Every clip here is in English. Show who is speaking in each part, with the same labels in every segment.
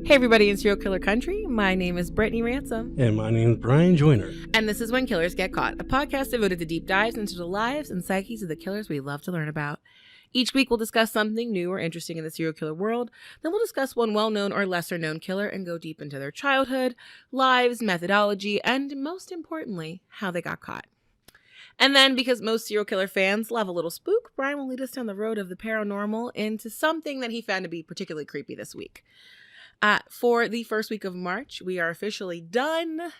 Speaker 1: Hey everybody in Serial Killer Country, my name is Brittany Ransom.
Speaker 2: And my name is Brian Joyner.
Speaker 1: And this is When Killers Get Caught, a podcast devoted to deep dives into the lives and psyches of the killers we love to learn about. Each week we'll discuss something new or interesting in the serial killer world, then we'll discuss one well-known or lesser-known killer and go deep into their childhood, lives, methodology, and most importantly, how they got caught. And then, because most serial killer fans love a little spook, Brian will lead us down the road of the paranormal into something that he found to be particularly creepy this week. For the first week of March, we are officially done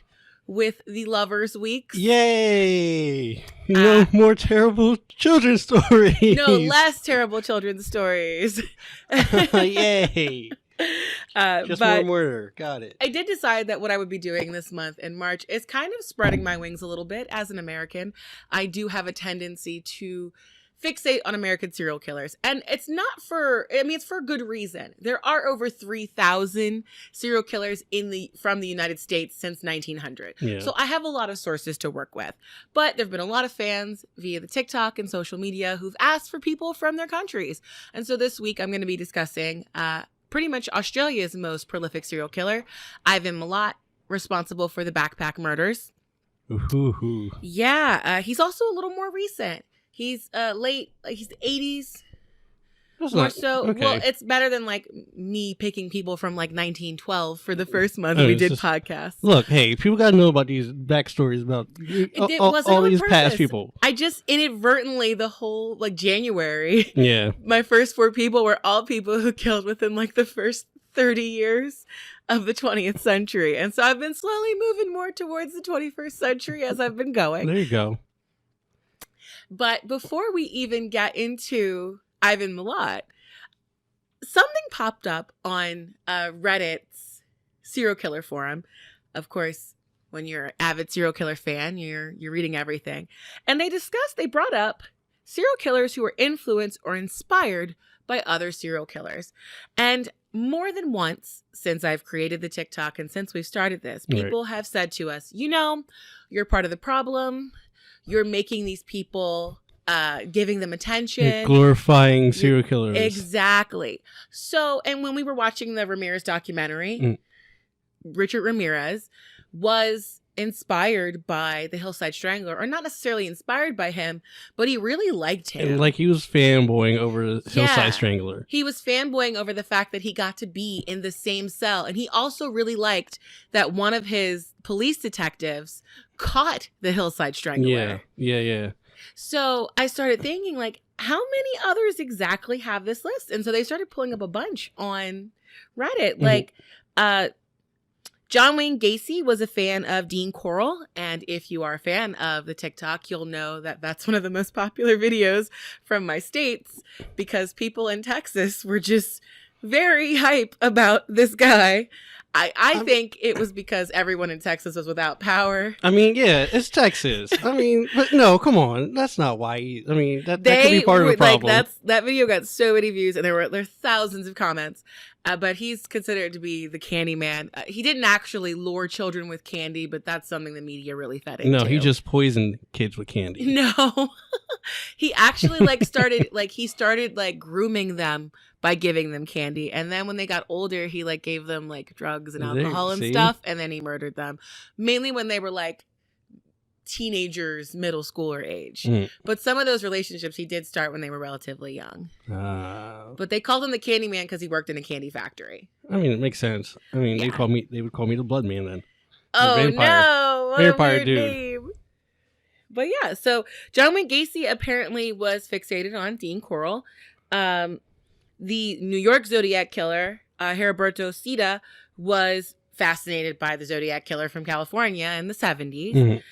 Speaker 1: with the Lovers' Weeks.
Speaker 2: Yay! No more terrible children's stories.
Speaker 1: No less terrible children's stories.
Speaker 2: Yay! Just more murder. Got it.
Speaker 1: I did decide that what I would be doing this month in March is kind of spreading my wings a little bit. As an American, I do have a tendency to fixate on American serial killers. And it's not for, it's for good reason. There are over 3,000 serial killers from the United States since 1900.
Speaker 2: Yeah.
Speaker 1: So I have a lot of sources to work with. But there have been a lot of fans via the TikTok and social media who've asked for people from their countries. And so this week I'm going to be discussing pretty much Australia's most prolific serial killer, Ivan Milat, responsible for the backpack murders.
Speaker 2: Ooh.
Speaker 1: Yeah, he's also a little more recent. He's he's the 80s.
Speaker 2: That's
Speaker 1: more
Speaker 2: not,
Speaker 1: so.
Speaker 2: okay.
Speaker 1: Well, it's better than like me picking people from like 1912 for the first month we did podcasts.
Speaker 2: Look, hey, people got to know about these backstories about all these past people.
Speaker 1: I just inadvertently, the whole like January.
Speaker 2: Yeah.
Speaker 1: My first 4 people were all people who killed within like the first 30 years of the 20th century. And so I've been slowly moving more towards the 21st century as I've been going.
Speaker 2: There you go.
Speaker 1: But before we even get into Ivan Milat, something popped up on Reddit's serial killer forum. Of course, when you're an avid serial killer fan, you're reading everything. And they brought up serial killers who were influenced or inspired by other serial killers. And more than once since I've created the TikTok and since we've started this, people have said to us, you're part of the problem. You're making these people, giving them attention.
Speaker 2: You're glorifying serial killers.
Speaker 1: Exactly. So, and when we were watching the Ramirez documentary, Richard Ramirez was inspired by the Hillside Strangler, or not necessarily inspired by him, but he really liked him.
Speaker 2: And like he was fanboying over the Hillside Strangler.
Speaker 1: He was fanboying over the fact that he got to be in the same cell. And he also really liked that one of his police detectives caught the Hillside Strangler.
Speaker 2: Yeah.
Speaker 1: So I started thinking, like, how many others exactly have this list? And so they started pulling up a bunch on Reddit. Like, John Wayne Gacy was a fan of Dean Corll. And if you are a fan of the TikTok, you'll know that that's one of the most popular videos from my states, because people in Texas were just very hype about this guy. I think it was because everyone in Texas was without power.
Speaker 2: I mean, yeah, it's Texas. I mean, but no, come on. That's not why. That could be part of the problem.
Speaker 1: Like, that video got so many views, and there were thousands of comments. But he's considered to be the candy man. He didn't actually lure children with candy, but that's something the media really fed into.
Speaker 2: No, he just poisoned kids with candy.
Speaker 1: No, he actually started grooming them by giving them candy. And then when they got older, he gave them drugs and alcohol and stuff. And then he murdered them, mainly when they were teenagers, middle schooler age. But some of those relationships he did start when they were relatively young. But they called him the Candy Man because he worked in a candy factory.
Speaker 2: I mean, it makes sense. I mean, they would call me the Blood Man then.
Speaker 1: Oh, no.
Speaker 2: Vampire dude.
Speaker 1: Name. But yeah, so John Wayne Gacy apparently was fixated on Dean Corll. The New York Zodiac killer, Heriberto Sita, was fascinated by the Zodiac killer from California in the 70s.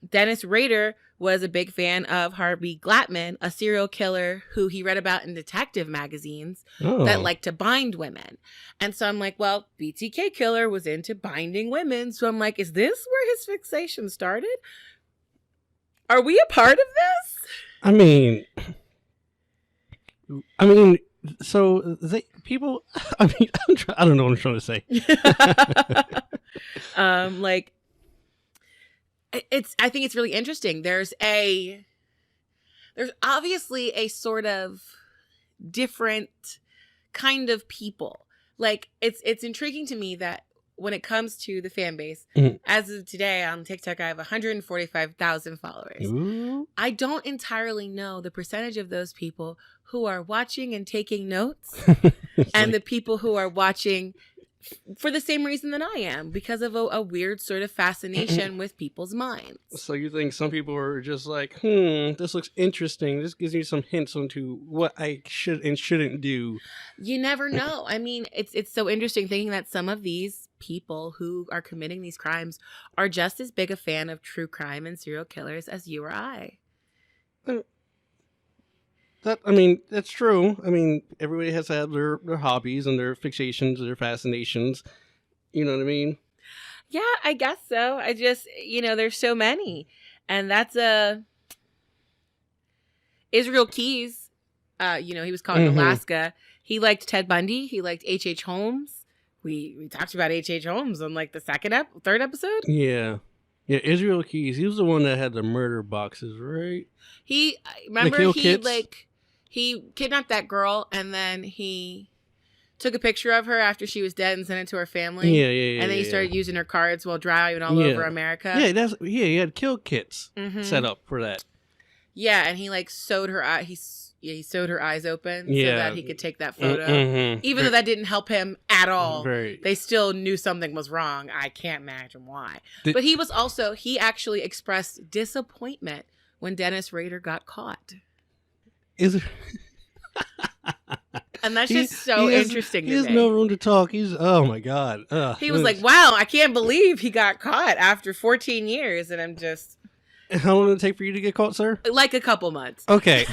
Speaker 1: Dennis Rader was a big fan of Harvey Glatman, a serial killer who he read about in detective magazines that liked to bind women. And so I'm like, well, BTK killer was into binding women. So I'm like, is this where his fixation started? Are we a part of this?
Speaker 2: I mean, so people. I mean, I don't know what I'm trying to say.
Speaker 1: I think it's really interesting. There's obviously a sort of different kind of people like it's intriguing to me that when it comes to the fan base, as of today on TikTok, I have 145,000 followers.
Speaker 2: Ooh.
Speaker 1: I don't entirely know the percentage of those people who are watching and taking notes and the people who are watching for the same reason that I am, because of a weird sort of fascination with people's minds.
Speaker 2: So you think some people are just like, this looks interesting. This gives me some hints onto what I should and shouldn't do.
Speaker 1: You never know. I mean, it's so interesting thinking that some of these people who are committing these crimes are just as big a fan of true crime and serial killers as you or I.
Speaker 2: That's true. I mean, everybody has to have their hobbies and their fixations, their fascinations. You know what I mean?
Speaker 1: Yeah, I guess so. I just, there's so many. And that's Israel Keys, he was caught in Alaska. He liked Ted Bundy. He liked H.H. Holmes. We talked about H.H. Holmes on like the third episode.
Speaker 2: Yeah. Yeah, Israel Keys. He was the one that had the murder boxes, right?
Speaker 1: He kidnapped that girl and then he took a picture of her after she was dead and sent it to her family.
Speaker 2: Yeah.
Speaker 1: And then he started using her cards while driving all over America.
Speaker 2: Yeah, he had kill kits set up for that.
Speaker 1: Yeah, and he like sewed her eye. He sewed her eyes open so that he could take that photo. Even though that didn't help him at all. They still knew something was wrong. I can't imagine why. But he actually expressed disappointment when Dennis Rader got caught.
Speaker 2: Is it?
Speaker 1: And that's just so interesting to me.
Speaker 2: He has no room to talk. Oh my God.
Speaker 1: He was like, wow, I can't believe he got caught after 14 years. And I'm just...
Speaker 2: How long did it take for you to get caught, sir?
Speaker 1: Like a couple months.
Speaker 2: Okay,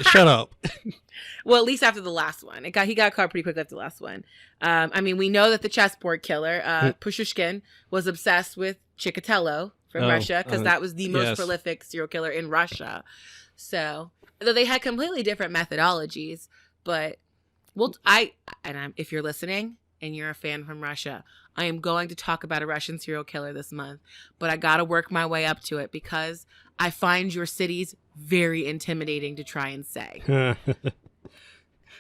Speaker 2: shut up.
Speaker 1: Well, at least after the last one. He got caught pretty quickly after the last one. We know that the chessboard killer, Pushushkin, was obsessed with Chikatilo from Russia, because that was the most prolific serial killer in Russia. So, though they had completely different methodologies, but if you're listening and you're a fan from Russia, I am going to talk about a Russian serial killer this month, but I got to work my way up to it because I find your cities very intimidating to try and say.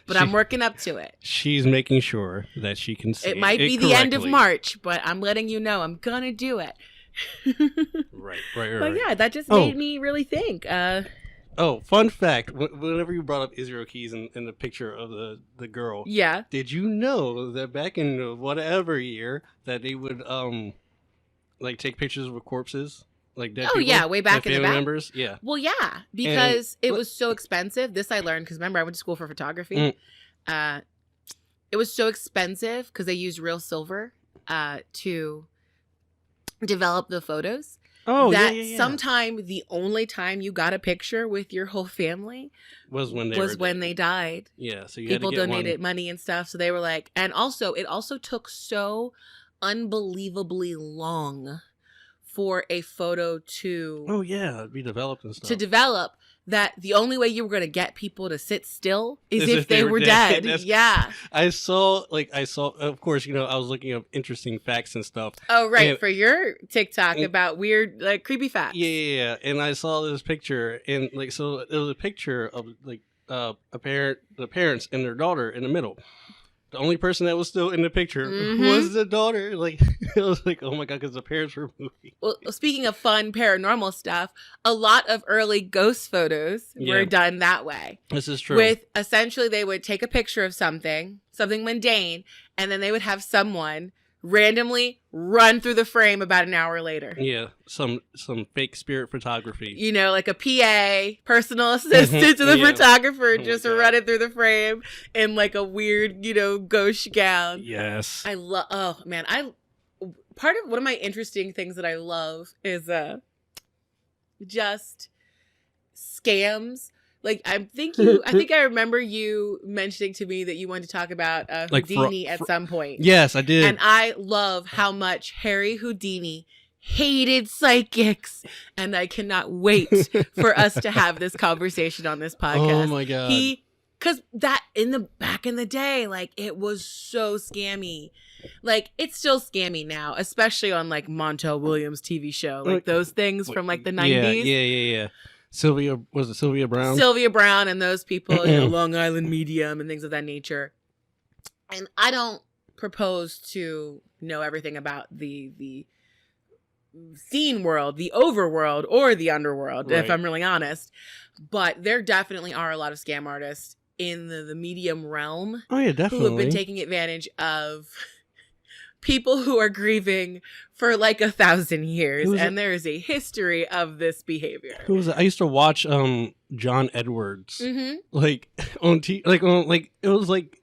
Speaker 1: But I'm working up to it.
Speaker 2: She's making sure that she can say it.
Speaker 1: It might be the end of March, but I'm letting you know I'm going to do it.
Speaker 2: Right.
Speaker 1: But yeah, that just made me really think.
Speaker 2: Fun fact. Whenever you brought up Israel Keys and the picture of the girl.
Speaker 1: Yeah.
Speaker 2: Did you know that back in whatever year that they would take pictures of corpses? Like dead people?
Speaker 1: Yeah, way back in the back.
Speaker 2: Members? Yeah.
Speaker 1: Well, yeah, because it was so expensive. This I learned because remember I went to school for photography. It was so expensive because they used real silver to develop the photos. Sometime the only time you got a picture with your whole family
Speaker 2: was when they
Speaker 1: died.
Speaker 2: Yeah, so
Speaker 1: people donated money and stuff. So they were like, and also it also took so unbelievably long for a photo to
Speaker 2: be developed and stuff.
Speaker 1: To develop that the only way you were going to get people to sit still is if they were dead. Yeah.
Speaker 2: I saw, of course, I was looking up interesting facts and stuff.
Speaker 1: Oh, right. For your TikTok about weird, creepy facts.
Speaker 2: Yeah. And I saw this picture and so it was a picture of the parents and their daughter in the middle. The only person that was still in the picture was the daughter. I was like, oh my God, because the parents were moving.
Speaker 1: Well, speaking of fun paranormal stuff, a lot of early ghost photos were done that way.
Speaker 2: This is true.
Speaker 1: With essentially, they would take a picture of something mundane, and then they would have someone randomly run through the frame about an hour later.
Speaker 2: Yeah, some fake spirit photography.
Speaker 1: Like a PA, personal assistant to the photographer, just running through the frame in a weird, ghost gown.
Speaker 2: Yes.
Speaker 1: Part of one of my interesting things that I love is just scams. I think I remember you mentioning to me that you wanted to talk about Houdini at some point.
Speaker 2: Yes, I did.
Speaker 1: And I love how much Harry Houdini hated psychics, and I cannot wait for us to have this conversation on this podcast.
Speaker 2: Oh my God.
Speaker 1: Because that back in the day, it was so scammy. It's still scammy now, especially on Montel Williams' TV show, those things from the 90s.
Speaker 2: Yeah. Sylvia Brown?
Speaker 1: Sylvia Brown and those people, Long Island Medium and things of that nature. And I don't propose to know everything about the scene world, the overworld, or the underworld, if I'm really honest. But there definitely are a lot of scam artists in the medium realm.
Speaker 2: Oh yeah, definitely.
Speaker 1: Who have been taking advantage of people who are grieving for like 1,000 years, and there is a history of this behavior.
Speaker 2: Who was it? I used to watch John Edwards, like on it was like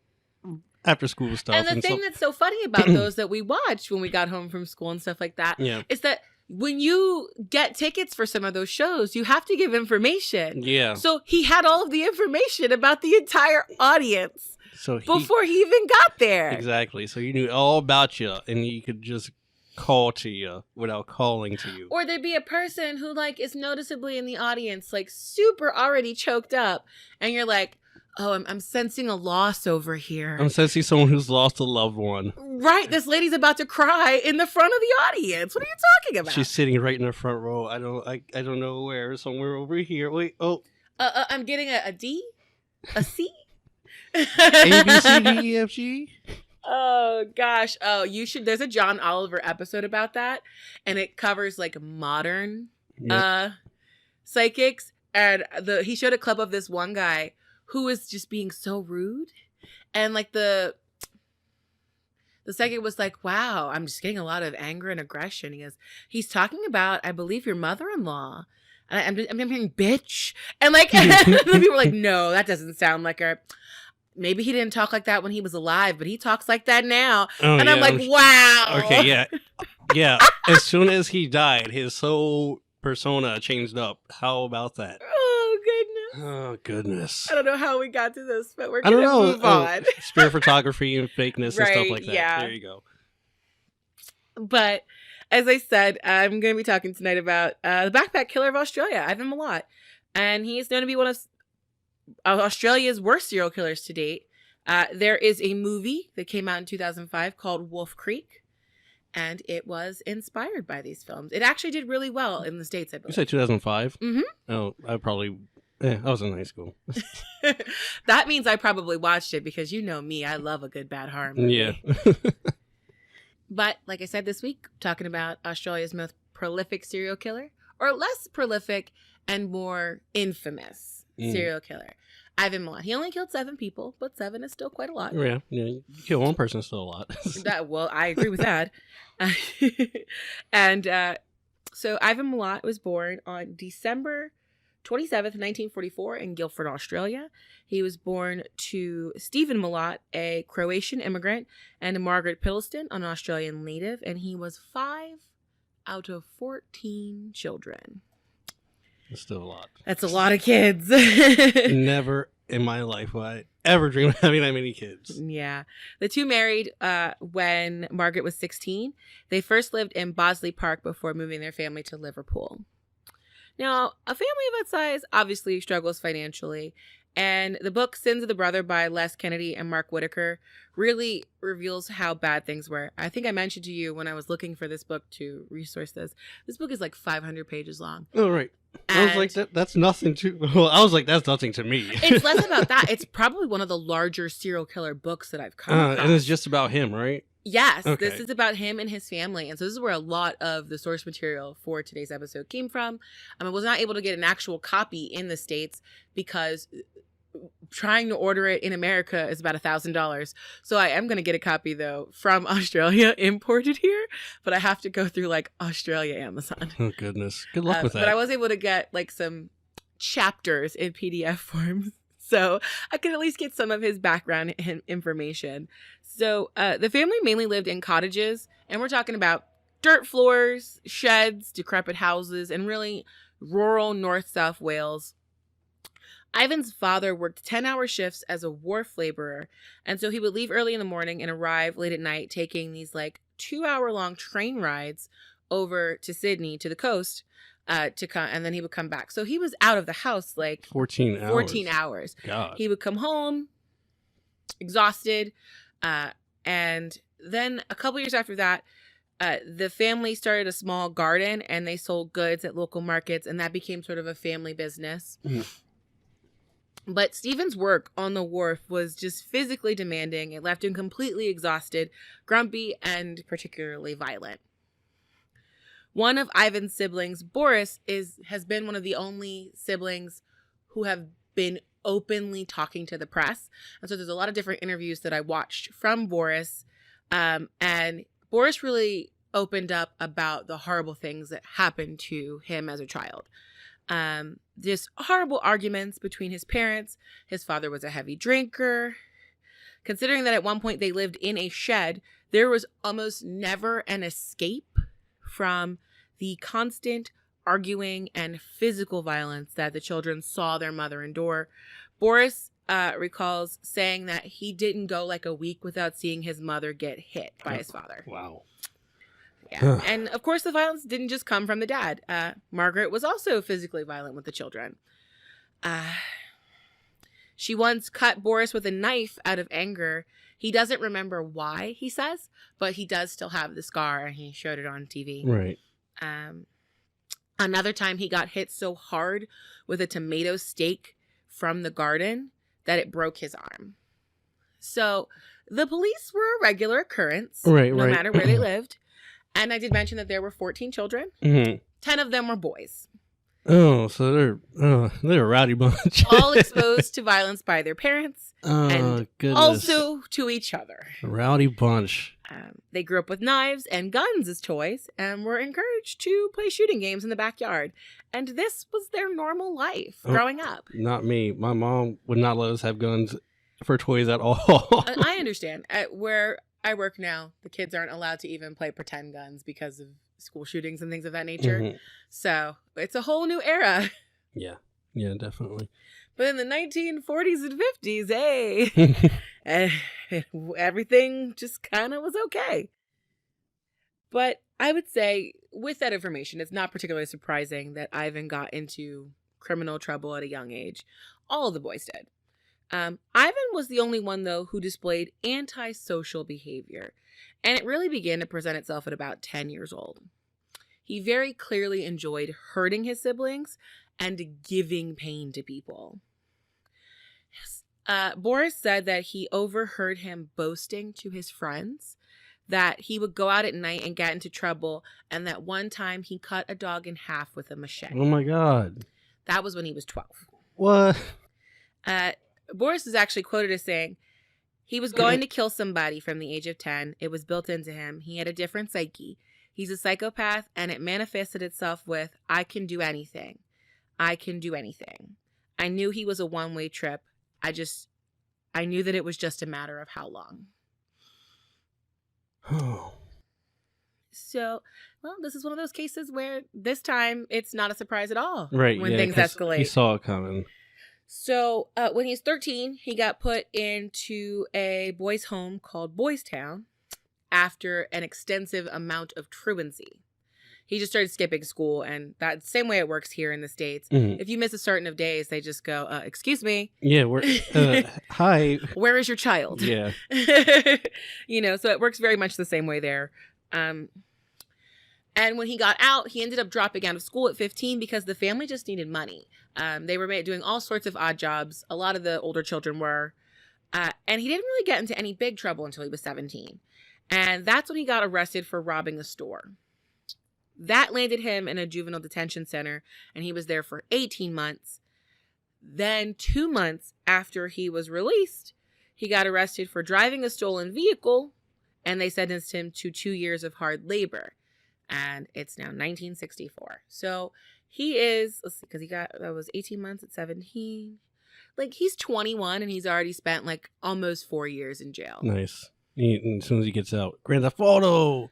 Speaker 2: after school stuff.
Speaker 1: And the thing that's so funny about those that we watched when we got home from school and stuff like that, is that when you get tickets for some of those shows, you have to give information. Yeah. So he had all of the information about the entire audience before he even got there. Exactly. So you knew all about you, and he could just call to you without calling to you. Or there'd be a person who like is noticeably in the audience, like super already choked up, and you're like, oh, I'm sensing a loss over here. I'm sensing someone who's lost a loved one. Right. This lady's about to cry in the front of the audience. What are you talking about? She's sitting right in the front row. I don't know where. Somewhere over here. Wait. Oh. I'm getting a D? A C? A, B, C, D, E, F, G? Oh, gosh. Oh, you should. There's a John Oliver episode about that. And it covers like modern psychics. And he showed a clip of this one guy who was just being so rude. And like the psychic was like, wow, I'm just getting a lot of anger and aggression. He's talking about, I believe, your mother-in-law. And I'm hearing bitch. And like, and the people were like, no, that doesn't sound like her. Maybe he didn't talk like that when he was alive, but he talks like that now. Oh, and I'm like, wow. Okay, yeah. Yeah. As soon as he died, his whole persona changed up. How about that? Oh, goodness. I don't know how we got to this, but we're going to move on. Spirit photography and fakeness and stuff like that. Yeah. There you go. But as I said, I'm going to be talking tonight about the backpack killer of Australia, Ivan Milat. And he is known to be one of Australia's worst serial killers to date. There is a movie that came out in 2005 called Wolf Creek. And it was inspired by these films. It actually did really well in the States, I believe. You said 2005? Mm-hmm. Oh, I was in high school. That means I probably watched it because you know me. I love a good bad horror movie. Yeah. But like I said this week, talking about Australia's most prolific serial killer, or less prolific and more infamous serial killer, Ivan Milat. He only killed 7 people, but 7 is still quite a lot. Yeah. You kill one person is still a lot. Well, I agree with that. And so Ivan Milat was born on December 27th, 1944 in Guildford, Australia. He was born to Stephen Malott, a Croatian immigrant, and Margaret Pilston, an Australian native, and he was 5 out of 14 children. That's still a lot. That's a lot of kids. Never in my life would I ever dream of having that many kids. Yeah. The two married when Margaret was 16. They first lived in Bosley Park before moving their family to Liverpool. Now, a family of that size obviously struggles financially, and the book Sins of the Brother by Les Kennedy and Mark Whitaker really reveals how bad things were. I think I mentioned to you when I was looking for this book to resource this. This book is like 500 pages long. Oh, right. I was like, that's nothing to... Well, I was like, that's nothing to me. It's less about that. It's probably one of the larger serial killer books that I've come across. And it's just about him, right? Yes, okay. This is about him and his family. And so this is where a lot of the source material for today's episode came from. I was not able to get an actual copy in the States because trying to order it in America is about $1,000. So I am going to get a copy, though, from Australia, imported here. But I have to go through, like, Australia Amazon. Oh, goodness. Good luck with that. But I was able to get, like, some chapters in PDF forms. So I could at least get some of his background information. So the family mainly lived in cottages, and we're talking about dirt floors, sheds, decrepit houses, and really rural North South Wales. Ivan's father worked 10-hour shifts as a wharf laborer, and so he would leave early in the morning and arrive late at night, taking these like 2-hour-long train rides over to Sydney, to the coast, to come, and then he would come back. So he was out of the house like 14 hours. 14 hours. God. He would come home exhausted, and then a couple years after that, the family started a small garden, and they sold goods at local markets, and that became sort of a family business. But Stephen's work on the wharf was just physically demanding. It left him completely exhausted, grumpy, and particularly violent. One of Ivan's siblings, Boris, has been one of the only siblings who have been openly talking to the press. And so there's a lot of different interviews that I watched from Boris. And Boris really opened up about the horrible things that happened to him as a child. Just horrible arguments between his parents. His father was a heavy drinker. Considering that at one point they lived in a shed, there was almost never an escape from the constant arguing and physical violence that the children saw their mother endure. Boris recalls saying that he didn't go like a week without seeing his mother get hit by his father.
Speaker 2: Wow.
Speaker 1: Yeah. And of course, the violence didn't just come from the dad. Margaret was also physically violent with the children. She once cut Boris with a knife out of anger. He doesn't remember why, he says, but he does still have the scar, and he showed it on TV.
Speaker 2: Right.
Speaker 1: Another time he got hit so hard with a tomato stake from the garden that it broke his arm. So the police were a regular occurrence, no matter where they lived. And I did mention that there were 14 children. 10 of them were boys.
Speaker 2: Oh, so they're a rowdy bunch.
Speaker 1: All exposed to violence by their parents and
Speaker 2: goodness.
Speaker 1: also to each other.
Speaker 2: A rowdy bunch.
Speaker 1: They grew up with knives and guns as toys and were encouraged to play shooting games in the backyard. And this was their normal life growing up.
Speaker 2: Not me. My mom would not let us have guns for toys at all.
Speaker 1: I understand. At where I work now, the kids aren't allowed to even play pretend guns because of school shootings and things of that nature. So it's a whole new era.
Speaker 2: Yeah, definitely.
Speaker 1: But in the 1940s and 50s, everything just kind of was okay. But I would say with that information, it's not particularly surprising that Ivan got into criminal trouble at a young age. All of the boys did. Ivan was the only one, though, who displayed antisocial behavior, and it really began to present itself at about 10 years old. He very clearly enjoyed hurting his siblings and giving pain to people. Yes. Boris said that he overheard him boasting to his friends that he would go out at night and get into trouble, and that one time he cut a dog in half with a machete.
Speaker 2: Oh my God.
Speaker 1: That was when he was 12.
Speaker 2: What?
Speaker 1: Boris is actually quoted as saying, he was going to kill somebody from the age of 10. It was built into him. He had a different psyche. He's a psychopath, and it manifested itself with, I can do anything. I can do anything. I knew he was a one-way trip. I knew that it was just a matter of how long. So, well, this is one of those cases where this time it's not a surprise at all.
Speaker 2: Right.
Speaker 1: When things escalate.
Speaker 2: He saw it coming.
Speaker 1: So when he's 13, he got put into a boys' home called Boys Town after an extensive amount of truancy. He just started skipping school, and that's the same way it works here in the States. If you miss a certain of days, they just go, excuse me.
Speaker 2: Yeah, hi.
Speaker 1: Where is your child?
Speaker 2: Yeah.
Speaker 1: So it works very much the same way there. And when he got out, he ended up dropping out of school at 15 because the family just needed money. They were doing all sorts of odd jobs. A lot of the older children were. And he didn't really get into any big trouble until he was 17. And that's when he got arrested for robbing a store. That landed him in a juvenile detention center, and he was there for 18 months. Then 2 months after he was released, he got arrested for driving a stolen vehicle, and they sentenced him to 2 years of hard labor. And it's now 1964. So he is, let's see, because that was 18 months at 17. Like, he's 21, and he's already spent, almost 4 years in jail.
Speaker 2: Nice. As soon as he gets out, Grand Theft Auto!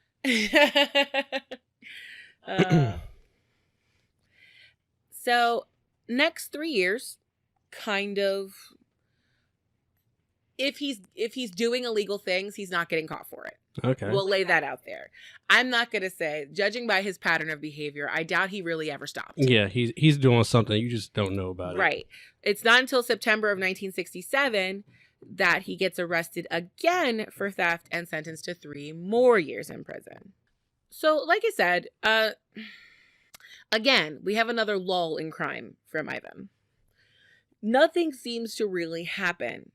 Speaker 1: So next 3 years, kind of, if he's doing illegal things, he's not getting caught for it.
Speaker 2: Okay.
Speaker 1: We'll lay that out there. I'm not going to say, judging by his pattern of behavior, I doubt he really ever stopped.
Speaker 2: Yeah, he's doing something. You just don't know about it.
Speaker 1: Right. It's not until September of 1967 that he gets arrested again for theft and sentenced to 3 more years in prison. So, like I said, again, we have another lull in crime from Ivan. Nothing seems to really happen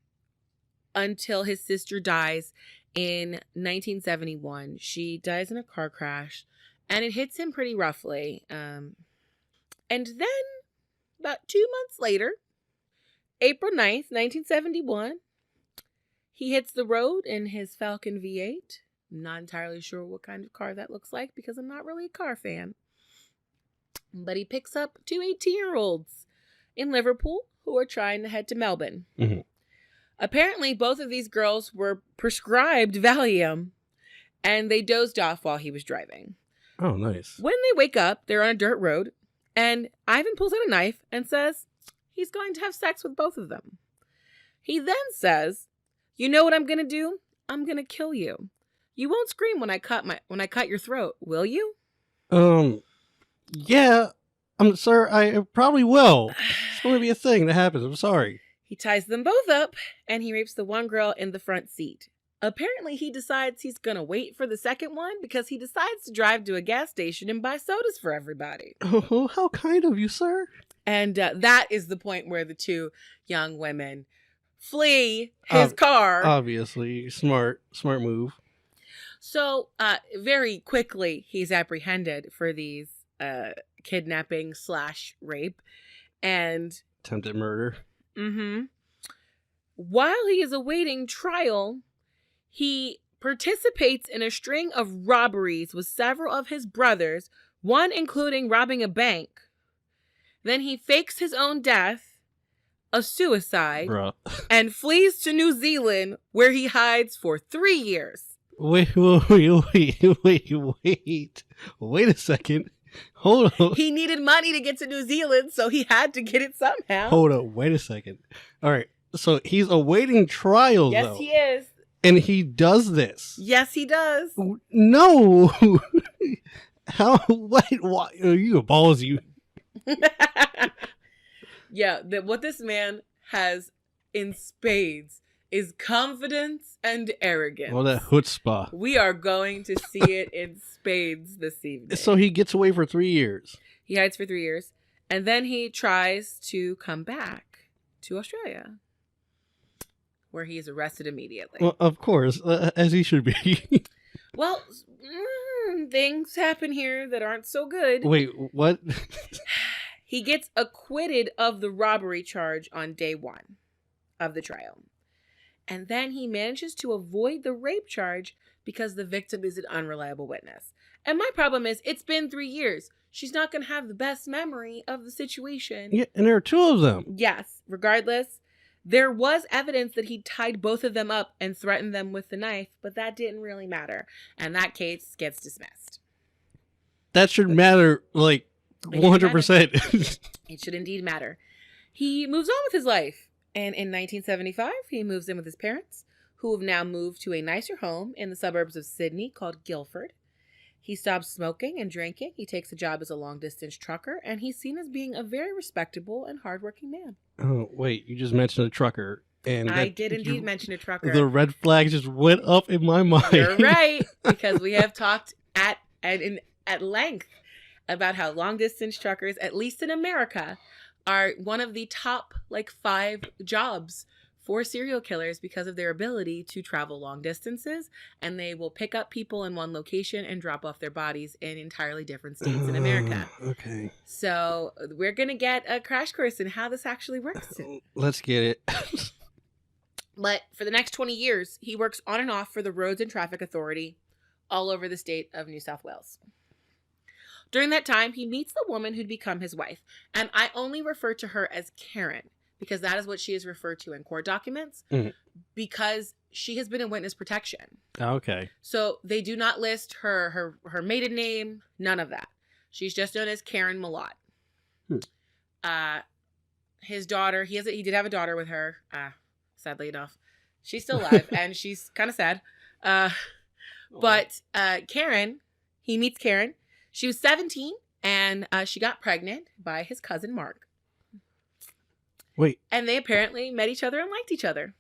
Speaker 1: until his sister dies in 1971. She dies in a car crash, and it hits him pretty roughly. And then, about 2 months later, April 9th, 1971, he hits the road in his Falcon V8. I'm not entirely sure what kind of car that looks like because I'm not really a car fan. But he picks up two 18-year-olds in Liverpool who are trying to head to Melbourne.
Speaker 2: Mm-hmm.
Speaker 1: Apparently, both of these girls were prescribed Valium, and they dozed off while he was driving.
Speaker 2: Oh, nice.
Speaker 1: When they wake up, they're on a dirt road, and Ivan pulls out a knife and says he's going to have sex with both of them. He then says, "You know what I'm going to do? I'm going to kill you. You won't scream when I cut your throat, will you?"
Speaker 2: Yeah, sir, I probably will. It's going to be a thing that happens. I'm sorry.
Speaker 1: He ties them both up, and he rapes the one girl in the front seat. Apparently, he decides he's going to wait for the second one because he decides to drive to a gas station and buy sodas for everybody.
Speaker 2: Oh, how kind of you, sir.
Speaker 1: And that is the point where the two young women flee his car.
Speaker 2: Obviously, smart move.
Speaker 1: So, very quickly, he's apprehended for these kidnapping / rape and
Speaker 2: attempted murder.
Speaker 1: Mm-hmm. While he is awaiting trial, he participates in a string of robberies with several of his brothers, one including robbing a bank. Then he fakes his own death, a suicide, and flees to New Zealand, where he hides for 3 years.
Speaker 2: Wait a second. Hold on.
Speaker 1: He needed money to get to New Zealand, so he had to get it somehow.
Speaker 2: Hold on. Wait a second. All right. So he's awaiting trial,
Speaker 1: yes,
Speaker 2: though.
Speaker 1: Yes, he is.
Speaker 2: And he does this.
Speaker 1: Yes, he does.
Speaker 2: No. How? Why? Are you a ballsy?
Speaker 1: Yeah. What this man has in spades is confidence and arrogance.
Speaker 2: Well, that chutzpah.
Speaker 1: We are going to see it in spades this evening.
Speaker 2: So he gets away for 3 years.
Speaker 1: He hides for 3 years. And then he tries to come back to Australia, where he is arrested immediately.
Speaker 2: Well, of course, as he should be.
Speaker 1: Well, things happen here that aren't so good.
Speaker 2: Wait, what?
Speaker 1: He gets acquitted of the robbery charge on day 1 of the trial. And then he manages to avoid the rape charge because the victim is an unreliable witness. And my problem is, it's been 3 years. She's not going to have the best memory of the situation.
Speaker 2: Yeah, and there are 2 of them.
Speaker 1: Yes. Regardless, there was evidence that he tied both of them up and threatened them with the knife, but that didn't really matter. And that case gets dismissed.
Speaker 2: That should matter, like, 100%.
Speaker 1: It should indeed matter. He moves on with his life. And in 1975, he moves in with his parents, who have now moved to a nicer home in the suburbs of Sydney called Guildford. He stops smoking and drinking. He takes a job as a long-distance trucker, and he's seen as being a very respectable and hardworking man.
Speaker 2: Oh, wait, you just mentioned a trucker. And
Speaker 1: I did indeed mention a trucker.
Speaker 2: The red flag just went up in my mind.
Speaker 1: You're right, because we have talked at length about how long-distance truckers, at least in America, are one of the top 5 jobs for serial killers because of their ability to travel long distances, and they will pick up people in one location and drop off their bodies in entirely different states in America.
Speaker 2: Okay.
Speaker 1: So we're going to get a crash course in how this actually works.
Speaker 2: Let's get it.
Speaker 1: But for the next 20 years, he works on and off for the Roads and Traffic Authority all over the state of New South Wales. During that time, he meets the woman who'd become his wife, and I only refer to her as Karen because that is what she is referred to in court documents because she has been in witness protection.
Speaker 2: Okay.
Speaker 1: So they do not list her maiden name, none of that. She's just known as Karen Malott. His daughter, he did have a daughter with her, sadly enough. She's still alive, and she's kind of sad. But Karen, he meets Karen. She was 17, and she got pregnant by his cousin, Mark.
Speaker 2: Wait.
Speaker 1: And they apparently met each other and liked each other.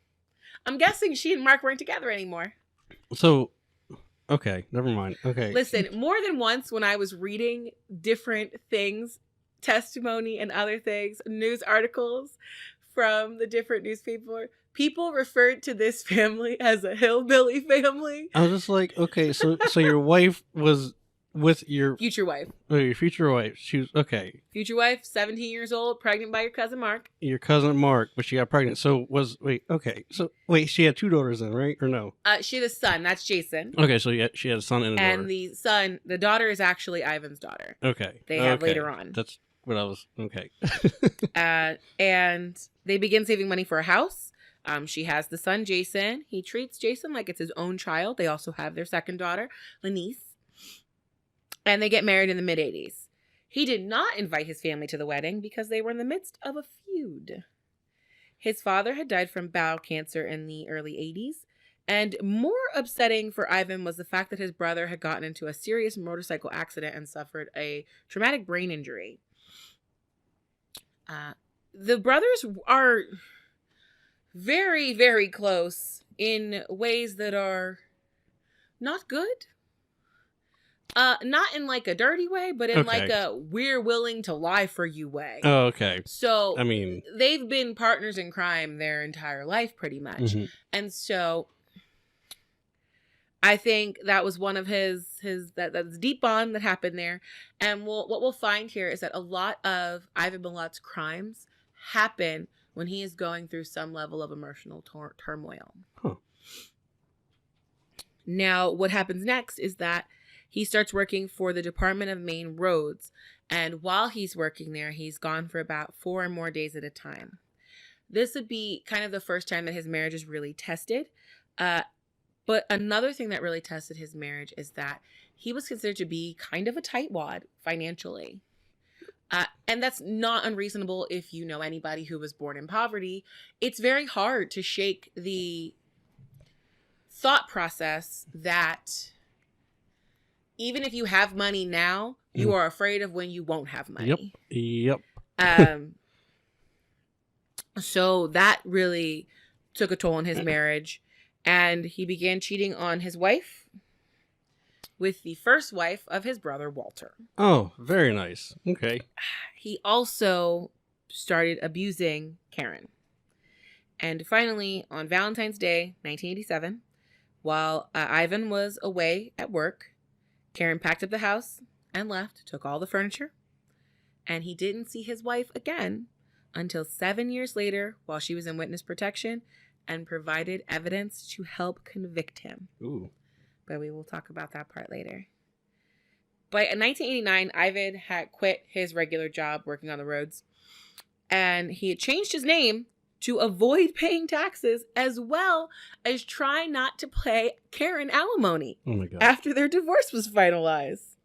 Speaker 1: I'm guessing she and Mark weren't together anymore.
Speaker 2: So, okay, never mind. Okay.
Speaker 1: Listen, more than once when I was reading different things, testimony and other things, news articles from the different newspaper, people referred to this family as a hillbilly family.
Speaker 2: I was just like, okay, so your wife was with your
Speaker 1: future wife.
Speaker 2: Oh, your future wife. She was okay.
Speaker 1: Future wife, 17 years old, pregnant by your cousin Mark.
Speaker 2: Your cousin Mark, but she got pregnant. So she had 2 daughters then, right? Or no?
Speaker 1: She had a son. That's Jason.
Speaker 2: Okay, so yeah, she had a son and a daughter.
Speaker 1: And the daughter is actually Ivan's daughter.
Speaker 2: Okay.
Speaker 1: They have later on.
Speaker 2: That's what I was, okay.
Speaker 1: And they begin saving money for a house. She has the son, Jason. He treats Jason like it's his own child. They also have their second daughter, Lanice. And they get married in the mid-'80s. He did not invite his family to the wedding because they were in the midst of a feud. His father had died from bowel cancer in the early 80s. And more upsetting for Ivan was the fact that his brother had gotten into a serious motorcycle accident and suffered a traumatic brain injury. The brothers are very, very close in ways that are not good. Not in like a dirty way, but in like a we're willing to lie for you way.
Speaker 2: Oh, okay.
Speaker 1: So,
Speaker 2: I mean,
Speaker 1: they've been partners in crime their entire life pretty much. Mm-hmm. And so I think that was one of his that's deep bond that happened there. And what we'll find here is that a lot of Ivan Milat's crimes happen when he is going through some level of emotional turmoil.
Speaker 2: Huh.
Speaker 1: Now, what happens next is that he starts working for the Department of Main Roads. And while he's working there, he's gone for about 4 or more days at a time. This would be kind of the first time that his marriage is really tested. But another thing that really tested his marriage is that he was considered to be kind of a tightwad financially. And that's not unreasonable if you know anybody who was born in poverty. It's very hard to shake the thought process that even if you have money now, you are afraid of when you won't have money.
Speaker 2: Yep.
Speaker 1: So that really took a toll on his marriage. And he began cheating on his wife with the first wife of his brother, Walter.
Speaker 2: Oh, very nice. Okay.
Speaker 1: He also started abusing Karen. And finally, on Valentine's Day, 1987, while Ivan was away at work, Karen packed up the house and left, took all the furniture, and he didn't see his wife again until 7 years later while she was in witness protection and provided evidence to help convict him.
Speaker 2: Ooh.
Speaker 1: But we will talk about that part later. But in 1989, Ivan had quit his regular job working on the roads, and he had changed his name to avoid paying taxes as well as try not to pay Karen alimony after their divorce was finalized.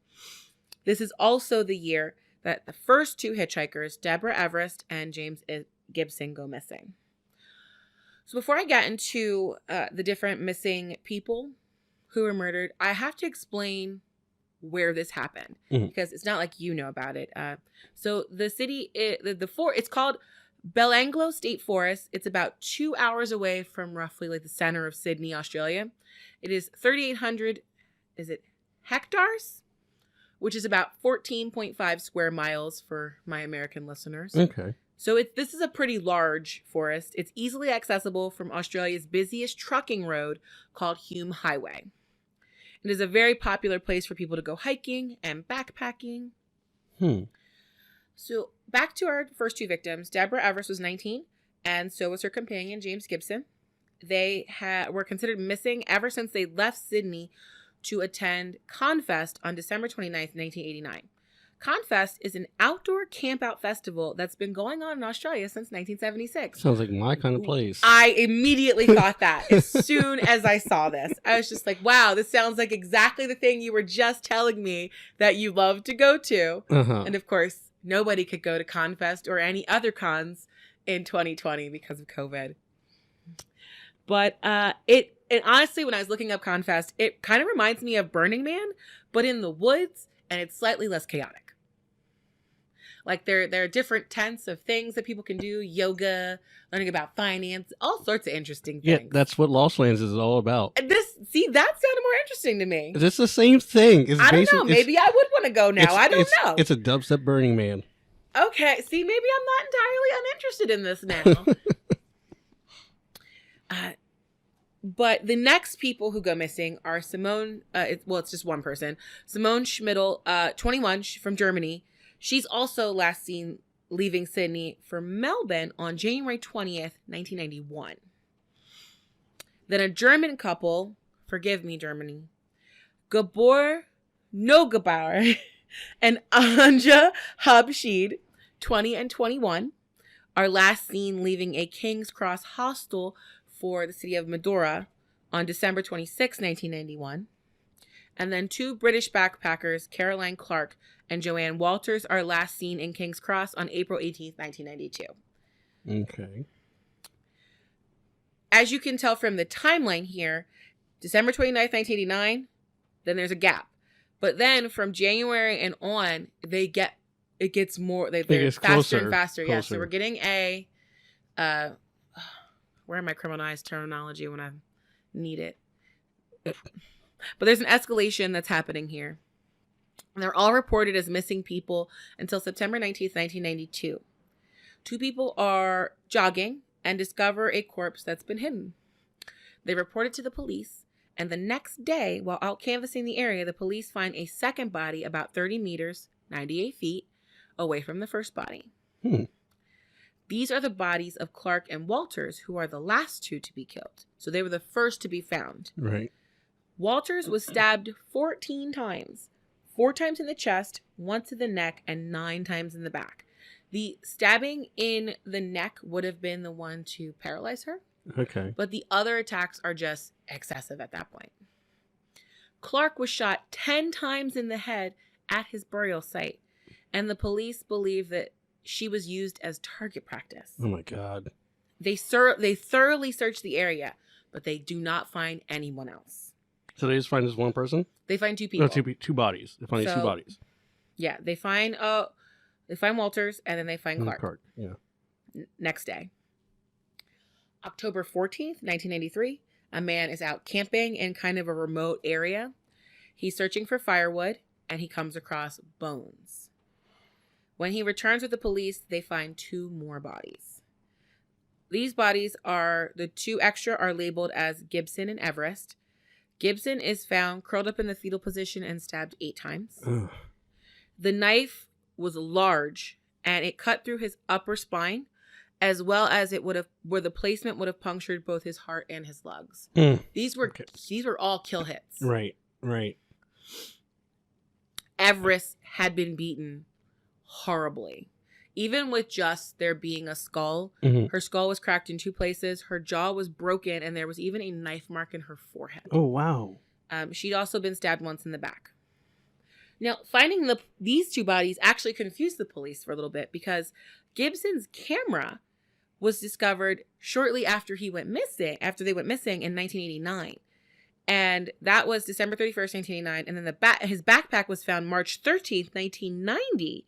Speaker 1: This is also the year that the first 2 hitchhikers, Deborah Everest and James Gibson, go missing. So before I get into the different missing people who were murdered, I have to explain where this happened because it's not like you know about it. So the city, it's called Anglo State Forest. It's about 2 hours away from roughly like the center of Sydney, Australia. It is 3,800, hectares? Which is about 14.5 square miles for my American listeners.
Speaker 2: Okay.
Speaker 1: So this is a pretty large forest. It's easily accessible from Australia's busiest trucking road called Hume Highway. It is a very popular place for people to go hiking and backpacking. So back to our first 2 victims. Deborah Everest was 19, and so was her companion, James Gibson. They were considered missing ever since they left Sydney to attend Confest on December 29th, 1989. Confest is an outdoor camp-out festival that's been going on in Australia since 1976.
Speaker 2: Sounds like my kind of place.
Speaker 1: I immediately thought that as soon as I saw this. I was just like, wow, this sounds like exactly the thing you were just telling me that you love to go to. And of course, nobody could go to Confest or any other cons in 2020 because of COVID. But and honestly, when I was looking up Confest, it kind of reminds me of Burning Man, but in the woods, and it's slightly less chaotic. Like there are different tents of things that people can do, yoga, learning about finance, all sorts of interesting things.
Speaker 2: Yeah, that's what Lost Lands is all about.
Speaker 1: That sounded more interesting to me.
Speaker 2: It's the same thing.
Speaker 1: I don't know. Maybe I would want to go now. I don't know.
Speaker 2: It's a dubstep Burning Man.
Speaker 1: Okay, see, maybe I'm not entirely uninterested in this now. But the next people who go missing are Simone. It's just one person. Simone Schmidl, 21, from Germany. She's also last seen leaving Sydney for Melbourne on January 20th, 1991. Then a German couple, forgive me, Germany, Gabor Nogebauer and Anja Habschied, 20 and 21, are last seen leaving a King's Cross hostel for the city of Medora on December 26, 1991. And then 2 British backpackers, Caroline Clark and Joanne Walters, are last seen in King's Cross on April 18th, 1992.
Speaker 2: Okay.
Speaker 1: As you can tell from the timeline here, December 29th, 1989, then there's a gap. But then from January and on, it gets more, they're faster
Speaker 2: closer,
Speaker 1: and faster.
Speaker 2: closer.
Speaker 1: Yeah, so we're getting where am I criminalized terminology when I need it? But there's an escalation that's happening here. And they're all reported as missing people until September 19th, 1992. 2 people are jogging and discover a corpse that's been hidden. They report it to the police, and the next day, while out canvassing the area, the police find a second body about 30 meters, 98 feet, away from the first body. These are the bodies of Clark and Walters, who are the last 2 to be killed. So they were the first to be found.
Speaker 2: Right.
Speaker 1: Walters was stabbed 14 times. 4 times in the chest, once in the neck, and 9 times in the back. The stabbing in the neck would have been the one to paralyze her.
Speaker 2: Okay.
Speaker 1: But the other attacks are just excessive at that point. Clark was shot 10 times in the head at his burial site, and the police believe that she was used as target practice.
Speaker 2: Oh my God.
Speaker 1: They thoroughly search the area, but they do not find anyone else.
Speaker 2: So they just find this one person?
Speaker 1: They find 2 people.
Speaker 2: No, two bodies. They find 2 bodies.
Speaker 1: Yeah, they find Walters, and then they find Clark.
Speaker 2: Yeah.
Speaker 1: Next day. October 14th, 1993, a man is out camping in kind of a remote area. He's searching for firewood, and he comes across bones. When he returns with the police, they find 2 more bodies. These bodies the 2 extra are labeled as Gibson and Everest. Gibson is found curled up in the fetal position and stabbed 8 times.
Speaker 2: Ugh.
Speaker 1: The knife was large, and it cut through his upper spine, as well as where the placement would have punctured both his heart and his lungs. These were all kill hits.
Speaker 2: Right.
Speaker 1: Everest had been beaten horribly. Even with just there being a skull, her skull was cracked in 2 places, her jaw was broken, and there was even a knife mark in her forehead.
Speaker 2: Oh, wow.
Speaker 1: She'd also been stabbed once in the back. Now, finding these 2 bodies actually confused the police for a little bit, because Gibson's camera was discovered shortly after they went missing in 1989. And that was December 31st, 1989. And then his backpack was found March 13th, 1990,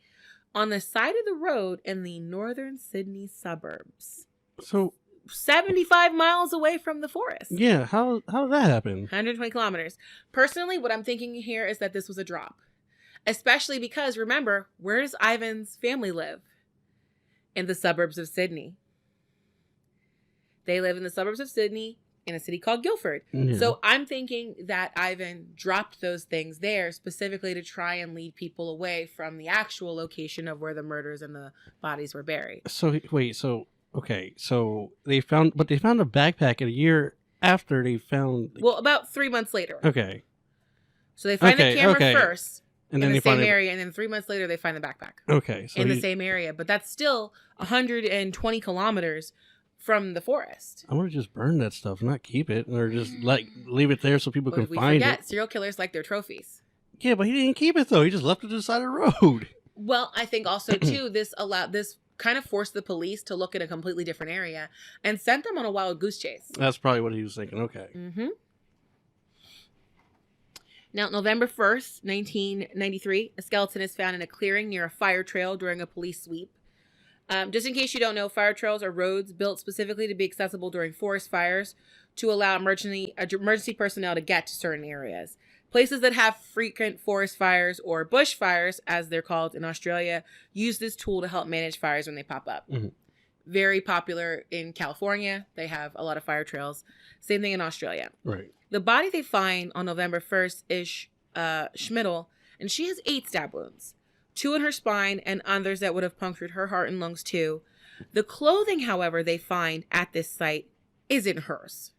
Speaker 1: on the side of the road in the northern Sydney suburbs.
Speaker 2: So
Speaker 1: 75 miles away from the forest.
Speaker 2: Yeah, how did that happen?
Speaker 1: 120 kilometers. Personally, what I'm thinking here is that this was a drop. Especially because, remember, where does Ivan's family live? In the suburbs of Sydney. They live in the suburbs of Sydney in a city called Guildford. Yeah. So I'm thinking that Ivan dropped those things there specifically to try and lead people away from the actual location of where the murders and the bodies were buried.
Speaker 2: So wait, so they found a backpack a year after they found.
Speaker 1: Well, about 3 months later.
Speaker 2: Okay.
Speaker 1: So they find the camera first.
Speaker 2: And
Speaker 1: in
Speaker 2: then
Speaker 1: the same area, and then 3 months later, they find the backpack.
Speaker 2: Okay. So
Speaker 1: in the same area. But that's still 120 kilometers from the forest.
Speaker 2: I want to just burn that stuff, not keep it, or just leave it there so people can find it.
Speaker 1: Serial killers like their trophies.
Speaker 2: Yeah, but he didn't keep it, though. He just left it to the side of the road.
Speaker 1: Well, I think also, too, this kind of forced the police to look at a completely different area and sent them on a wild goose chase.
Speaker 2: That's probably what he was thinking. Okay.
Speaker 1: Mm-hmm. Now, November 1st, 1993, a skeleton is found in a clearing near a fire trail during a police sweep. Just in case you don't know, fire trails are roads built specifically to be accessible during forest fires to allow emergency personnel to get to certain areas. Places that have frequent forest fires or bushfires, as they're called in Australia, use this tool to help manage fires when they pop up.
Speaker 2: Mm-hmm.
Speaker 1: Very popular in California. They have a lot of fire trails. Same thing in Australia.
Speaker 2: Right.
Speaker 1: The body they find on November 1st is Schmidl, and she has 8 stab wounds. 2 in her spine and others that would have punctured her heart and lungs too. The clothing, however, they find at this site isn't hers.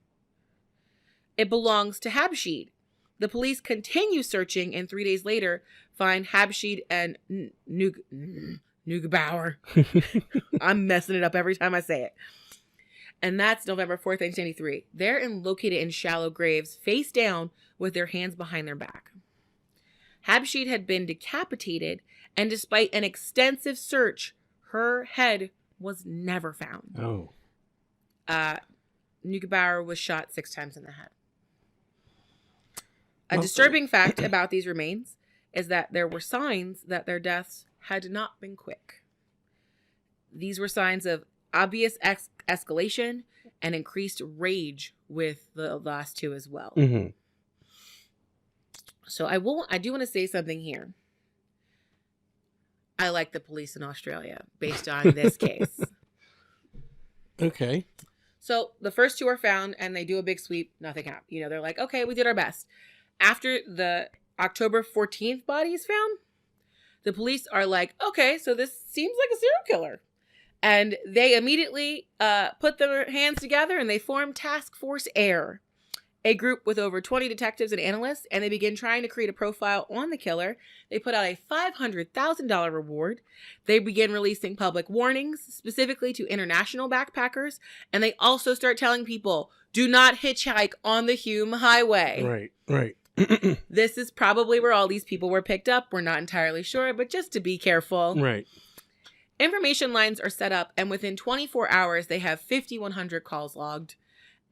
Speaker 1: It belongs to Habshid. The police continue searching and 3 days later find Habshid and Neugebauer. I'm messing it up every time I say it. And that's November 4th, 1993. They're located in shallow graves, face down, with their hands behind their back. Habshid had been decapitated, and despite an extensive search, her head was never found.
Speaker 2: Oh.
Speaker 1: Neugebauer was shot 6 times in the head. A disturbing fact about these remains is that there were signs that their deaths had not been quick. These were signs of obvious escalation and increased rage with the last 2 as well.
Speaker 2: Mm-hmm.
Speaker 1: So I do want to say something here. I like the police in Australia based on this case.
Speaker 2: Okay.
Speaker 1: So the first 2 are found and they do a big sweep. Nothing happened. You know, they're like, okay, we did our best. After the October 14th body is found, the police are like, okay, so this seems like a serial killer. And they immediately put their hands together and they form Task Force Air, a group with over 20 detectives and analysts, and they begin trying to create a profile on the killer. They put out a $500,000 reward. They begin releasing public warnings, specifically to international backpackers, and they also start telling people, do not hitchhike on the Hume Highway.
Speaker 2: Right.
Speaker 1: This is probably where all these people were picked up. We're not entirely sure, but just to be careful.
Speaker 2: Right.
Speaker 1: Information lines are set up, and within 24 hours, they have 5,100 calls logged.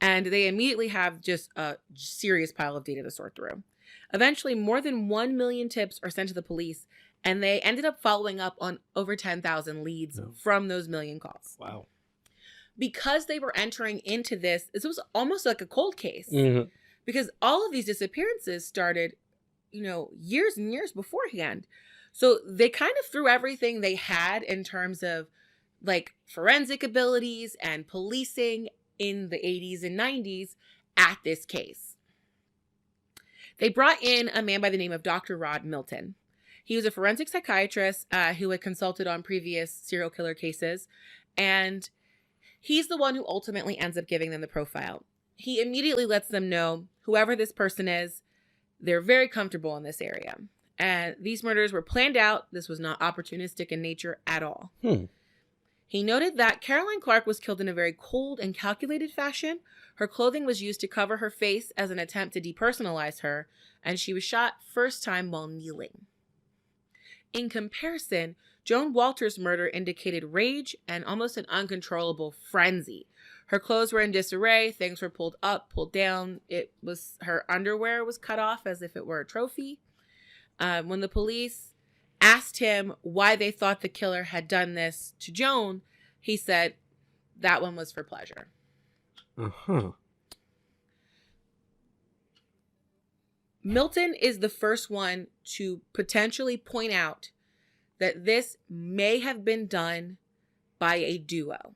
Speaker 1: And they immediately have just a serious pile of data to sort through. Eventually, more than 1 million tips are sent to the police, and they ended up following up on over 10,000 leads from those million calls.
Speaker 2: Wow.
Speaker 1: Because they were entering into this was almost like a cold case.
Speaker 2: Mm-hmm.
Speaker 1: Because all of these disappearances started, years and years beforehand. So they kind of threw everything they had in terms of like forensic abilities and policing in the 80s and 90s at this case. They brought in a man by the name of Dr. Rod Milton. He was a forensic psychiatrist who had consulted on previous serial killer cases, and he's the one who ultimately ends up giving them the profile. He immediately lets them know whoever this person is, they're very comfortable in this area. And these murders were planned out. This was not opportunistic in nature at all. He noted that Caroline Clark was killed in a very cold and calculated fashion. Her clothing was used to cover her face as an attempt to depersonalize her, and she was shot first time while kneeling. In comparison, Joan Walter's murder indicated rage and almost an uncontrollable frenzy. Her clothes were in disarray, things were pulled up, pulled down. Her underwear was cut off as if it were a trophy. When the police asked him why they thought the killer had done this to Joan, he said that one was for pleasure.
Speaker 2: Uh-huh.
Speaker 1: Milton is the first one to potentially point out that this may have been done by a duo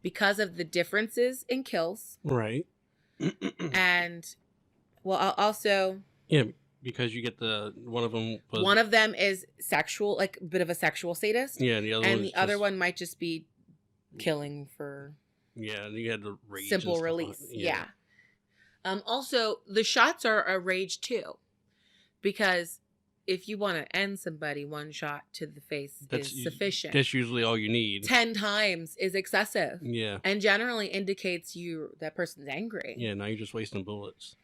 Speaker 1: because of the differences in kills.
Speaker 2: Right.
Speaker 1: And, well, also...
Speaker 2: Yeah, because you get one of them
Speaker 1: is sexual, like a bit of a sexual sadist.
Speaker 2: Yeah, the other
Speaker 1: and the other one might just be killing for...
Speaker 2: Yeah, you had the rage.
Speaker 1: Simple release. Yeah. Also, the shots are a rage too, because if you want to end somebody, one shot to the face is sufficient.
Speaker 2: That's usually all you need.
Speaker 1: 10 times is excessive.
Speaker 2: Yeah.
Speaker 1: And generally indicates that person's angry.
Speaker 2: Yeah, now you're just wasting bullets.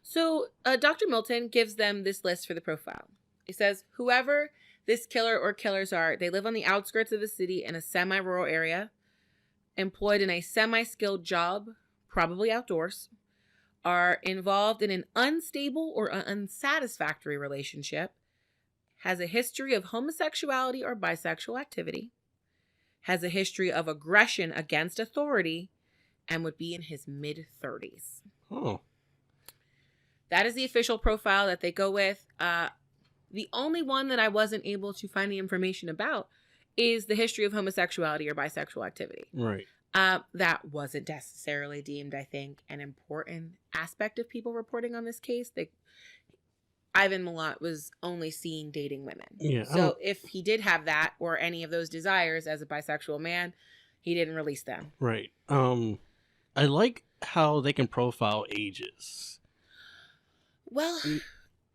Speaker 1: So Dr. Milton gives them this list for the profile. He says, whoever this killer or killers are, they live on the outskirts of the city in a semi-rural area, employed in a semi-skilled job, probably outdoors, are involved in an unstable or unsatisfactory relationship, has a history of homosexuality or bisexual activity, has a history of aggression against authority, and would be in his mid-30s.
Speaker 2: Oh.
Speaker 1: That is the official profile that they go with. The only one that I wasn't able to find the information about is the history of homosexuality or bisexual activity.
Speaker 2: Right.
Speaker 1: That wasn't necessarily deemed, I think, an important aspect of people reporting on this case. Ivan Milat was only seen dating women.
Speaker 2: Yeah.
Speaker 1: So if he did have that or any of those desires as a bisexual man, he didn't release them.
Speaker 2: Right. I like how they can profile ages.
Speaker 1: Well,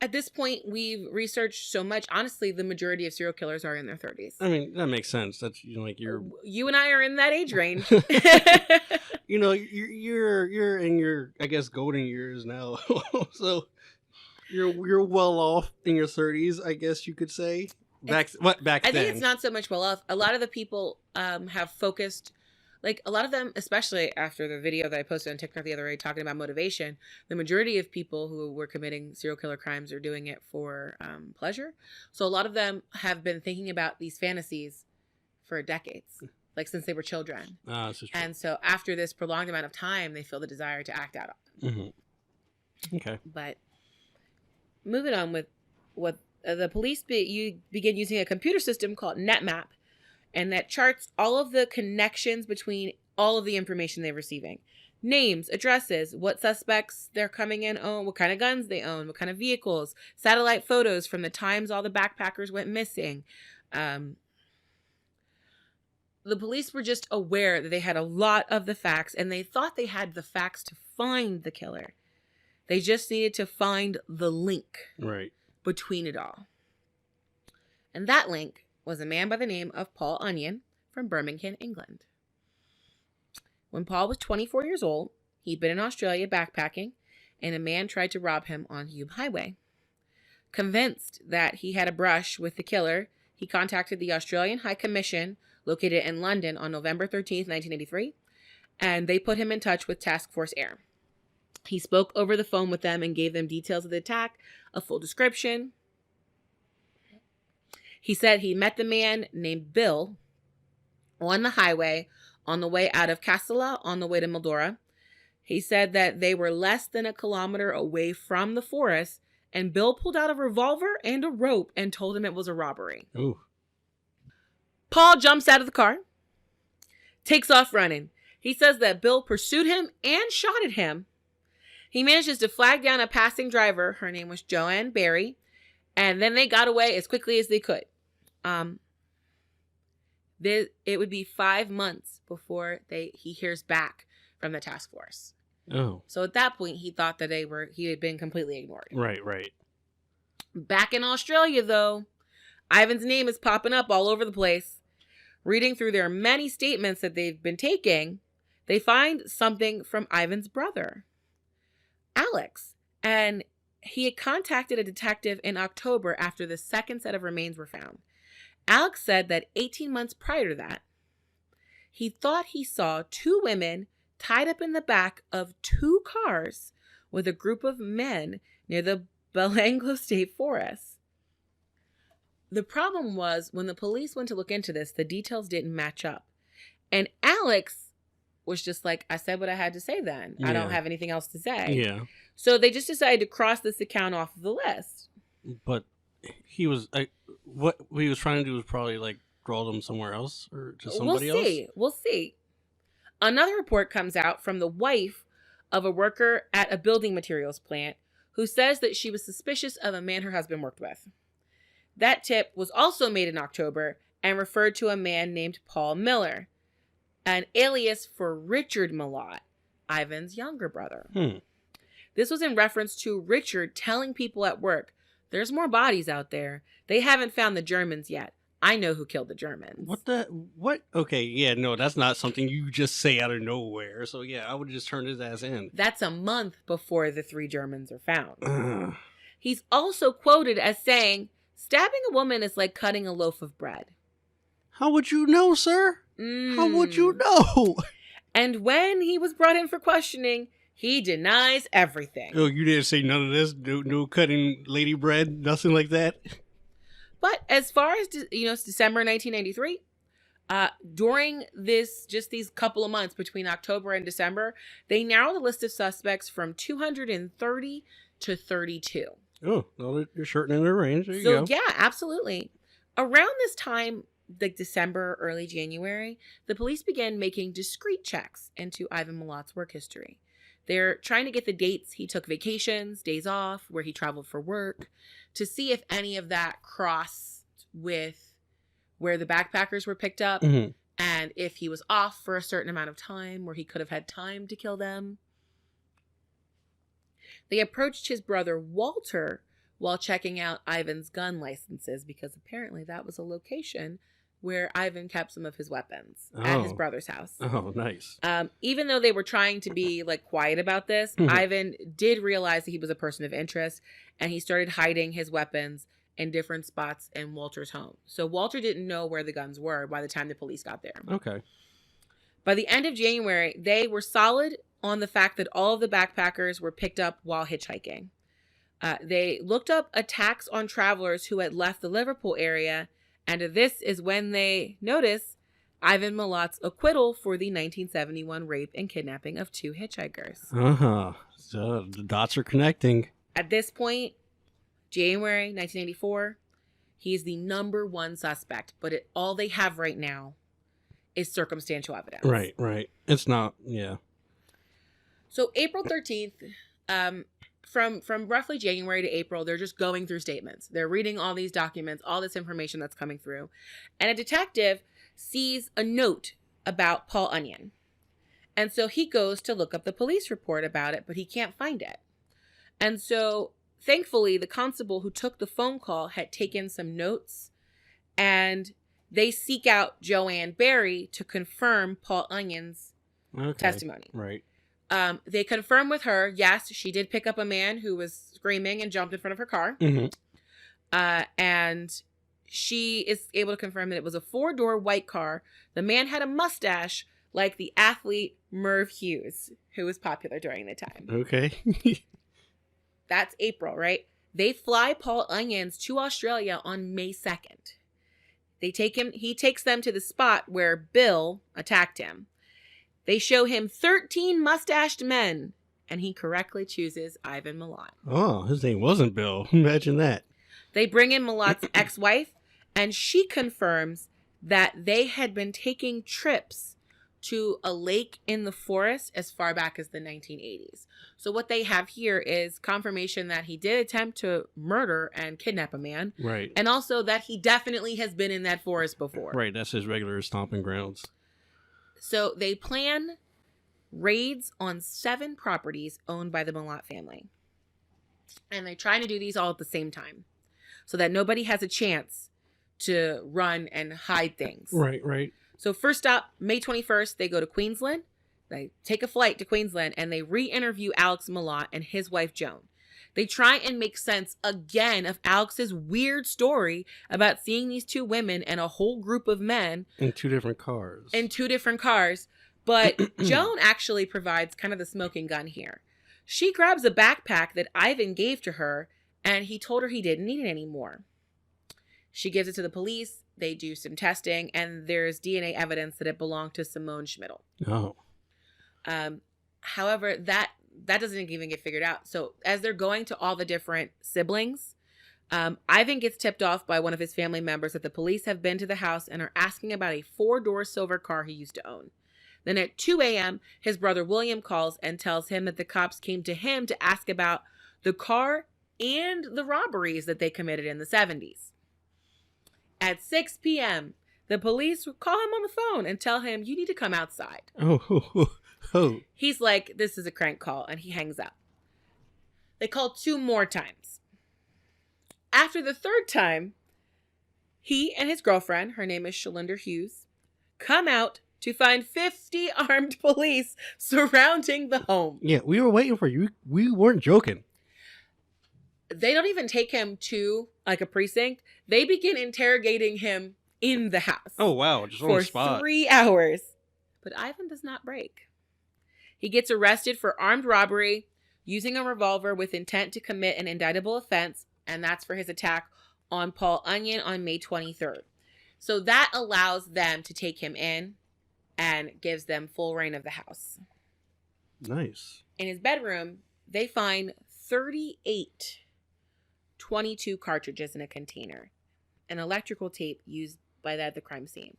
Speaker 1: at this point, we've researched so much. Honestly, the majority of serial killers are in their 30s.
Speaker 2: I mean, that makes sense. That's like
Speaker 1: you and I are in that age range.
Speaker 2: You're in your, I guess, golden years now. So you're well off in your 30s, I guess you could say. Back then?
Speaker 1: I think it's not so much well off. A lot of the people have focused, like a lot of them, especially after the video that I posted on TikTok the other day talking about motivation, the majority of people who were committing serial killer crimes are doing it for pleasure. So a lot of them have been thinking about these fantasies for decades, like since they were children.
Speaker 2: This is true.
Speaker 1: And so after this prolonged amount of time, they feel the desire to act out on them.
Speaker 2: Mm-hmm. Okay.
Speaker 1: But moving on with what the police begin using a computer system called Netmap, and that charts all of the connections between all of the information they're receiving. Names, addresses, what suspects they're coming in own, what kind of guns they own, what kind of vehicles, satellite photos from the times all the backpackers went missing. The police were just aware that they had a lot of the facts, and they thought they had the facts to find the killer. They just needed to find the link between it all. And that link was a man by the name of Paul Onion from Birmingham, England. When Paul was 24 years old, he'd been in Australia backpacking, and a man tried to rob him on Hume Highway. Convinced that he had a brush with the killer, he contacted the Australian High Commission located in London on November 13th, 1983, and they put him in touch with Task Force Air. He spoke over the phone with them and gave them details of the attack, a full description. He said he met the man named Bill on the highway on the way out of Kassala on the way to Mildura. He said that they were less than a kilometer away from the forest, and Bill pulled out a revolver and a rope and told him it was a robbery.
Speaker 2: Ooh.
Speaker 1: Paul jumps out of the car, takes off running. He says that Bill pursued him and shot at him. He manages to flag down a passing driver. Her name was Joanne Barry. And then they got away as quickly as they could. It would be 5 months before he hears back from the task force.
Speaker 2: Oh.
Speaker 1: So at that point, he thought that he had been completely ignored.
Speaker 2: Right.
Speaker 1: Back in Australia, though, Ivan's name is popping up all over the place. Reading through their many statements that they've been taking, they find something from Ivan's brother, Alex. And he had contacted a detective in October after the second set of remains were found. Alex said that 18 months prior to that, he thought he saw 2 women tied up in the back of 2 cars with a group of men near the Anglo State Forest. The problem was when the police went to look into this, the details didn't match up. And Alex was just like, I said what I had to say then. Yeah. I don't have anything else to say.
Speaker 2: Yeah.
Speaker 1: So they just decided to cross this account off of the list.
Speaker 2: But he was, what he was trying to do was probably like draw them somewhere else or to somebody else.
Speaker 1: We'll see. Another report comes out from the wife of a worker at a building materials plant who says that she was suspicious of a man her husband worked with. That tip was also made in October and referred to a man named Paul Miller, an alias for Richard Malott, Ivan's younger brother. This was in reference to Richard telling people at work, there's more bodies out there. They haven't found the Germans yet. I know who killed the Germans.
Speaker 2: What? Okay, yeah, no, that's not something you just say out of nowhere. So yeah, I would have just turned his ass in.
Speaker 1: That's a month before the 3 Germans are found. He's also quoted as saying, stabbing a woman is like cutting a loaf of bread.
Speaker 2: How would you know, sir? How would you know?
Speaker 1: And when he was brought in for questioning, he denies everything.
Speaker 2: Oh, you didn't say none of this? No cutting lady bread? Nothing like that?
Speaker 1: But as far as, it's December 1993, during these couple of months between October and December, they narrowed the list of suspects from 230 to 32.
Speaker 2: Oh, well, you're shortening the range. There you
Speaker 1: So,
Speaker 2: go.
Speaker 1: yeah, absolutely. Around this time, like December, early January, the police began making discreet checks into Ivan Milat's work history. They're trying to get the dates he took vacations, days off, where he traveled for work, to see if any of that crossed with where the backpackers were picked up,
Speaker 2: Mhm.
Speaker 1: and if he was off for a certain amount of time where he could have had time to kill them. They approached his brother Walter while checking out Ivan's gun licenses, because apparently that was a location where Ivan kept some of his weapons at his brother's house.
Speaker 2: Oh, nice.
Speaker 1: Even though they were trying to be like quiet about this, Ivan did realize that he was a person of interest, and he started hiding his weapons in different spots in Walter's home. So Walter didn't know where the guns were by the time the police got there.
Speaker 2: Okay.
Speaker 1: By the end of January, they were solid on the fact that all of the backpackers were picked up while hitchhiking. They looked up attacks on travelers who had left the Liverpool area, and this is when they noticed Ivan Milat's acquittal for the 1971 rape and kidnapping of 2 hitchhikers.
Speaker 2: So the dots are connecting.
Speaker 1: At this point, January 1984, he is the number 1 suspect, but all they have right now is circumstantial evidence.
Speaker 2: Right. It's not, yeah.
Speaker 1: So April 13th, from roughly January to April, they're just going through statements. They're reading all these documents, all this information that's coming through. And a detective sees a note about Paul Onion. And so he goes to look up the police report about it, but he can't find it. And so thankfully, the constable who took the phone call had taken some notes, and they seek out Joanne Barry to confirm Paul Onion's testimony.
Speaker 2: Right.
Speaker 1: They confirm with her, yes, she did pick up a man who was screaming and jumped in front of her car. And she is able to confirm that it was a 4-door white car. The man had a mustache like the athlete Merv Hughes, who was popular during the time.
Speaker 2: Okay.
Speaker 1: That's April, right? They fly Paul Onions to Australia on May 2nd. He takes them to the spot where Bill attacked him. They show him 13 mustached men, and he correctly chooses Ivan Milat.
Speaker 2: Oh, his name wasn't Bill. Imagine that.
Speaker 1: They bring in Milat's ex-wife, and she confirms that they had been taking trips to a lake in the forest as far back as the 1980s. So what they have here is confirmation that he did attempt to murder and kidnap a man.
Speaker 2: Right.
Speaker 1: And also that he definitely has been in that forest before.
Speaker 2: Right, that's his regular stomping grounds.
Speaker 1: So they plan raids on 7 properties owned by the Malott family. And they're trying to do these all at the same time so that nobody has a chance to run and hide things.
Speaker 2: Right.
Speaker 1: So first up, May 21st, they go to Queensland. They take a flight to Queensland and they re-interview Alex Malott and his wife Joan. They try and make sense again of Alex's weird story about seeing these 2 women and a whole group of men
Speaker 2: in 2 different cars.
Speaker 1: But Joan actually provides kind of the smoking gun here. She grabs a backpack that Ivan gave to her, and he told her he didn't need it anymore. She gives it to the police. They do some testing, and there's DNA evidence that it belonged to Simone Schmidl.
Speaker 2: Oh.
Speaker 1: However, that doesn't even get figured out. So as they're going to all the different siblings, Ivan gets tipped off by one of his family members that the police have been to the house and are asking about a 4-door silver car he used to own. Then at 2 a.m., his brother William calls and tells him that the cops came to him to ask about the car and the robberies that they committed in the 70s. At 6 p.m., the police call him on the phone and tell him, you need to come outside.
Speaker 2: Oh.
Speaker 1: He's like, this is a crank call, and he hangs up. They call 2 more times. After the 3rd time, he and his girlfriend, her name is Shalinder Hughes, come out to find 50 armed police surrounding the home.
Speaker 2: Yeah, we were waiting for you. We weren't joking.
Speaker 1: They don't even take him to like a precinct. They begin interrogating him in the house.
Speaker 2: Oh, wow. Just on the spot.
Speaker 1: For 3 hours. But Ivan does not break. He gets arrested for armed robbery, using a revolver with intent to commit an indictable offense, and that's for his attack on Paul Onion on May 23rd. So that allows them to take him in and gives them full reign of the house.
Speaker 2: Nice.
Speaker 1: In his bedroom, they find 38 .22 cartridges in a container, and electrical tape used by that at the crime scene.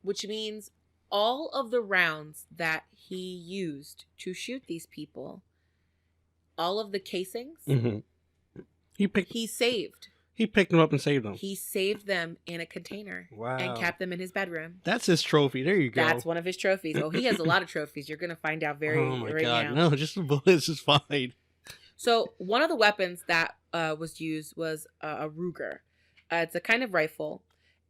Speaker 1: Which means all of the rounds that he used to shoot these people, all of the casings, he saved.
Speaker 2: He picked them up and saved them.
Speaker 1: He saved them in a container.
Speaker 2: Wow.
Speaker 1: And kept them in his bedroom.
Speaker 2: That's his trophy. There you go.
Speaker 1: That's one of his trophies. Oh, he has a lot of trophies. You're going to find out
Speaker 2: Oh my
Speaker 1: right
Speaker 2: God.
Speaker 1: now.
Speaker 2: No, just the bullets is fine.
Speaker 1: So one of the weapons that was used was a Ruger. It's a kind of rifle.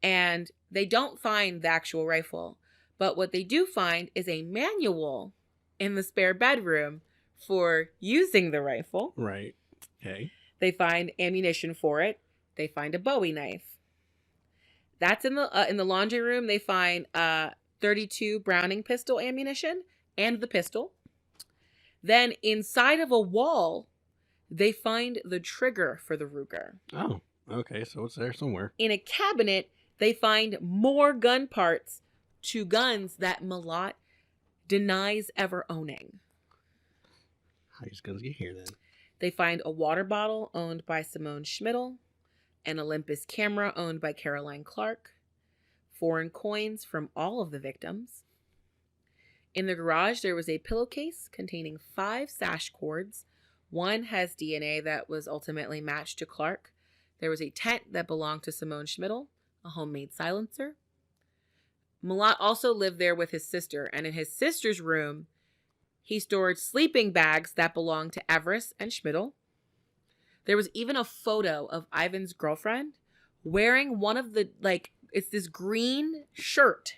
Speaker 1: And they don't find the actual rifle. But what they do find is a manual in the spare bedroom for using the rifle.
Speaker 2: Right. Okay.
Speaker 1: They find ammunition for it. They find a Bowie knife. That's in the laundry room. They find 32 Browning pistol ammunition and the pistol. Then inside of a wall, they find the trigger for the Ruger.
Speaker 2: Oh, okay. So it's there somewhere.
Speaker 1: In a cabinet, they find more gun parts to guns that Malott denies ever owning.
Speaker 2: How these guns get here then?
Speaker 1: They find a water bottle owned by Simone Schmidl, an Olympus camera owned by Caroline Clark, foreign coins from all of the victims. In the garage, there was a pillowcase containing 5 sash cords. One has DNA that was ultimately matched to Clark. There was a tent that belonged to Simone Schmidl, a homemade silencer. Malott also lived there with his sister, and in his sister's room, he stored sleeping bags that belonged to Everest and Schmidl. There was even a photo of Ivan's girlfriend wearing one of the, it's this green shirt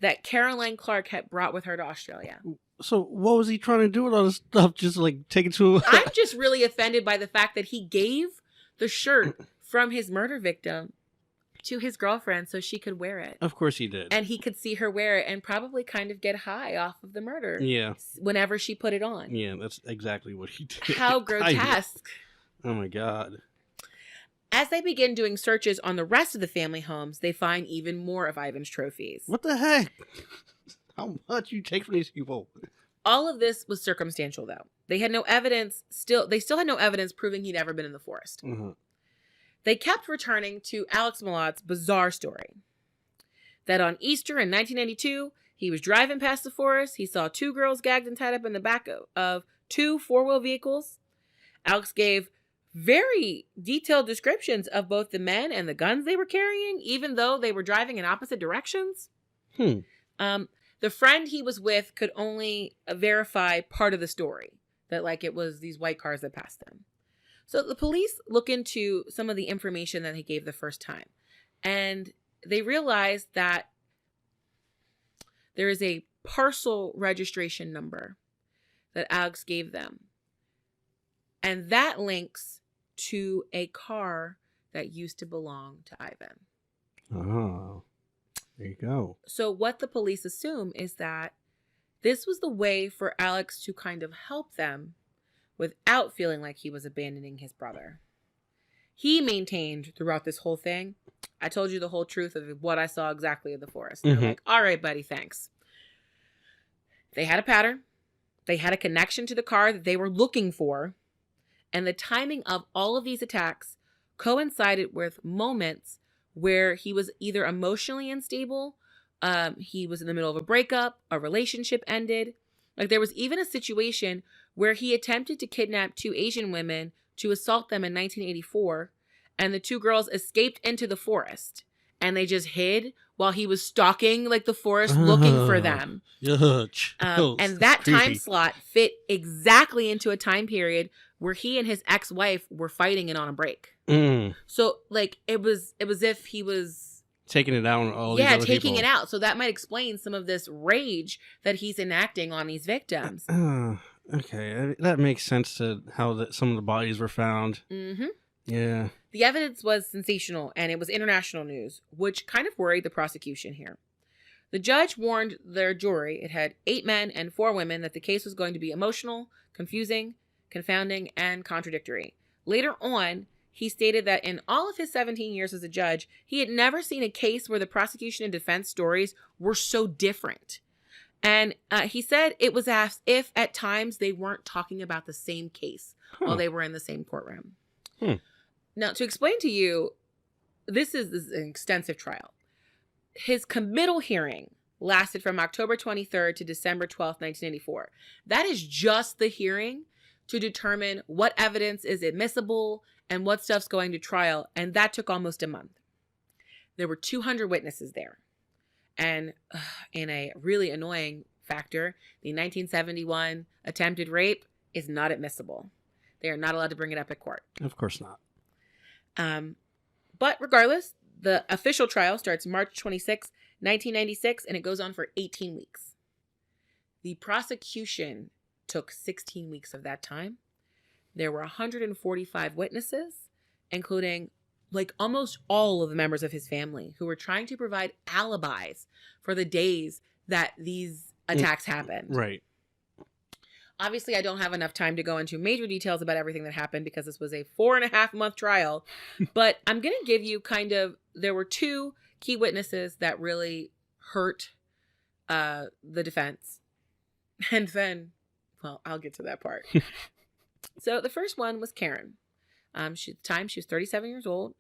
Speaker 1: that Caroline Clark had brought with her to Australia.
Speaker 2: So what was he trying to do with all this stuff? Just take it to...
Speaker 1: I'm just really offended by the fact that he gave the shirt from his murder victim to his girlfriend so she could wear it.
Speaker 2: Of course he did.
Speaker 1: And he could see her wear it and probably kind of get high off of the murder.
Speaker 2: Yeah.
Speaker 1: Whenever she put it on.
Speaker 2: Yeah, that's exactly what he did.
Speaker 1: How grotesque.
Speaker 2: Oh my God.
Speaker 1: As they begin doing searches on the rest of the family homes, they find even more of Ivan's trophies.
Speaker 2: What the heck? How much you take from these people?
Speaker 1: All of this was circumstantial, though. They had no evidence. They still had no evidence proving he'd ever been in the forest.
Speaker 2: Mm-hmm.
Speaker 1: They kept returning to Alex Malott's bizarre story. That on Easter in 1992, he was driving past the forest. He saw 2 girls gagged and tied up in the back of 2 4-wheel vehicles. Alex gave very detailed descriptions of both the men and the guns they were carrying, even though they were driving in opposite directions. The friend he was with could only verify part of the story, that it was these white cars that passed them. So the police look into some of the information that he gave the first time, and they realized that there is a parcel registration number that Alex gave them. And that links to a car that used to belong to Ivan.
Speaker 2: Oh, there you go.
Speaker 1: So what the police assume is that this was the way for Alex to kind of help them without feeling like he was abandoning his brother. He maintained throughout this whole thing, I told you the whole truth of what I saw exactly in the forest. And they're like, all right, buddy, thanks. They had a pattern. They had a connection to the car that they were looking for. And the timing of all of these attacks coincided with moments where he was either emotionally unstable, he was in the middle of a breakup, a relationship ended. There was even a situation where he attempted to kidnap 2 Asian women to assault them in 1984, and the 2 girls escaped into the forest, and they just hid while he was stalking the forest looking for them. And that time slot fit exactly into a time period where he and his ex-wife were fighting and on a break. So it was if he was
Speaker 2: taking it out on all these other
Speaker 1: taking
Speaker 2: people.
Speaker 1: it out. So that might explain some of this rage that he's enacting on these victims.
Speaker 2: Okay, that makes sense to how some of the bodies were found.
Speaker 1: Mm-hmm.
Speaker 2: Yeah.
Speaker 1: The evidence was sensational, and it was international news, which kind of worried the prosecution here. The judge warned their jury, it had 8 men and 4 women, that the case was going to be emotional, confusing, confounding, and contradictory. Later on, he stated that in all of his 17 years as a judge, he had never seen a case where the prosecution and defense stories were so different. And he said it was as if at times they weren't talking about the same case while they were in the same courtroom. Now, to explain to you, this is an extensive trial. His committal hearing lasted from October 23rd to December 12th, 1984. That is just the hearing to determine what evidence is admissible and what stuff's going to trial. And that took almost a month. There were 200 witnesses there. And in a really annoying factor, the 1971 attempted rape is not admissible. They are not allowed to bring it up at court.
Speaker 2: Of course not.
Speaker 1: But regardless, the official trial starts March 26, 1996, and it goes on for 18 weeks. The prosecution took 16 weeks of that time. There were 145 witnesses, including like almost all of the members of his family who were trying to provide alibis for the days that these attacks happened.
Speaker 2: Right.
Speaker 1: Obviously, I don't have enough time to go into major details about everything that happened because this was a 4.5-month trial. But I'm going to give you there were 2 key witnesses that really hurt the defense. And then, well, I'll get to that part. So the first one was Karen. At the time, she was 37 years old.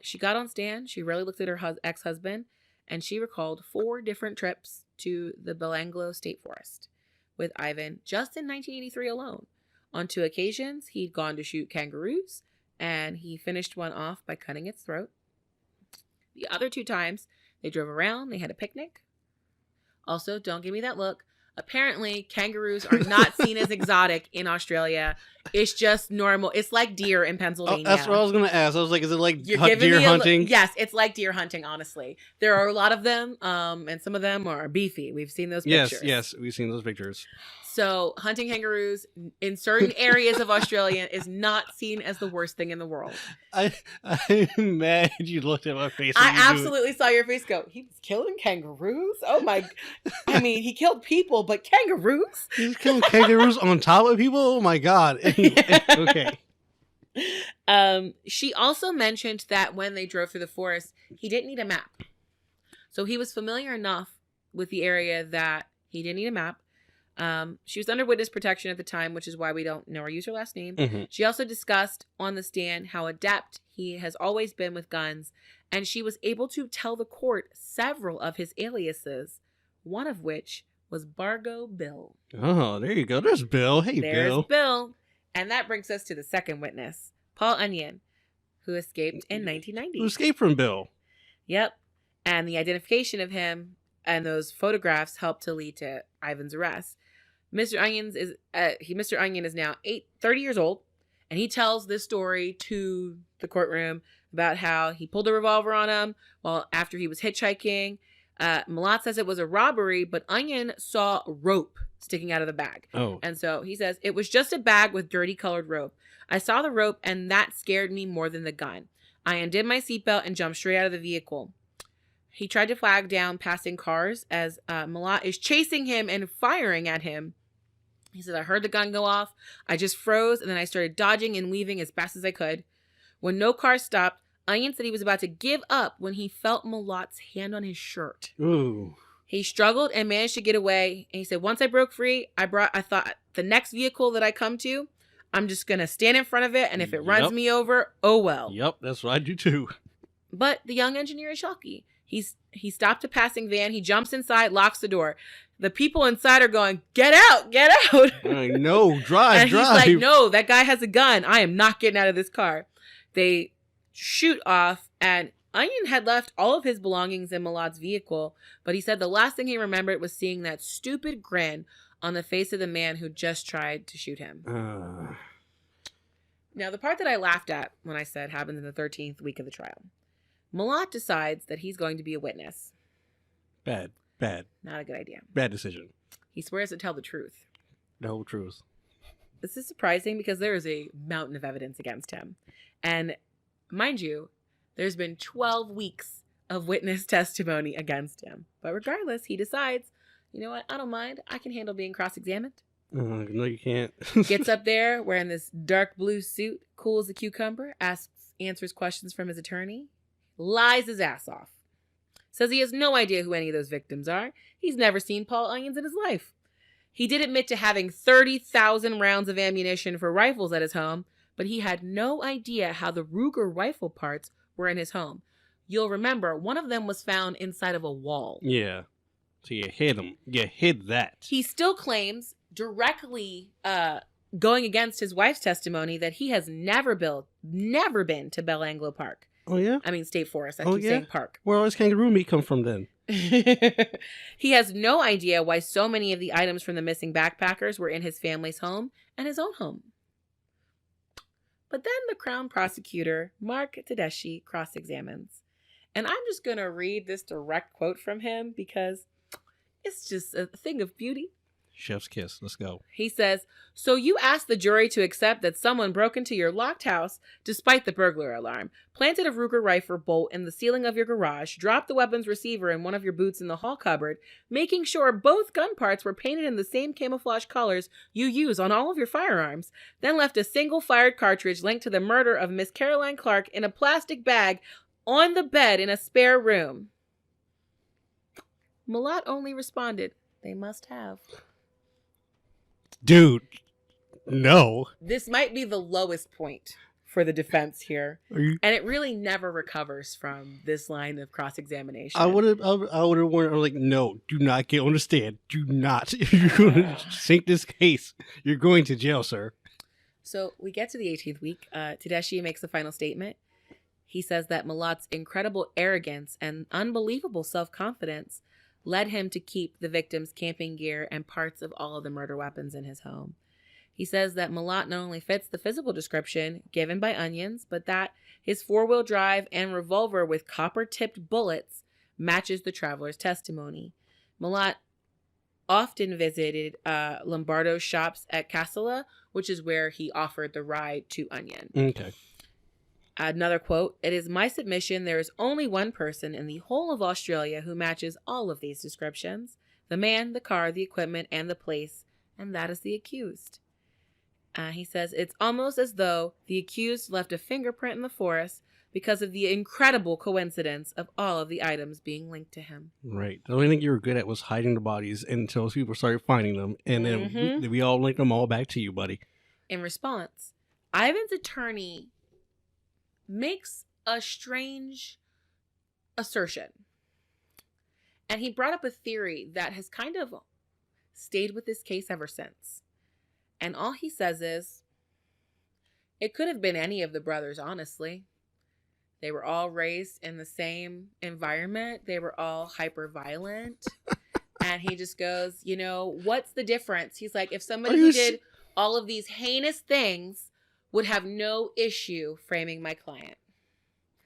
Speaker 1: She got on stand. She rarely looked at her ex-husband. And she recalled 4 different trips to the Anglo State Forest with Ivan just in 1983 alone. On 2 occasions, he'd gone to shoot kangaroos, and he finished one off by cutting its throat. The other 2 times, they drove around. They had a picnic. Also, don't give me that look. Apparently, kangaroos are not seen as exotic in Australia. It's just normal. It's like deer in Pennsylvania.
Speaker 2: Oh, that's what I was going to ask. I was like, is it like
Speaker 1: You're
Speaker 2: deer hunting?
Speaker 1: Yes, it's like deer hunting, honestly. There are a lot of them, and some of them are beefy. We've seen those pictures.
Speaker 2: Yes, we've seen those pictures.
Speaker 1: So hunting kangaroos in certain areas of Australia is not seen as the worst thing in the world.
Speaker 2: I'm mad you looked at my face.
Speaker 1: I absolutely saw your face go, he was killing kangaroos? Oh my. I mean, he killed people, but kangaroos?
Speaker 2: He's killing kangaroos on top of people? Oh my God. Okay.
Speaker 1: She also mentioned that when they drove through the forest, he didn't need a map. So he was familiar enough with the area that he didn't need a map. She was under witness protection at the time, which is why we don't know her use or last name.
Speaker 2: Mm-hmm.
Speaker 1: She also discussed on the stand how adept he has always been with guns, and she was able to tell the court several of his aliases, one of which was Bargo Bill.
Speaker 2: Oh, there you go. There's Bill. Hey,
Speaker 1: There's
Speaker 2: Bill.
Speaker 1: Bill. And that brings us to the second witness, Paul Onion, who escaped in 1990.
Speaker 2: Who escaped from Bill?
Speaker 1: Yep. And the identification of him and those photographs helped to lead to Ivan's arrest. Mr. Onion is now 30 years old, and he tells this story to the courtroom about how he pulled a revolver on him after he was hitchhiking. Malott says it was a robbery, but Onion saw rope sticking out of the bag.
Speaker 2: Oh.
Speaker 1: And so he says, it was just a bag with dirty colored rope. I saw the rope, and that scared me more than the gun. I undid my seatbelt and jumped straight out of the vehicle. He tried to flag down passing cars as Malott is chasing him and firing at him. He said, I heard the gun go off. I just froze, and then I started dodging and weaving as fast as I could. When no car stopped, Onion said he was about to give up when he felt Malott's hand on his shirt.
Speaker 2: Ooh.
Speaker 1: He struggled and managed to get away. And he said, once I broke free, I thought the next vehicle that I come to, I'm just going to stand in front of it. And if it runs me over, oh well.
Speaker 2: Yep, that's what I do too.
Speaker 1: But the young engineer is shocky. He stopped a passing van. He jumps inside, locks the door. The people inside are going, get out, get out.
Speaker 2: No, drive,
Speaker 1: and
Speaker 2: drive.
Speaker 1: He's like, no, that guy has a gun. I am not getting out of this car. They shoot off, and Onion had left all of his belongings in Malott's vehicle, but he said the last thing he remembered was seeing that stupid grin on the face of the man who just tried to shoot him. Now, the part that I laughed at when I said happens in the 13th week of the trial. Malott decides that he's going to be a witness.
Speaker 2: Bad.
Speaker 1: Not a good idea.
Speaker 2: Bad decision.
Speaker 1: He swears to tell the truth.
Speaker 2: The whole truth.
Speaker 1: This is surprising because there is a mountain of evidence against him. And mind you, there's been 12 weeks of witness testimony against him. But regardless, he decides, you know what, I don't mind. I can handle being cross-examined.
Speaker 2: No, you can't.
Speaker 1: Gets up there wearing this dark blue suit, cool as a cucumber, answers questions from his attorney, lies his ass off. says he has no idea who any of those victims are. He's never seen Paul Onions in his life. He did admit to having 30,000 rounds of ammunition for rifles at his home, but he had no idea how the Ruger rifle parts were in his home. You'll remember, one of them was found inside of a wall.
Speaker 2: Yeah. So you hid him. You hid that.
Speaker 1: He still claims, directly going against his wife's testimony, that he has never been to Bel Anglo Park.
Speaker 2: Oh, yeah?
Speaker 1: I mean, State Forest. I keep saying park.
Speaker 2: Where all his kangaroo meat come from then?
Speaker 1: He has no idea why so many of the items from the missing backpackers were in his family's home and his own home. But then the Crown Prosecutor, Mark Tedeschi, cross-examines. And I'm just going to read this direct quote from him because it's just a thing of beauty.
Speaker 2: Chef's kiss. Let's go.
Speaker 1: He says, so you asked the jury to accept that someone broke into your locked house despite the burglar alarm, planted a Ruger rifle bolt in the ceiling of your garage, dropped the weapons receiver in one of your boots in the hall cupboard, making sure both gun parts were painted in the same camouflage colors you use on all of your firearms, then left a single fired cartridge linked to the murder of Miss Caroline Clark in a plastic bag on the bed in a spare room. Malott only responded, they must have.
Speaker 2: Dude, no.
Speaker 1: This might be the lowest point for the defense here. And it really never recovers from this line of cross-examination.
Speaker 2: I would have warned, like, no, do not get on the stand. Do not. If you're going to sink this case, you're going to jail, sir.
Speaker 1: So we get to the 18th week. Tedeschi makes a final statement. He says that Malott's incredible arrogance and unbelievable self-confidence led him to keep the victim's camping gear and parts of all of the murder weapons in his home. He says that Malott not only fits the physical description given by Onions, but that his four-wheel drive and revolver with copper-tipped bullets matches the traveler's testimony. Malott often visited Lombardo's shops at Kassala, which is where he offered the ride to Onion.
Speaker 2: Okay.
Speaker 1: Another quote, it is my submission there is only one person in the whole of Australia who matches all of these descriptions. The man, the car, the equipment, and the place, and that is the accused. He says, it's almost as though the accused left a fingerprint in the forest because of the incredible coincidence of all of the items being linked to him.
Speaker 2: Right. The only thing you were good at was hiding the bodies until people started finding them, and then we all linked them all back to you, buddy.
Speaker 1: In response, Ivan's attorney makes a strange assertion. And he brought up a theory that has kind of stayed with this case ever since. And all he says is, it could have been any of the brothers, honestly. They were all raised in the same environment. They were all hyper violent. And he just goes, you know, what's the difference? He's like, if somebody who did all of these heinous things would have no issue framing my client.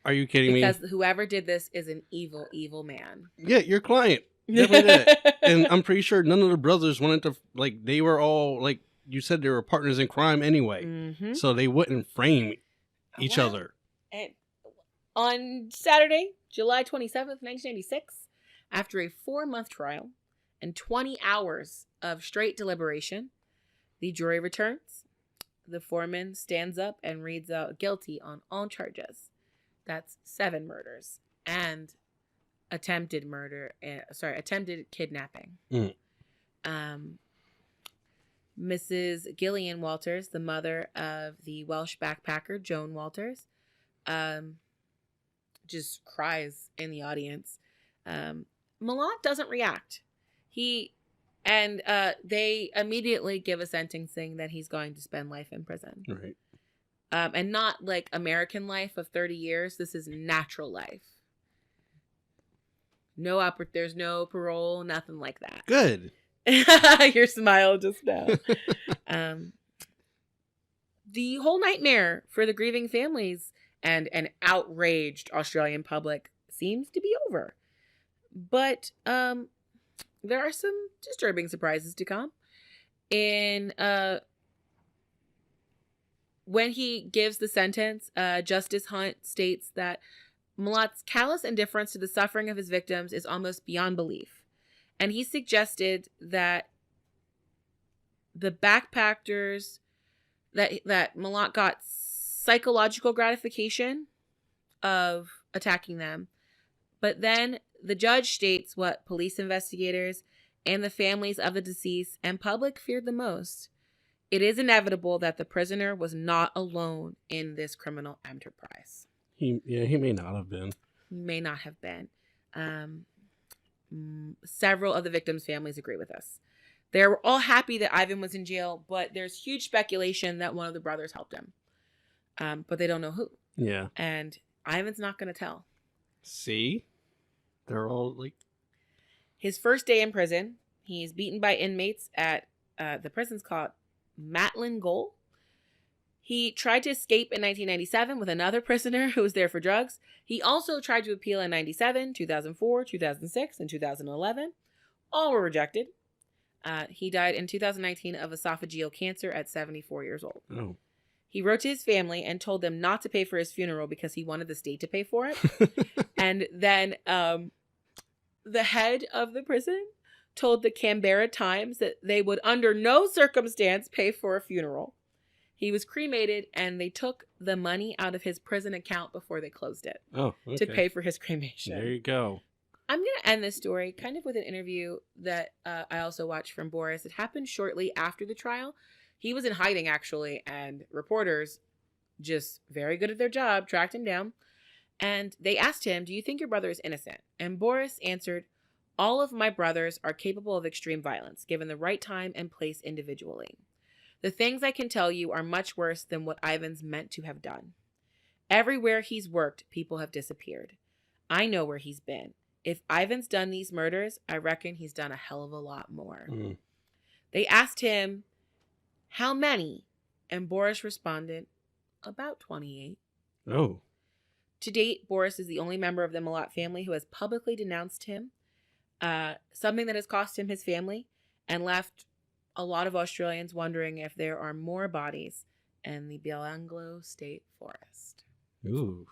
Speaker 2: Are you kidding me?
Speaker 1: Because whoever did this is an evil, evil man.
Speaker 2: Yeah, your client. Definitely did it. And I'm pretty sure none of the brothers wanted to, like, they were all, like, you said they were partners in crime anyway. Mm-hmm. So they wouldn't frame each other.
Speaker 1: And on Saturday, July 27th, 1996, after a 4-month trial and 20 hours of straight deliberation, the jury returns. The foreman stands up and reads out guilty on all charges. That's 7 murders and attempted kidnapping. Mrs. Gillian Walters, the mother of the Welsh backpacker Joan Walters, just cries in the audience. Malott doesn't react. They immediately give a sentencing that he's going to spend life in prison.
Speaker 2: Right.
Speaker 1: And not like American life of 30 years. This is natural life. There's no parole, nothing like that.
Speaker 2: Good.
Speaker 1: Your smile just now. The whole nightmare for the grieving families and an outraged Australian public seems to be over. But there are some disturbing surprises to come. When he gives the sentence, Justice Hunt states that Malott's callous indifference to the suffering of his victims is almost beyond belief. And he suggested that the backpackers, that Malott got psychological gratification of attacking them, but then the judge states what police investigators and the families of the deceased and public feared the most. It is inevitable that the prisoner was not alone in this criminal enterprise.
Speaker 2: He may not have been.
Speaker 1: May not have been. Several of the victims' families agree with us. They're all happy that Ivan was in jail, but there's huge speculation that one of the brothers helped him. But they don't know who.
Speaker 2: Yeah.
Speaker 1: And Ivan's not going to tell.
Speaker 2: See? They're all like...
Speaker 1: His first day in prison, he's beaten by inmates at the prison's called Matlin Goal. He tried to escape in 1997 with another prisoner who was there for drugs. He also tried to appeal in 97, 2004, 2006, and 2011. All were rejected. He died in 2019 of esophageal cancer at 74 years old.
Speaker 2: Oh.
Speaker 1: He wrote to his family and told them not to pay for his funeral because he wanted the state to pay for it. And then the head of the prison told the Canberra Times that they would under no circumstance pay for a funeral. He was cremated, and they took the money out of his prison account before they closed it to pay for his cremation.
Speaker 2: There you go.
Speaker 1: I'm going to end this story kind of with an interview that I also watched from Boris. It happened shortly after the trial. He was in hiding, actually, and reporters, just very good at their job, tracked him down. And they asked him, "Do you think your brother is innocent?" And Boris answered, "All of my brothers are capable of extreme violence, given the right time and place individually. The things I can tell you are much worse than what Ivan's meant to have done. Everywhere he's worked, people have disappeared. I know where he's been. If Ivan's done these murders, I reckon he's done a hell of a lot more." They asked him, "How many?" And Boris responded, "About 28.
Speaker 2: Oh.
Speaker 1: To date, Boris is the only member of the Malott family who has publicly denounced him, something that has cost him his family and left a lot of Australians wondering if there are more bodies in the Anglo state forest.
Speaker 2: Ooh.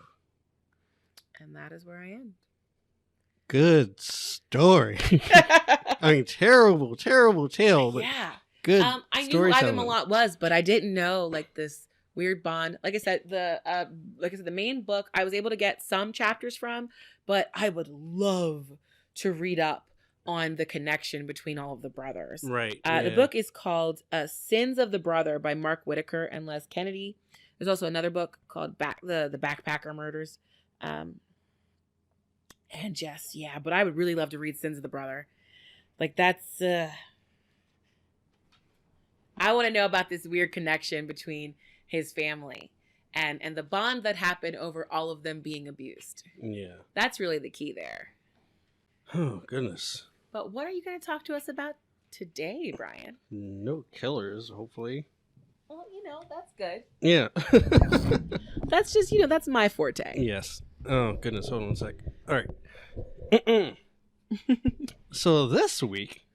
Speaker 1: And that is where I end.
Speaker 2: Good story. I mean, terrible tale, but
Speaker 1: yeah.
Speaker 2: Good.
Speaker 1: I knew who Ivan Milat was, but I didn't know like this weird bond. Like I said, the main book I was able to get some chapters from, but I would love to read up on the connection between all of the brothers.
Speaker 2: Right.
Speaker 1: The book is called Sins of the Brother by Mark Whitaker and Les Kennedy. There's also another book called the Backpacker Murders. And just, yeah, but I would really love to read Sins of the Brother. Like that's, I want to know about this weird connection between his family and the bond that happened over all of them being abused.
Speaker 2: Yeah. That's
Speaker 1: really the key there.
Speaker 2: Oh, goodness.
Speaker 1: But what are you going to talk to us about today, Brian?
Speaker 2: No killers, hopefully.
Speaker 1: Well, that's good.
Speaker 2: Yeah.
Speaker 1: That's just, that's my forte.
Speaker 2: Yes. Oh, goodness. Hold on a sec. All right. So this week,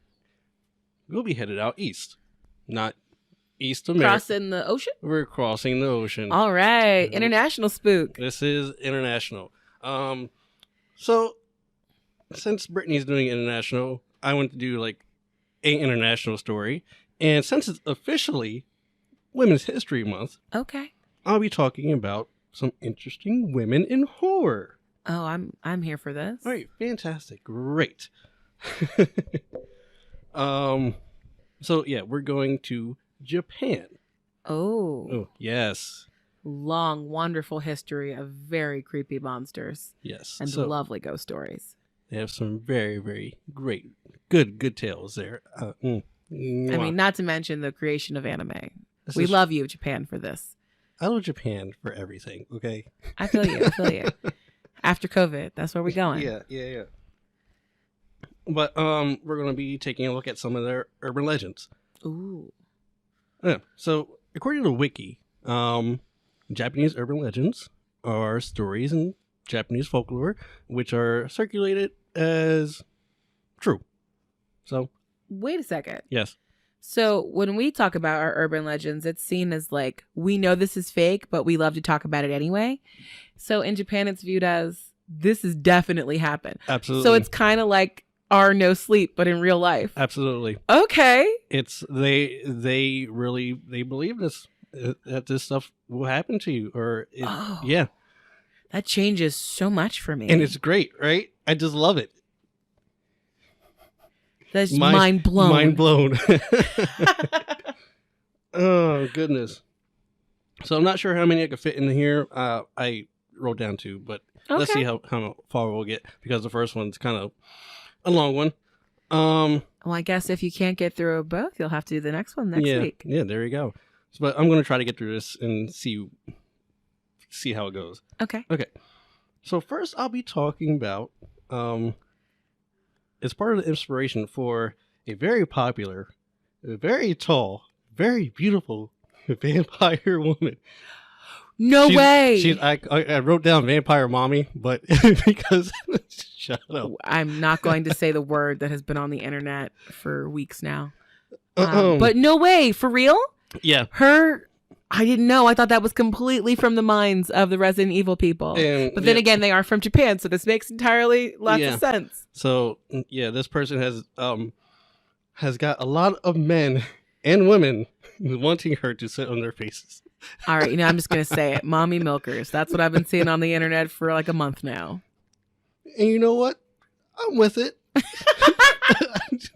Speaker 2: we'll be headed out east. Not East America.
Speaker 1: Crossing the ocean?
Speaker 2: We're crossing the ocean.
Speaker 1: All right. International spook.
Speaker 2: This is international. So since Brittany's doing international, I want to do like an international story. And since it's officially Women's History Month,
Speaker 1: okay, I'll
Speaker 2: be talking about some interesting women in horror.
Speaker 1: Oh, I'm here for this.
Speaker 2: All right, fantastic. Great. So yeah, we're going to Japan. Oh, yes.
Speaker 1: Long, wonderful history of very creepy monsters.
Speaker 2: Yes.
Speaker 1: And lovely ghost stories.
Speaker 2: They have some very, very great, good tales there. I
Speaker 1: mean, not to mention the creation of anime. We love you, Japan, for this.
Speaker 2: I love Japan for everything, okay?
Speaker 1: I feel you. After COVID, that's where we're going.
Speaker 2: Yeah. But we're going to be taking a look at some of their urban legends.
Speaker 1: Ooh.
Speaker 2: Yeah. So, according to Wiki, Japanese urban legends are stories in Japanese folklore which are circulated as true. So,
Speaker 1: wait a second.
Speaker 2: Yes.
Speaker 1: So, when we talk about our urban legends, it's seen as like, we know this is fake, but we love to talk about it anyway. So, in Japan, it's viewed as this has definitely happened.
Speaker 2: Absolutely.
Speaker 1: So, it's kind of like our no sleep, but in real life.
Speaker 2: Absolutely.
Speaker 1: Okay.
Speaker 2: It's they believe this, that this stuff will happen to you, or yeah.
Speaker 1: That changes so much for me.
Speaker 2: And it's great, right? I just love it.
Speaker 1: That's mind blown.
Speaker 2: Mind blown. Oh, goodness. So I'm not sure how many I could fit in here. I wrote down 2, but let's see how far we'll get, because the first one's kind of a long one.
Speaker 1: Well, I guess if you can't get through both, you'll have to do the next one next week.
Speaker 2: Yeah, there you go. But I'm going to try to get through this and see how it goes.
Speaker 1: Okay.
Speaker 2: So first I'll be talking about, as part of the inspiration for a very popular, very tall, very beautiful vampire woman.
Speaker 1: No way.
Speaker 2: I wrote down vampire mommy, but because shut up.
Speaker 1: I'm not going to say the word that has been on the internet for weeks now. But no way, for real?
Speaker 2: Yeah.
Speaker 1: I didn't know. I thought that was completely from the minds of the Resident Evil people. But then again, they are from Japan, so this makes entirely lots of sense.
Speaker 2: So this person has got a lot of men and women wanting her to sit on their faces.
Speaker 1: All right, I'm just going to say it. Mommy milkers. That's what I've been seeing on the internet for like a month now.
Speaker 2: And you know what? I'm with it.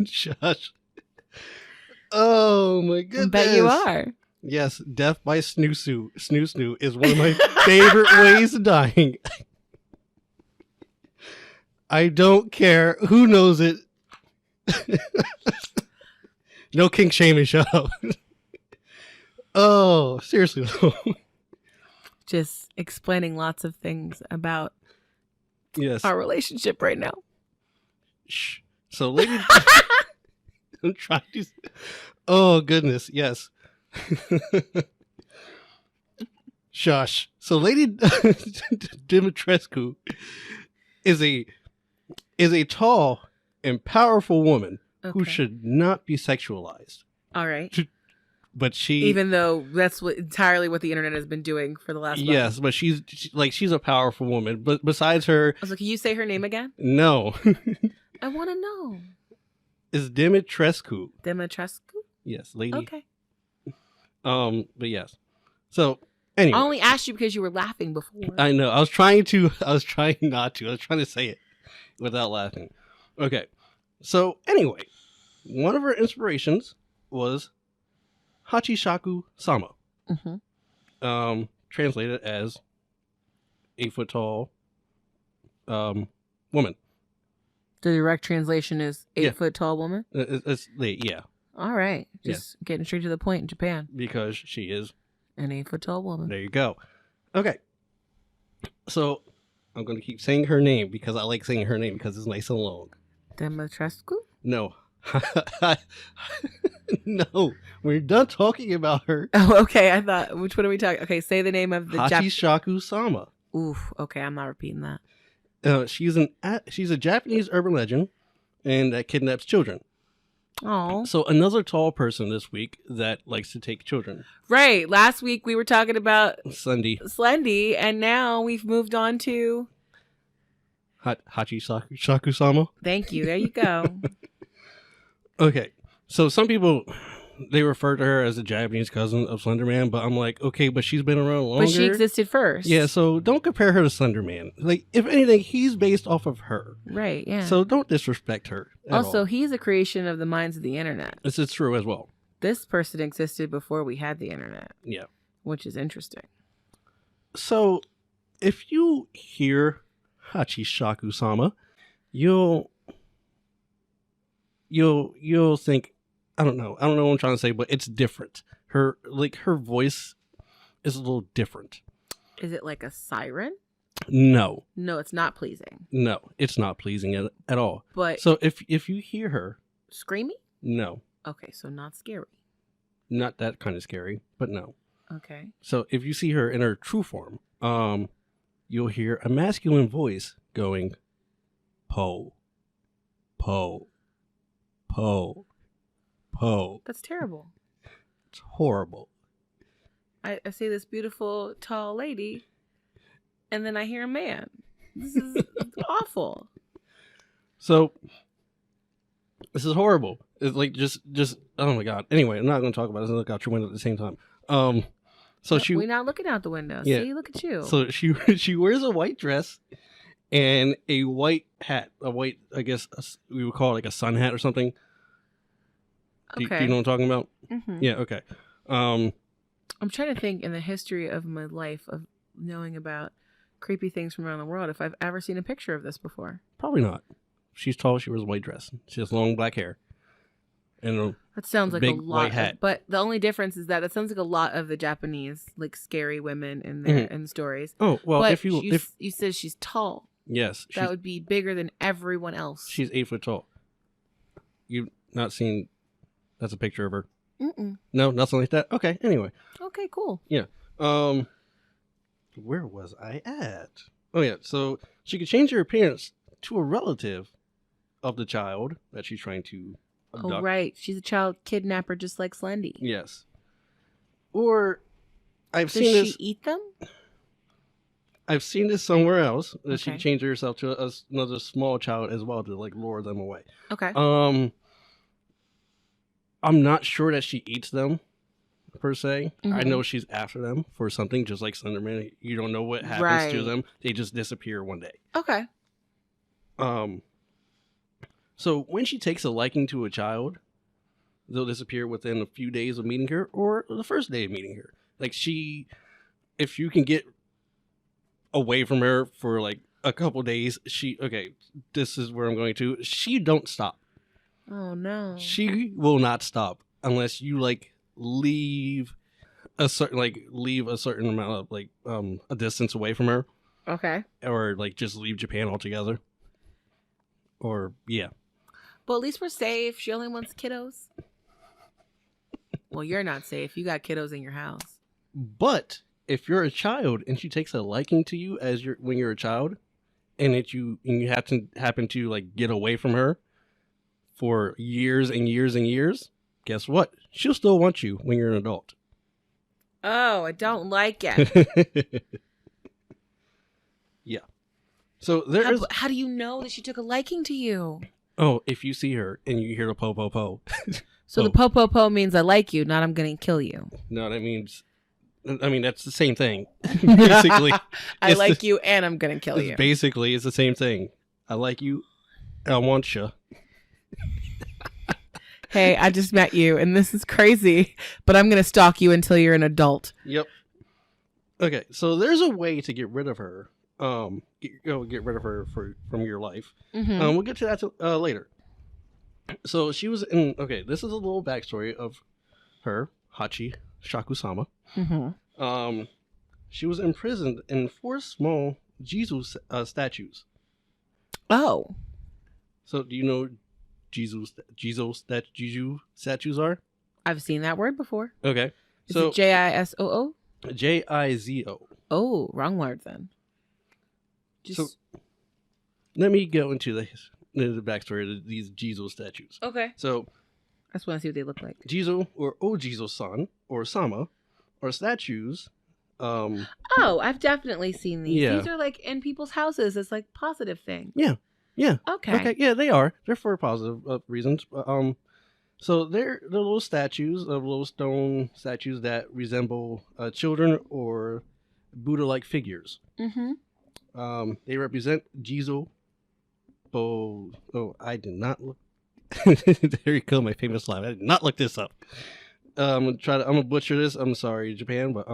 Speaker 2: Shush. Oh, my goodness.
Speaker 1: I bet you are.
Speaker 2: Yes, death by Snu Snu is one of my favorite ways of dying. I don't care who knows it. No kink shaming, shut up. Oh, seriously.
Speaker 1: Just explaining lots of things about
Speaker 2: our
Speaker 1: relationship right now.
Speaker 2: Shh. So, lady, I'm trying to. Oh goodness, yes. Shush. So, Lady Dimitrescu is a tall and powerful woman who should not be sexualized.
Speaker 1: All right.
Speaker 2: But
Speaker 1: even though that's entirely what the internet has been doing for the last month.
Speaker 2: Yes, but she's a powerful woman. But besides her,
Speaker 1: I was like, can you say her name again?
Speaker 2: No.
Speaker 1: I want to know.
Speaker 2: It's Dimitrescu.
Speaker 1: Dimitrescu?
Speaker 2: Yes, lady.
Speaker 1: Okay.
Speaker 2: But yes. So anyway,
Speaker 1: I only asked you because you were laughing before.
Speaker 2: I know. I was trying not to. I was trying to say it without laughing. Okay. So anyway, one of her inspirations was Hachishaku Sama.
Speaker 1: Mm-hmm.
Speaker 2: Translated as 8-foot tall woman.
Speaker 1: The direct translation is 8-foot tall woman?
Speaker 2: Yeah.
Speaker 1: All right. Just getting straight to the point in Japan.
Speaker 2: Because she is
Speaker 1: an 8-foot tall woman.
Speaker 2: There you go. Okay. So I'm going to keep saying her name because I like saying her name because it's nice and long.
Speaker 1: Dimitrescu?
Speaker 2: No. No, we're done talking about her.
Speaker 1: Oh, okay. I thought, which one are we talking? Okay, say the name of the
Speaker 2: Hachishaku Sama.
Speaker 1: Oof. Okay, I'm not repeating that.
Speaker 2: She's a Japanese urban legend, and that kidnaps children.
Speaker 1: Oh.
Speaker 2: So another tall person this week that likes to take children.
Speaker 1: Right. Last week we were talking about
Speaker 2: Slendy,
Speaker 1: and now we've moved on to
Speaker 2: Hachishaku Sama.
Speaker 1: Thank you. There you go.
Speaker 2: Okay. So some people, they refer to her as the Japanese cousin of Slender Man, but I'm like, okay, but she's been around longer.
Speaker 1: But she existed first.
Speaker 2: Yeah, so don't compare her to Slender Man. Like, if anything, he's based off of her.
Speaker 1: Right, yeah.
Speaker 2: So don't disrespect her
Speaker 1: also, he's a creation of the minds of the internet.
Speaker 2: This is true as well.
Speaker 1: This person existed before we had the internet.
Speaker 2: Yeah.
Speaker 1: Which is interesting.
Speaker 2: So, if you hear Hachishaku Sama, you'll think, I don't know what I'm trying to say, but it's different. Her voice is a little different.
Speaker 1: Is it like a siren?
Speaker 2: No.
Speaker 1: No, it's not pleasing.
Speaker 2: No, it's not pleasing at all.
Speaker 1: But
Speaker 2: so if you hear her
Speaker 1: screaming?
Speaker 2: No.
Speaker 1: Okay, so not scary.
Speaker 2: Not that kind of scary, but no.
Speaker 1: Okay.
Speaker 2: So if you see her in her true form, you'll hear a masculine voice going, "Po, po, po, po."
Speaker 1: That's terrible.
Speaker 2: It's horrible.
Speaker 1: I see this beautiful tall lady, and then I hear a man. This is awful.
Speaker 2: So this is horrible. It's like just oh my god. Anyway, I'm not going to talk about this and look out your window at the same time. So
Speaker 1: we're not looking out the window.
Speaker 2: Yeah.
Speaker 1: See, look at you.
Speaker 2: So she wears a white dress and a white hat, a white, I guess we would call it like a sun hat or something. Do you know what I'm talking about?
Speaker 1: Mm-hmm.
Speaker 2: Yeah, okay.
Speaker 1: I'm trying to think in the history of my life of knowing about creepy things from around the world if I've ever seen a picture of this before.
Speaker 2: Probably not. She's tall. She wears a white dress. She has long black hair. And
Speaker 1: that sounds like
Speaker 2: big
Speaker 1: a lot
Speaker 2: white hat.
Speaker 1: but the only difference is that sounds like a lot of the Japanese like scary women in their in stories.
Speaker 2: Oh, well,
Speaker 1: but
Speaker 2: if
Speaker 1: you said she's tall.
Speaker 2: Yes.
Speaker 1: That would be bigger than everyone else.
Speaker 2: She's 8 foot tall. You've not seen... That's a picture of her.
Speaker 1: Mm-mm.
Speaker 2: No, nothing like that? Okay, anyway.
Speaker 1: Okay, cool.
Speaker 2: Yeah. Where was I at? Oh, yeah. So she could change her appearance to a relative of the child that she's trying to abduct.
Speaker 1: Oh, right. She's a child kidnapper just like Slendy.
Speaker 2: Yes. Or I've
Speaker 1: Does
Speaker 2: seen this...
Speaker 1: she eat them?
Speaker 2: I've seen this somewhere else, that she
Speaker 1: Okay.
Speaker 2: changed herself to another small child as well to, like, lure them away.
Speaker 1: Okay.
Speaker 2: I'm not sure that she eats them, per se. I
Speaker 1: Mhm.
Speaker 2: know she's after them for something, just like Slenderman. You don't know what happens to them. They just disappear one day.
Speaker 1: Okay.
Speaker 2: So when she takes a liking to a child, they'll disappear within a few days of meeting her or the first day of meeting her. Like if you can get away from her for like a couple days, this is where I'm going to. She don't stop.
Speaker 1: Oh no.
Speaker 2: She will not stop unless you like leave a certain amount of like a distance away from her.
Speaker 1: Okay.
Speaker 2: Or like just leave Japan altogether. Or yeah.
Speaker 1: But at least we're safe. She only wants kiddos. Well, you're not safe. You got kiddos in your house.
Speaker 2: But if you're a child and she takes a liking to you when you're a child, and you happen to like get away from her for years and years and years, guess what? She'll still want you when you're an adult.
Speaker 1: Oh, I don't like it.
Speaker 2: Yeah. So
Speaker 1: how do you know that she took a liking to you?
Speaker 2: Oh, if you see her and you hear the po po po.
Speaker 1: So the po po po means I like you, not I'm gonna kill you.
Speaker 2: No, that means... I mean, that's the same thing. Basically.
Speaker 1: I like you and I'm going to kill you.
Speaker 2: Basically, it's the same thing. I like you. I want you.
Speaker 1: Hey, I just met you and this is crazy, but I'm going to stalk you until you're an adult.
Speaker 2: Yep. Okay, so there's a way to get rid of her. Get rid of her from your life.
Speaker 1: Mm-hmm.
Speaker 2: We'll get to that later. So she was in... Okay, this is a little backstory of her, Hachi Shakusama.
Speaker 1: Mm-hmm.
Speaker 2: She was imprisoned in 4 small Jesus statues.
Speaker 1: Oh.
Speaker 2: So do you know Jesus statues are?
Speaker 1: I've seen that word before.
Speaker 2: Okay.
Speaker 1: Is it Jisoo?
Speaker 2: Jizo.
Speaker 1: Oh, wrong word then.
Speaker 2: So let me go into the backstory of these Jizo statues.
Speaker 1: Okay.
Speaker 2: So
Speaker 1: I just want to see what they look like.
Speaker 2: Jizo or Ojizo-san or Sama are statues.
Speaker 1: Oh, I've definitely seen these.
Speaker 2: Yeah.
Speaker 1: These are like in people's houses. It's like positive thing.
Speaker 2: Yeah. Yeah.
Speaker 1: Okay.
Speaker 2: Yeah, they are. They're for positive reasons. So they're little statues of little stone statues that resemble children or Buddha-like figures.
Speaker 1: Mm-hmm.
Speaker 2: They represent Jizo. I did not look. There you go, my famous line. I did not look this up. I'm gonna butcher this. I'm sorry, Japan, but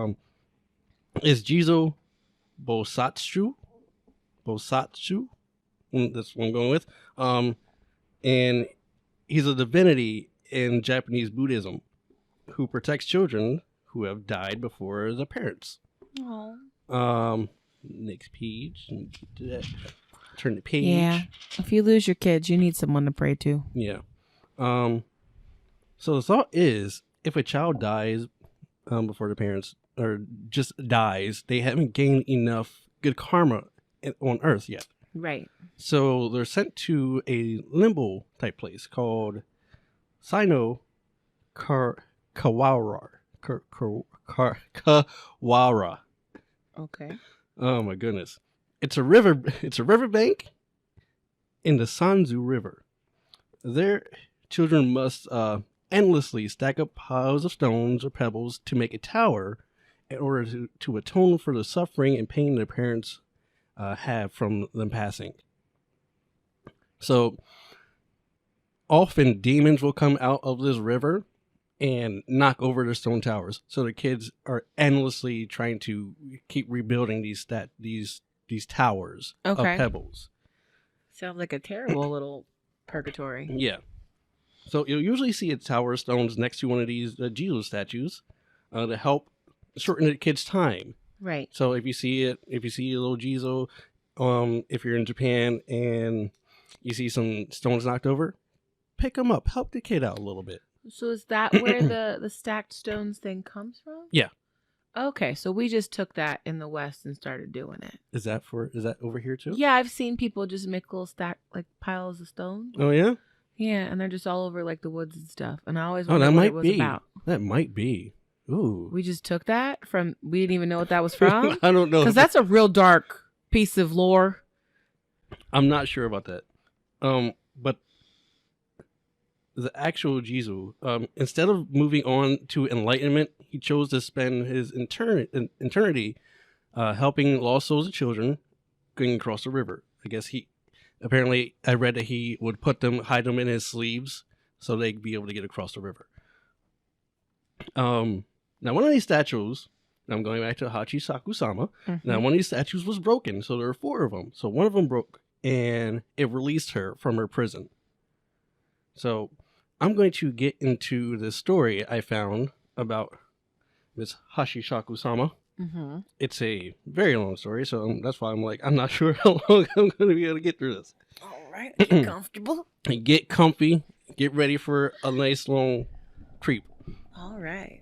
Speaker 2: it's Jizo Bosatsu. That's what I'm going with. And he's a divinity in Japanese Buddhism who protects children who have died before their parents.
Speaker 1: Aww.
Speaker 2: Next page. Turn the page.
Speaker 1: Yeah. If you lose your kids, you need someone to pray to.
Speaker 2: Yeah. So the thought is, if a child dies before the parents, or just dies, they haven't gained enough good karma on Earth yet.
Speaker 1: Right.
Speaker 2: So they're sent to a limbo type place called Sino Kawara. Kawara.
Speaker 1: Okay.
Speaker 2: Oh my goodness. It's a riverbank in the Sanzu River. Their children must endlessly stack up piles of stones or pebbles to make a tower in order to atone for the suffering and pain their parents have from them passing. So often demons will come out of this river and knock over the stone towers. So the kids are endlessly trying to keep rebuilding these towers of pebbles.
Speaker 1: Sounds like a terrible little purgatory.
Speaker 2: Yeah. So you'll usually see a tower of stones next to one of these Jesus statues to help shorten the kids' time.
Speaker 1: Right.
Speaker 2: So if you see a little Jesus, if you're in Japan and you see some stones knocked over, pick them up, help the kid out a little bit.
Speaker 1: So is that where the stacked stones thing comes from?
Speaker 2: Yeah.
Speaker 1: Okay, so we just took that in the West and started doing it.
Speaker 2: Is that over here too?
Speaker 1: Yeah, I've seen people just make little like piles of stones.
Speaker 2: Oh yeah?
Speaker 1: Yeah, and they're just all over like the woods and stuff. And I always wondered what it was about.
Speaker 2: That might be. Ooh.
Speaker 1: We just took that from, we didn't even know what that was from?
Speaker 2: I don't know.
Speaker 1: Because that's a real dark piece of lore.
Speaker 2: I'm not sure about that. But the actual Jesus, instead of moving on to enlightenment, he chose to spend his eternity helping lost souls of children going across the river. I guess I read that he would hide them in his sleeves so they'd be able to get across the river. Now one of these statues, I'm going back to Hachisaku-sama. Now one of these statues was broken, so there were 4 of them. So one of them broke, and it released her from her prison. So I'm going to get into the story I found about Miss Hachisaku-sama. It's a very long story, so that's why I'm not sure how long I'm going to be able to get through this.
Speaker 1: All right, get comfortable.
Speaker 2: Get comfy. Get ready for a nice long creep.
Speaker 1: All right.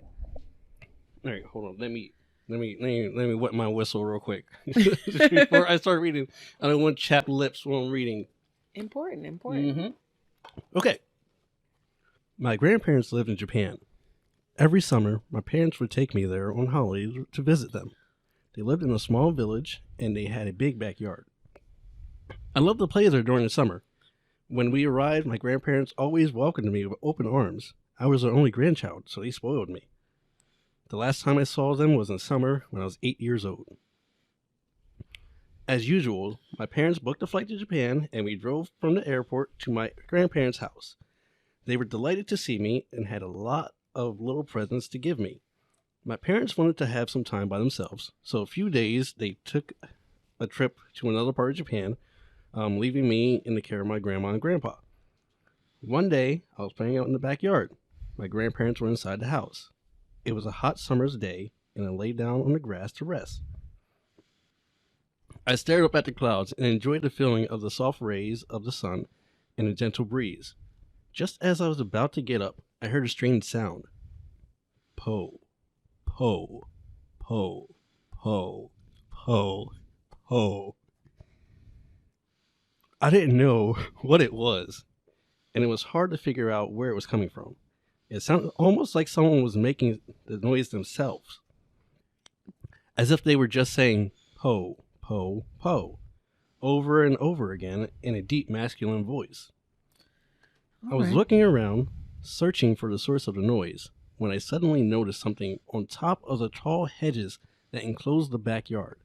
Speaker 2: All right, hold on. Let me wet my whistle real quick before I start reading. I don't want chapped lips while I'm reading.
Speaker 1: Important.
Speaker 2: Okay. My grandparents lived in Japan. Every summer, my parents would take me there on holidays to visit them. They lived in a small village, and they had a big backyard. I loved to play there during the summer. When we arrived, my grandparents always welcomed me with open arms. I was their only grandchild, so they spoiled me. The last time I saw them was in summer when I was 8 years old. As usual, my parents booked a flight to Japan, and we drove from the airport to my grandparents' house. They were delighted to see me and had a lot of little presents to give me. My parents wanted to have some time by themselves, so a few days they took a trip to another part of Japan, leaving me in the care of my grandma and grandpa. One day, I was playing out in the backyard. My grandparents were inside the house. It was a hot summer's day, and I lay down on the grass to rest. I stared up at the clouds and enjoyed the feeling of the soft rays of the sun and a gentle breeze. Just as I was about to get up, I heard a strange sound. Po, po, po, po, po, po. I didn't know what it was, and it was hard to figure out where it was coming from. It sounded almost like someone was making the noise themselves, as if they were just saying po, po, po, over and over again in a deep masculine voice. I was looking around, searching for the source of the noise, when I suddenly noticed something on top of the tall hedges that enclosed the backyard.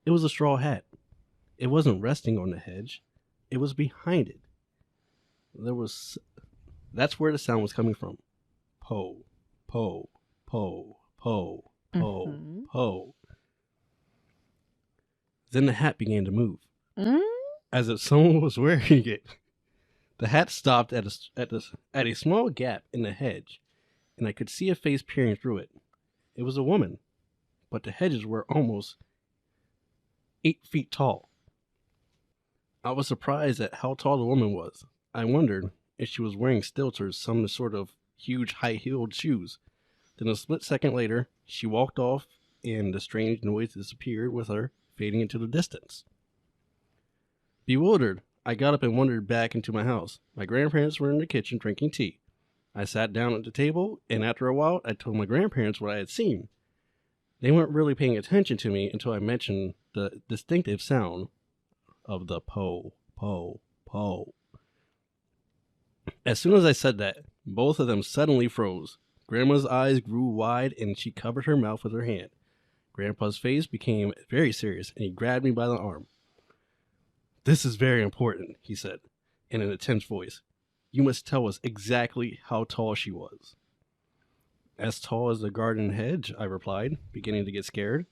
Speaker 2: It was a straw hat. It wasn't resting on the hedge. It was behind it. That's where the sound was coming from. Po, po, po, po, po, po. Then the hat began to move, as if someone was wearing it. The hat stopped at a small gap in the hedge, and I could see a face peering through it. It was a woman, but the hedges were almost 8 feet tall. I was surprised at how tall the woman was. I wondered if she was wearing stilts or some sort of huge high-heeled shoes. Then a split second later, she walked off, and the strange noise disappeared with her, fading into the distance. Bewildered, I got up and wandered back into my house. My grandparents were in the kitchen drinking tea. I sat down at the table, and after a while, I told my grandparents what I had seen. They weren't really paying attention to me until I mentioned the distinctive sound of the po, po, po. As soon as I said that, both of them suddenly froze. Grandma's eyes grew wide, and she covered her mouth with her hand. Grandpa's face became very serious, and he grabbed me by the arm. "This is very important," he said, in an intense voice. "You must tell us exactly how tall she was." "As tall as the garden hedge," I replied, beginning to get scared.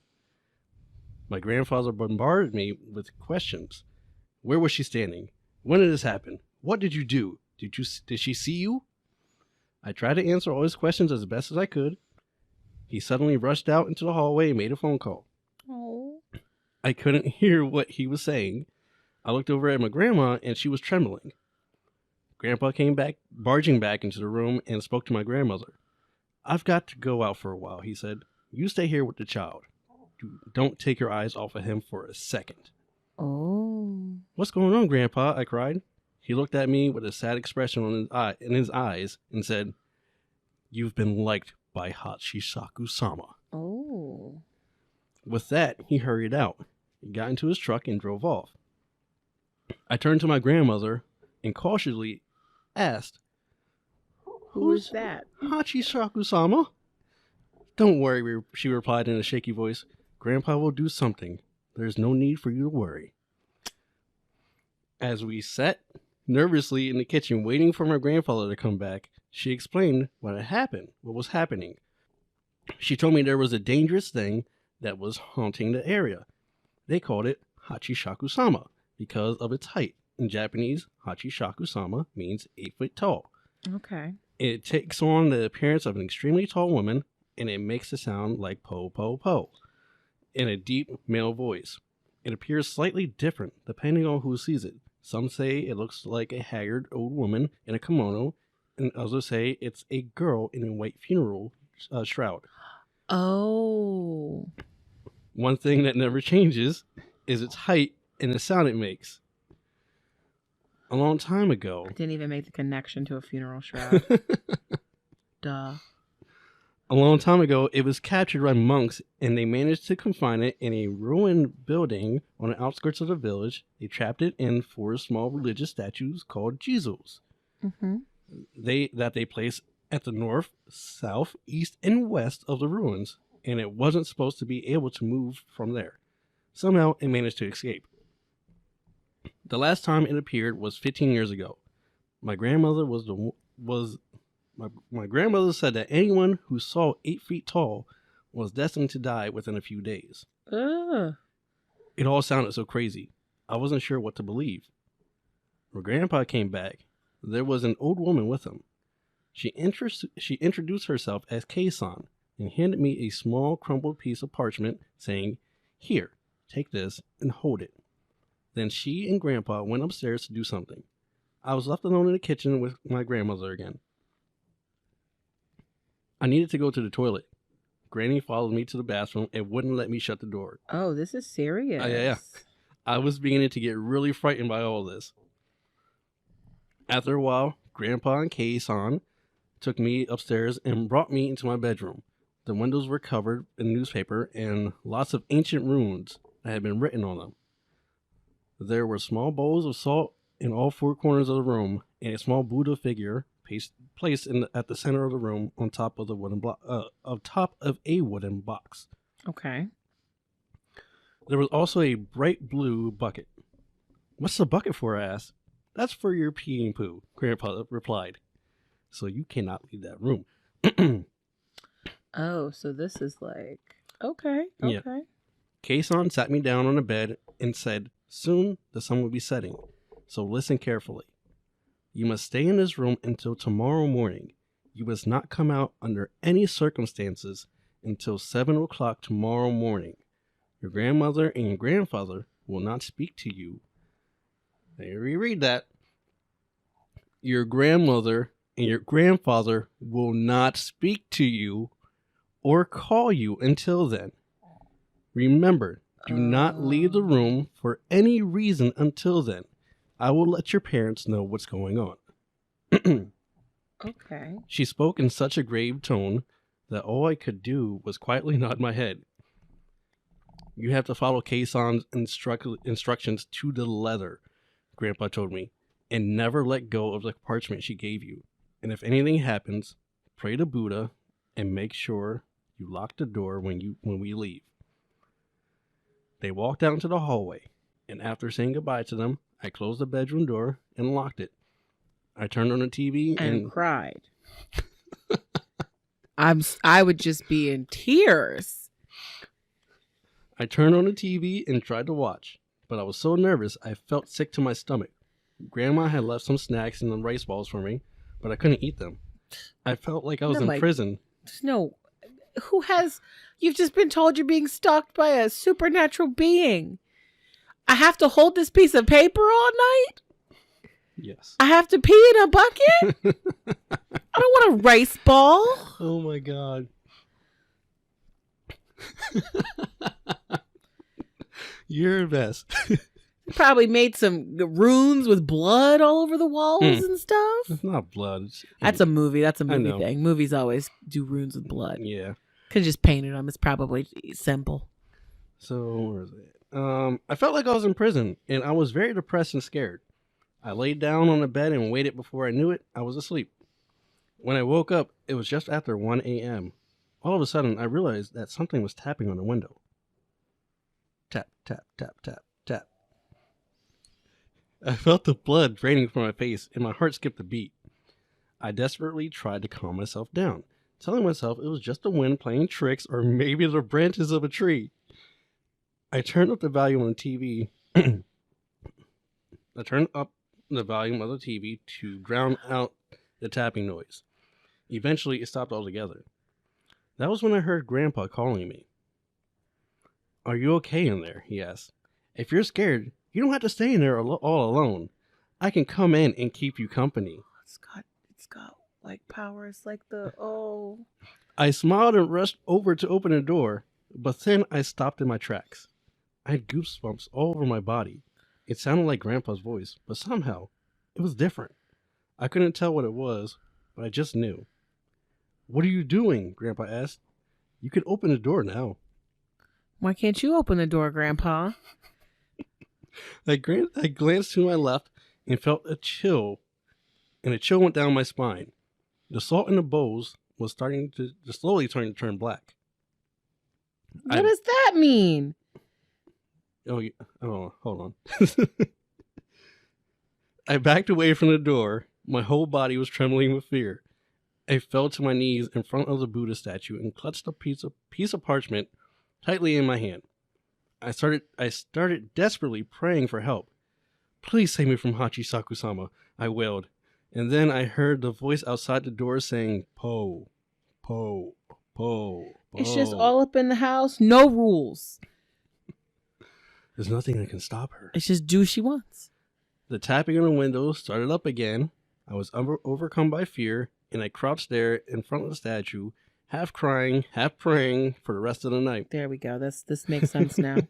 Speaker 2: My grandfather bombarded me with questions. Where was she standing? When did this happen? What did you do? Did she see you? I tried to answer all his questions as best as I could. He suddenly rushed out into the hallway and made a phone call.
Speaker 1: Oh.
Speaker 2: I couldn't hear what he was saying. I looked over at my grandma, and she was trembling. Grandpa came back, barging back into the room, and spoke to my grandmother. "I've got to go out for a while," he said. "You stay here with the child. Don't take your eyes off of him for a second."
Speaker 1: Oh.
Speaker 2: "What's going on, Grandpa?" I cried. He looked at me with a sad expression in his eyes and said, "You've been liked by Hachishaku-sama."
Speaker 1: Oh.
Speaker 2: With that, he hurried out. He got into his truck and drove off. I turned to my grandmother and cautiously asked,
Speaker 1: Who is that?
Speaker 2: "Hachishaku-sama?" "Don't worry," she replied in a shaky voice. "Grandpa will do something. There's no need for you to worry." As we sat nervously in the kitchen waiting for my grandfather to come back, she explained what was happening. She told me there was a dangerous thing that was haunting the area. They called it Hachishaku-sama because of its height. In Japanese, Hachishaku-sama means 8 foot tall.
Speaker 1: Okay.
Speaker 2: It takes on the appearance of an extremely tall woman, and it makes a sound like po po po in a deep male voice. It appears slightly different depending on who sees it. Some say it looks like a haggard old woman in a kimono, and others say it's a girl in a white funeral shroud.
Speaker 1: Oh.
Speaker 2: One thing that never changes is its height and the sound it makes. A long time ago...
Speaker 1: I didn't even make the connection to a funeral shroud. Duh.
Speaker 2: A long time ago, it was captured by monks, and they managed to confine it in a ruined building on the outskirts of the village. They trapped it in 4 small religious statues called Jesus.
Speaker 1: Mm-hmm.
Speaker 2: They placed at the north, south, east, and west of the ruins, and it wasn't supposed to be able to move from there. Somehow, it managed to escape. The last time it appeared was 15 years ago. My grandmother My grandmother said that anyone who saw 8 feet tall was destined to die within a few days.
Speaker 1: Ugh.
Speaker 2: It all sounded so crazy. I wasn't sure what to believe. When Grandpa came back, there was an old woman with him. She introduced herself as Kei-san and handed me a small crumpled piece of parchment saying, "Here, take this and hold it." Then she and Grandpa went upstairs to do something. I was left alone in the kitchen with my grandmother again. I needed to go to the toilet. Granny followed me to the bathroom and wouldn't let me shut the door.
Speaker 1: Oh, this is serious.
Speaker 2: Yeah. I was beginning to get really frightened by all this. After a while, Grandpa and Kei-san took me upstairs and brought me into my bedroom. The windows were covered in newspaper and lots of ancient runes that had been written on them. There were small bowls of salt in all 4 corners of the room, and a small Buddha figure placed at the center of the room on top of a wooden box.
Speaker 1: Okay.
Speaker 2: There was also a bright blue bucket. "What's the bucket for?" I asked. "That's for your pee and poo," Grandpa replied. "So you cannot leave that room."
Speaker 1: Oh, so this is like... Okay.
Speaker 2: Yeah. Kei-san sat me down on the bed and said, "Soon the sun will be setting, so listen carefully. You must stay in this room until tomorrow morning. You must not come out under any circumstances until 7 o'clock tomorrow morning. Your grandmother and your grandfather will not speak to you." Let me reread that. Your grandmother and your grandfather will not speak to you or call you until then. Remember, do not leave the room for any reason until then. I will let your parents know what's going on.
Speaker 1: Okay.
Speaker 2: She spoke in such a grave tone that all I could do was quietly nod my head. "You have to follow Kei-san's instructions to the letter," Grandpa told me, "and never let go of the parchment she gave you. And if anything happens, pray to Buddha and make sure you lock the door when we leave." They walked out into the hallway, and after saying goodbye to them, I closed the bedroom door and locked it. I turned on the TV
Speaker 1: and cried. I would just be in tears.
Speaker 2: I turned on the TV and tried to watch, but I was so nervous I felt sick to my stomach. Grandma had left some snacks and some rice balls for me, but I couldn't eat them. I felt like I was in prison.
Speaker 1: No, you've just been told you're being stalked by a supernatural being. I have to hold this piece of paper all night?
Speaker 2: Yes.
Speaker 1: I have to pee in a bucket? I don't want a rice ball.
Speaker 2: Oh my God. You're the best.
Speaker 1: Probably made some runes with blood all over the walls and stuff.
Speaker 2: It's not blood.
Speaker 1: That's a movie. That's a movie thing. Movies always do runes with blood.
Speaker 2: Yeah.
Speaker 1: Could just painted them. It's probably simple.
Speaker 2: So, where is it? I felt like I was in prison, and I was very depressed and scared. I laid down on the bed and waited. Before I knew it, I was asleep. When I woke up, it was just after 1 a.m. All of a sudden, I realized that something was tapping on the window. Tap, tap, tap, tap, tap. I felt the blood draining from my face, and my heart skipped a beat. I desperately tried to calm myself down, telling myself it was just the wind playing tricks or maybe the branches of a tree. I turned up the volume on the TV. I turned up the volume of the TV to drown out the tapping noise. Eventually, it stopped altogether. That was when I heard Grandpa calling me. "Are you okay in there?" he asked. "If you're scared, you don't have to stay in there all alone. I can come in and keep you company."
Speaker 1: It's got like powers like
Speaker 2: I smiled and rushed over to open the door, but then I stopped in my tracks. I had goosebumps all over my body. It sounded like Grandpa's voice, but somehow it was different. I couldn't tell what it was, but I just knew. "What are you doing?" Grandpa asked. "You can open the door now."
Speaker 1: Why can't you open the door, Grandpa?
Speaker 2: I glanced to my left and felt a chill, and a chill went down my spine. The salt in the bowls was slowly starting to turn black.
Speaker 1: What does that mean?
Speaker 2: Oh, hold on. I backed away from the door. My whole body was trembling with fear. I fell to my knees in front of the Buddha statue and clutched a piece of parchment tightly in my hand. I started desperately praying for help. "Please save me from Hachisaku-sama," I wailed. And then I heard the voice outside the door saying, "Po, po, po, po."
Speaker 1: It's just all up in the house. No rules.
Speaker 2: There's nothing that can stop her.
Speaker 1: It's just do what she wants.
Speaker 2: The tapping on the window started up again. I was overcome by fear, and I crouched there in front of the statue, half crying, half praying for the rest of the night.
Speaker 1: There we go. This makes sense now.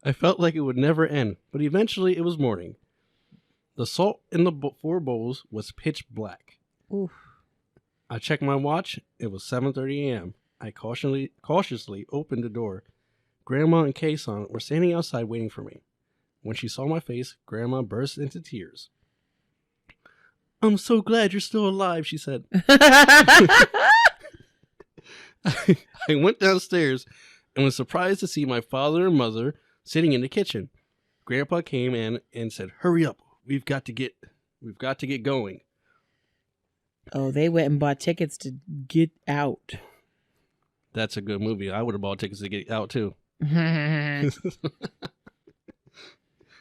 Speaker 2: I felt like it would never end, but eventually it was morning. The salt in the 4 bowls was pitch black.
Speaker 1: Oof.
Speaker 2: I checked my watch. It was 7:30 a.m. I cautiously opened the door. Grandma and Kei-san were standing outside waiting for me. When she saw my face, Grandma burst into tears. "I'm so glad you're still alive," she said. I went downstairs and was surprised to see my father and mother sitting in the kitchen. Grandpa came in and said, "Hurry up. We've got to get going."
Speaker 1: Oh, they went and bought tickets to Get Out.
Speaker 2: That's a good movie. I would have bought tickets to Get Out too.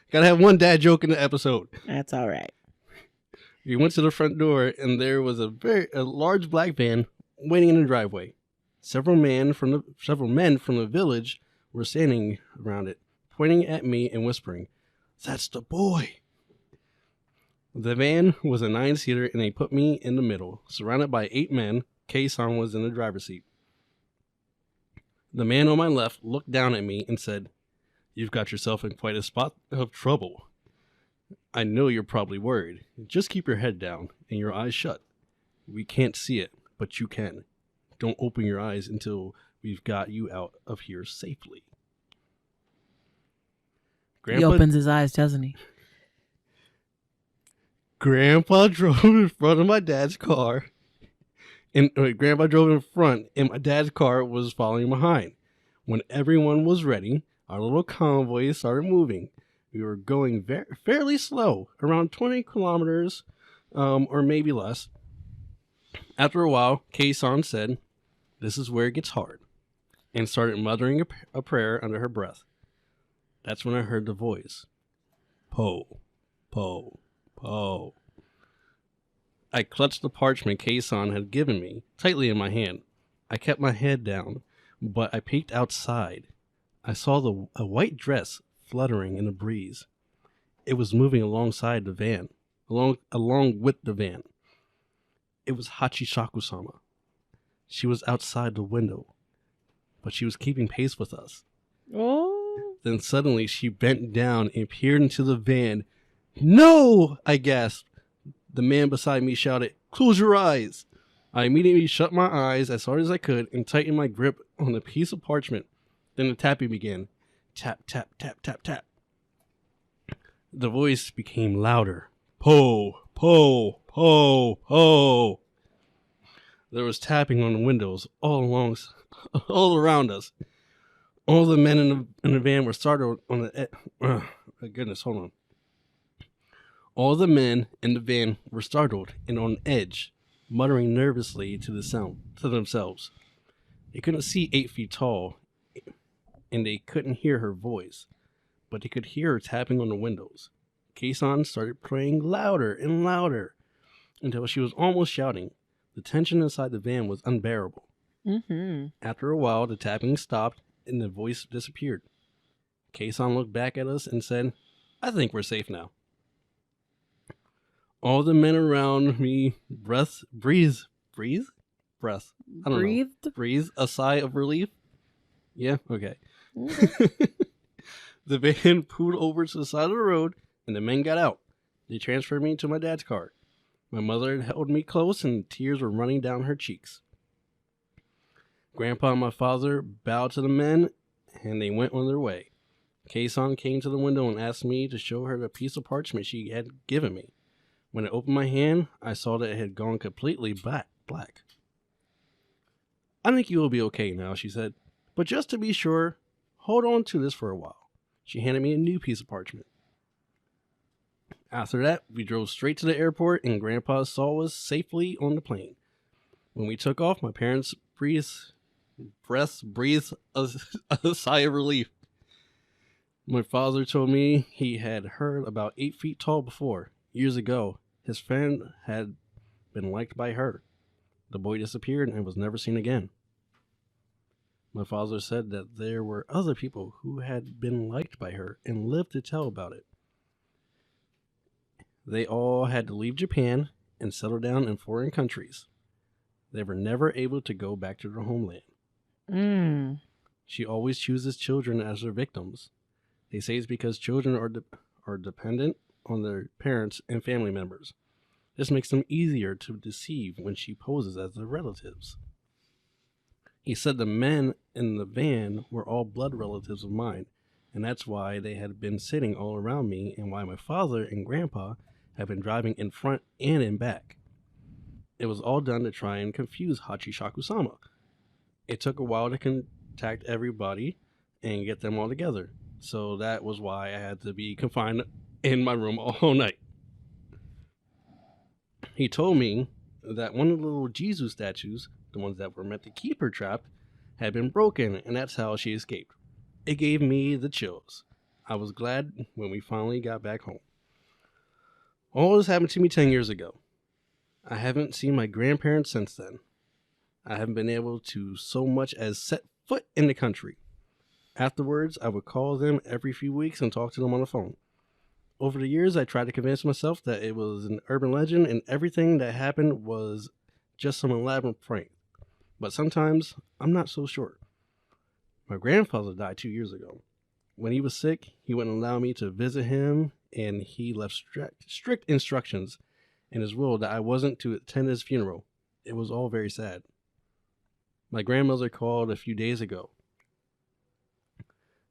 Speaker 2: Gotta have one dad joke in the episode.
Speaker 1: That's all right.
Speaker 2: We went to the front door, and there was a large black van waiting in the driveway. Several men from the village were standing around it, pointing at me and whispering, "That's the boy." The van was a 9-seater, and they put me in the middle, surrounded by 8 men. Kei-san was in the driver's seat. The man on my left looked down at me and said, "You've got yourself in quite a spot of trouble. I know you're probably worried. Just keep your head down and your eyes shut. We can't see it, but you can. Don't open your eyes until we've got you out of here safely."
Speaker 1: He opens his eyes, doesn't he?
Speaker 2: Grandpa drove in front of my dad's car. Grandpa drove in front, and my dad's car was following behind. When everyone was ready, Our little convoy started moving. We were going fairly slow, around 20 kilometers, or maybe less. After a while, Kei-san said, "This is where it gets hard," and started muttering a prayer under her breath. That's when I heard the voice. Po, po, po. I clutched the parchment Kei-san had given me tightly in my hand. I kept my head down, but I peeked outside. I saw a white dress fluttering in the breeze. It was moving alongside the van, along with the van. It was Hachishaku-sama. She was outside the window, but she was keeping pace with us.
Speaker 1: Oh.
Speaker 2: Then suddenly she bent down and peered into the van. "No!" I gasped. The man beside me shouted, "Close your eyes!" I immediately shut my eyes as hard as I could and tightened my grip on the piece of parchment. Then the tapping began. Tap, tap, tap, tap, tap. The voice became louder. Po, po, po, po. There was tapping on the windows all around us. All the men in the van were startled on the my goodness, hold on. All the men in the van were startled and on edge, muttering nervously to themselves. They couldn't see 8 feet tall, and they couldn't hear her voice, but they could hear her tapping on the windows. Kei-san started praying louder and louder until she was almost shouting. The tension inside the van was unbearable.
Speaker 1: Mm-hmm.
Speaker 2: After a while, the tapping stopped and the voice disappeared. Kei-san looked back at us and said, "I think we're safe now." All the men around me breathed a sigh of relief. Yeah, okay. The van pulled over to the side of the road and the men got out. They transferred me to my dad's car. My mother held me close and tears were running down her cheeks. Grandpa and my father bowed to the men and they went on their way. Kei-san came to the window and asked me to show her the piece of parchment she had given me. When I opened my hand, I saw that it had gone completely black. "I think you will be okay now," she said. "But just to be sure, hold on to this for a while." She handed me a new piece of parchment. After that, we drove straight to the airport and Grandpa saw us safely on the plane. When we took off, my parents breathed a sigh of relief. My father told me he had heard about 8 feet tall before. Years ago, his friend had been liked by her. The boy disappeared and was never seen again. My father said that there were other people who had been liked by her and lived to tell about it. They all had to leave Japan and settle down in foreign countries. They were never able to go back to their homeland. She always chooses children as her victims. They say it's because children are dependent on their parents and family members. This makes them easier to deceive when she poses as their relatives. He said the men in the van were all blood relatives of mine, and that's why they had been sitting all around me and why my father and Grandpa had been driving in front and in back. It was all done to try and confuse Hachishaku-sama. It took a while to contact everybody and get them all together, so that was why I had to be confined in my room all night. He told me that one of the little Jesus statues, the ones that were meant to keep her trapped, had been broken, and that's how she escaped. It gave me the chills. I was glad when we finally got back home. All this happened to me 10 years ago. I haven't seen my grandparents since then. I haven't been able to so much as set foot in the country. Afterwards, I would call them every few weeks and talk to them on the phone. Over the years, I tried to convince myself that it was an urban legend and everything that happened was just some elaborate prank. But sometimes, I'm not so sure. My grandfather died 2 years ago. When he was sick, he wouldn't allow me to visit him, and he left strict instructions in his will that I wasn't to attend his funeral. It was all very sad. My grandmother called a few days ago.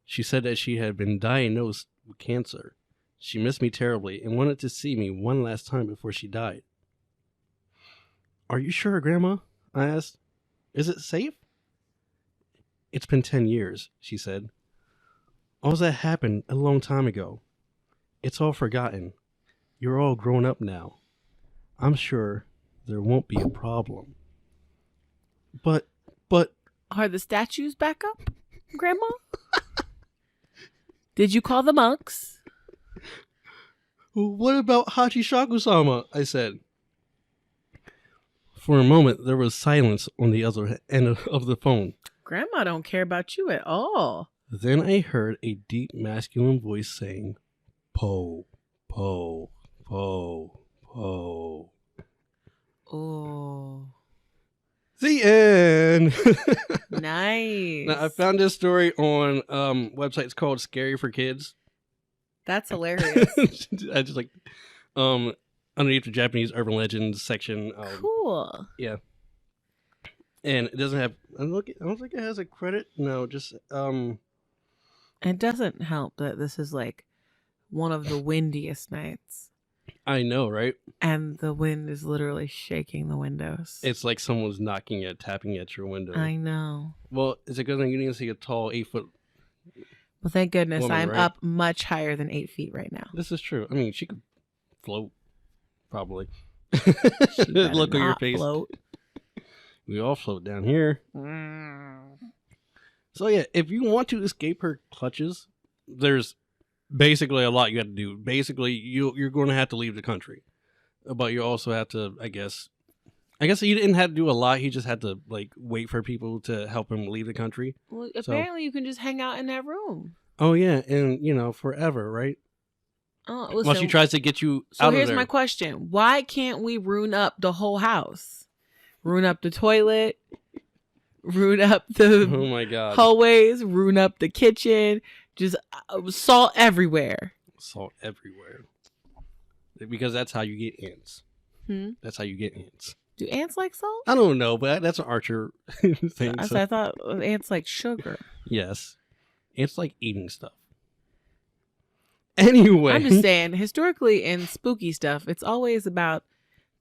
Speaker 2: She said that she had been diagnosed with cancer. She missed me terribly and wanted to see me one last time before she died. "Are you sure, Grandma?" I asked. "Is it safe?" "It's been 10 years, she said. All that happened a long time ago. It's all forgotten. You're all grown up now. I'm sure there won't be a problem. But
Speaker 1: Are the statues back up, Grandma? Did you call the monks?
Speaker 2: what about Hachishaku-sama? I said. For a moment, there was silence on the other end of the phone.
Speaker 1: Grandma don't care about you at all.
Speaker 2: Then I heard a deep masculine voice saying, "Po, po, po, po."
Speaker 1: Oh.
Speaker 2: The end.
Speaker 1: Nice.
Speaker 2: Now, I found this story on websites called Scary for Kids.
Speaker 1: That's hilarious.
Speaker 2: I just like underneath the Japanese urban legends section.
Speaker 1: Cool.
Speaker 2: Yeah. And it doesn't have. I don't think it has a credit. No, just
Speaker 1: It doesn't help that this is like one of the windiest nights.
Speaker 2: I know, right?
Speaker 1: And the wind is literally shaking the windows.
Speaker 2: It's like someone's tapping at your window.
Speaker 1: I know.
Speaker 2: Well, it's a good thing you didn't see a tall 8-foot.
Speaker 1: Well, thank goodness
Speaker 2: woman,
Speaker 1: I'm
Speaker 2: right?
Speaker 1: up much higher than 8 feet right now.
Speaker 2: This is true. I mean, she could float, probably.
Speaker 1: She better
Speaker 2: Look on your
Speaker 1: not
Speaker 2: face.
Speaker 1: float.
Speaker 2: We all float down here. So yeah, if you want to escape her clutches, there's basically a lot you have to do. Basically, you're going to have to leave the country, but you also have to, I guess he didn't have to do a lot. He just had to like wait for people to help him leave the country.
Speaker 1: Well, apparently you can just hang out in that room.
Speaker 2: Oh yeah, and forever, right?
Speaker 1: Oh,
Speaker 2: Unless
Speaker 1: listen,
Speaker 2: she tries to get you
Speaker 1: so
Speaker 2: out of there.
Speaker 1: here's my question: why can't we ruin up the whole house? Ruin up the toilet, ruin up the
Speaker 2: Oh my god,
Speaker 1: hallways, ruin up the kitchen, just salt everywhere.
Speaker 2: salt everywhere. Because that's how you get ants. That's how you get ants.
Speaker 1: Do ants like salt?
Speaker 2: I don't know, but that's an Archer thing. So.
Speaker 1: I thought ants like sugar.
Speaker 2: Yes, ants like eating stuff. Anyway,
Speaker 1: I'm just saying, historically in spooky stuff, it's always about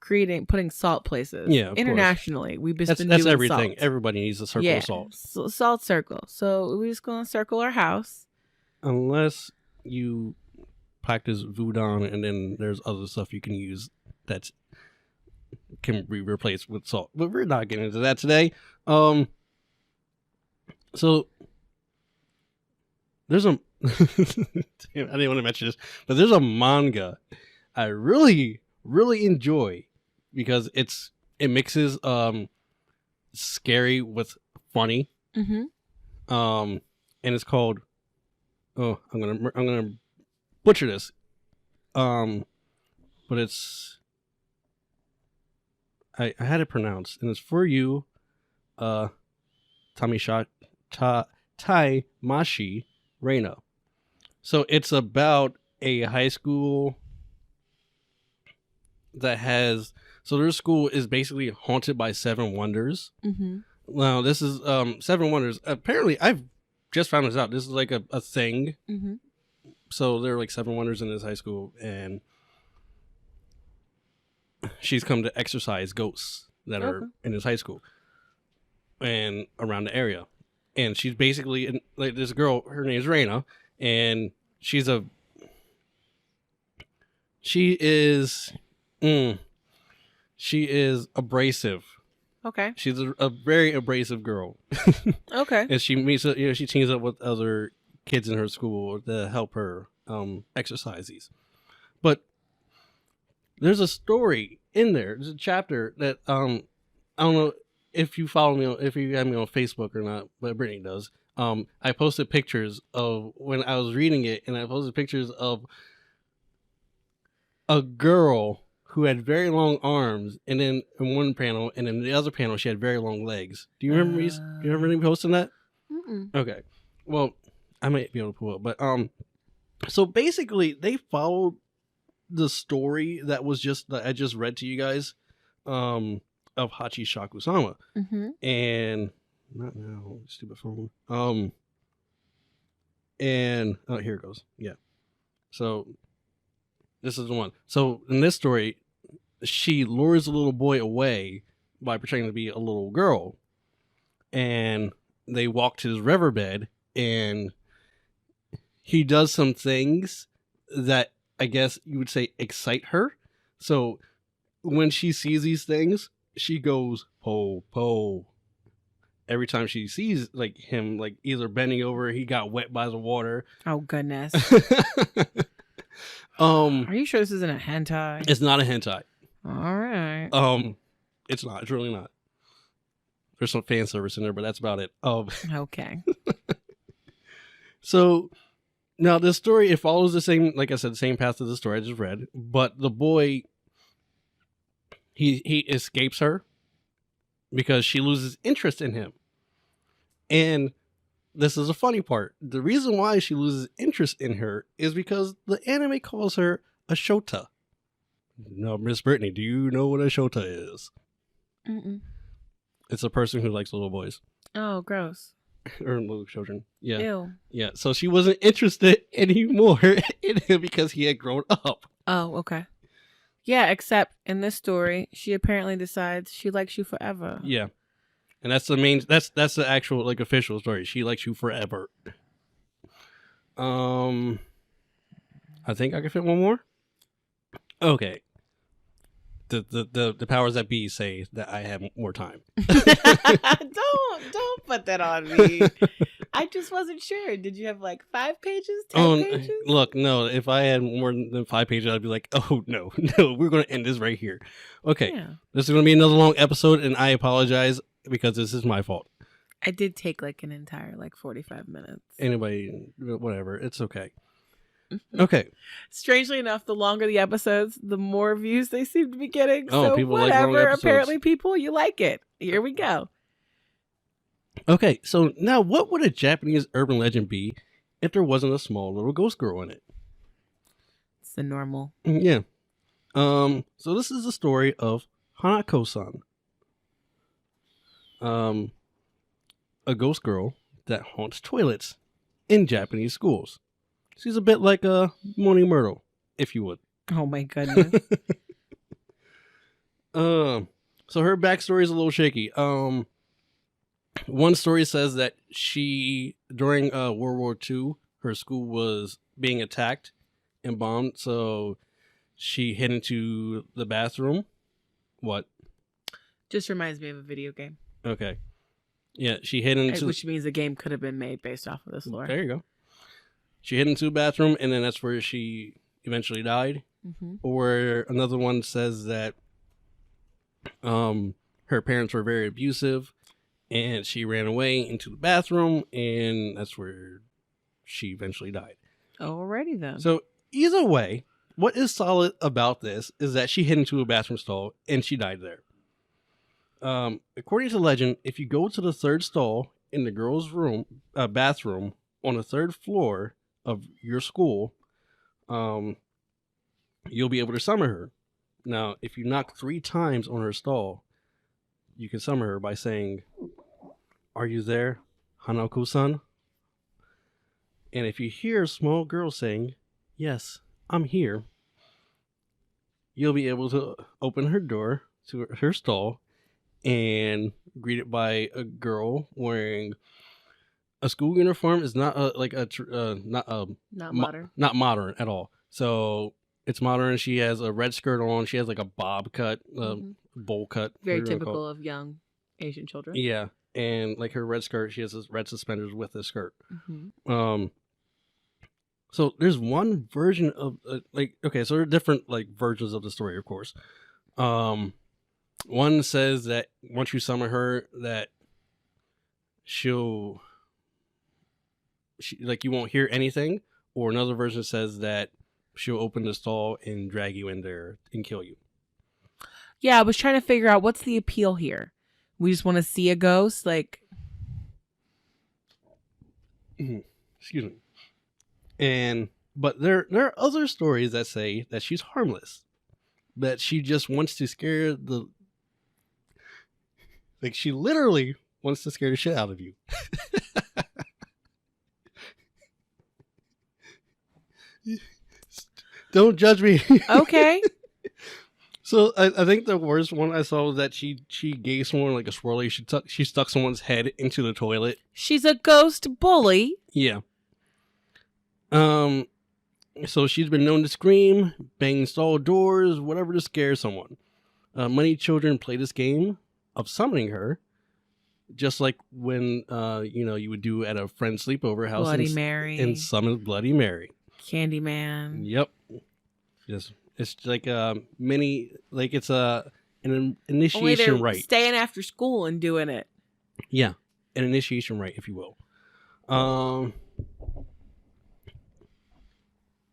Speaker 1: putting salt places.
Speaker 2: Yeah, of
Speaker 1: internationally, we've just
Speaker 2: that's
Speaker 1: been doing
Speaker 2: everything.
Speaker 1: salt.
Speaker 2: Everybody needs a circle of salt.
Speaker 1: Salt circle. So we're just gonna circle our house.
Speaker 2: Unless you practice voodoo, and then there's other stuff you can use that can be replaced with salt. But we're not getting into that today. So there's a Damn, I didn't want to mention this, but there's a manga I really, really enjoy because it mixes scary with funny.
Speaker 1: Mm-hmm.
Speaker 2: And it's called I'm gonna butcher this. But it's I had it pronounced, and it's for you, Tai Mashi Reina. So it's about a high school that has. So their school is basically haunted by 7 wonders.
Speaker 1: Mm-hmm.
Speaker 2: Now this is 7 wonders. Apparently, I've just found this out. This is like a thing.
Speaker 1: Mm-hmm.
Speaker 2: So there are like 7 wonders in this high school, and she's come to exorcise ghosts that are in this high school and around the area. And she's basically like this girl. Her name is Reina, and she is abrasive.
Speaker 1: Okay.
Speaker 2: She's a very abrasive girl.
Speaker 1: Okay.
Speaker 2: And she meets, she teams up with other kids in her school to help her exercise these. But there's a story in there. There's a chapter that I don't know if you follow me, if you have me on Facebook or not, but Brittany does. I posted pictures of when I was reading it, and I posted pictures of a girl who had very long arms, and then in one panel, and in the other panel, she had very long legs. Do you remember me? Do you remember me posting that?
Speaker 1: Mm-mm.
Speaker 2: Okay. Well, I might be able to pull it, but so basically, they followed the story that I just read to you guys, of Hachishaku-sama, and not now, stupid phone. And here it goes. Yeah. So this is the one. So in this story, she lures a little boy away by pretending to be a little girl, and they walk to his riverbed, and he does some things that I guess you would say excite her. So when she sees these things, she goes po po. Every time she sees like him, like either bending over, he got wet by the water.
Speaker 1: Oh goodness.
Speaker 2: Are
Speaker 1: you sure this isn't a hentai?
Speaker 2: It's not a hentai.
Speaker 1: All right.
Speaker 2: It's not. It's really not. There's some fan service in there, but that's about it.
Speaker 1: Okay.
Speaker 2: So now this story, it follows the same, like I said, the same path as the story I just read. But the boy, he escapes her because she loses interest in him. And this is a funny part. The reason why she loses interest in her is because the anime calls her a shota. No, Miss Brittany, do you know what a shota is?
Speaker 1: Mm-mm.
Speaker 2: It's a person who likes little boys.
Speaker 1: Oh, gross.
Speaker 2: Or little children. Yeah.
Speaker 1: Ew.
Speaker 2: Yeah. So she wasn't interested anymore in him because he had grown up.
Speaker 1: Oh, okay. Yeah, except in this story, she apparently decides she likes you forever.
Speaker 2: Yeah. And that's the main, that's the actual, like, official story. She likes you forever. I think I can fit one more. Okay. The powers that be say that I have more time.
Speaker 1: Don't put that on me. I just wasn't sure. Did you have like 5 pages, 10 pages?
Speaker 2: Look, no. If I had more than 5 pages, I'd be like, oh no, we're gonna end this right here. Okay, yeah. This is gonna be another long episode, and I apologize because this is my fault.
Speaker 1: I did take like an entire 45 minutes.
Speaker 2: Anyway, whatever. It's okay. Okay.
Speaker 1: Strangely enough, the longer the episodes, the more views they seem to be getting.
Speaker 2: Oh,
Speaker 1: so
Speaker 2: people
Speaker 1: whatever.
Speaker 2: like long episodes.
Speaker 1: Apparently, people, you like it. Here we go.
Speaker 2: Okay, so now what would a Japanese urban legend be if there wasn't a small little ghost girl in it?
Speaker 1: It's the normal.
Speaker 2: Yeah. So this is the story of Hanako-san. A ghost girl that haunts toilets in Japanese schools. She's a bit like a Moaning Myrtle, if you would.
Speaker 1: Oh my goodness.
Speaker 2: So her backstory is a little shaky. One story says that she, during World War II, her school was being attacked and bombed, so she hid into the bathroom. What?
Speaker 1: Just reminds me of a video game.
Speaker 2: Okay. Yeah, she hid into...
Speaker 1: Which means the game could have been made based off of this lore.
Speaker 2: There you go. She hid into the bathroom, and then that's where she eventually died.
Speaker 1: Mm-hmm.
Speaker 2: Or another one says that her parents were very abusive, and she ran away into the bathroom, and that's where she eventually died.
Speaker 1: Alrighty then.
Speaker 2: So either way, what is solid about this is that she hid into a bathroom stall, and she died there. According to legend, if you go to the third stall in the girls' room, bathroom on the third floor of your school, you'll be able to summon her. Now, if you knock 3 times on her stall, you can summon her by saying, "Are you there, Hanako-san?" And if you hear a small girl saying, "Yes, I'm here," you'll be able to open her door to her stall and greeted by a girl wearing a school uniform. Is not not
Speaker 1: modern,
Speaker 2: not modern at all. So it's modern. She has a red skirt on. She has like a bob cut, bowl cut.
Speaker 1: Very typical of young Asian children.
Speaker 2: Yeah, and like her red skirt, she has this red suspenders with the skirt.
Speaker 1: Mm-hmm.
Speaker 2: So there's one version of okay, so there are different versions of the story, of course. One says that once you summon her, that you won't hear anything, or another version says that she'll open the stall and drag you in there and kill you.
Speaker 1: Yeah, I was trying to figure out what's the appeal here. We just want to see a ghost,
Speaker 2: Excuse me. But there are other stories that say that she's harmless, that she just wants to scare she literally wants to scare the shit out of you. Don't judge me.
Speaker 1: Okay.
Speaker 2: So I think the worst one I saw was that she gave someone a swirly. She stuck someone's head into the toilet.
Speaker 1: She's a ghost bully.
Speaker 2: Yeah. So she's been known to scream, bang stall doors, whatever to scare someone. Many children play this game of summoning her, just like when you would do at a friend's sleepover house
Speaker 1: Bloody Mary.
Speaker 2: and summon Bloody Mary.
Speaker 1: Candyman.
Speaker 2: Yep. It's like a mini, like it's an initiation rite.
Speaker 1: Staying after school and doing it.
Speaker 2: Yeah, an initiation rite, if you will.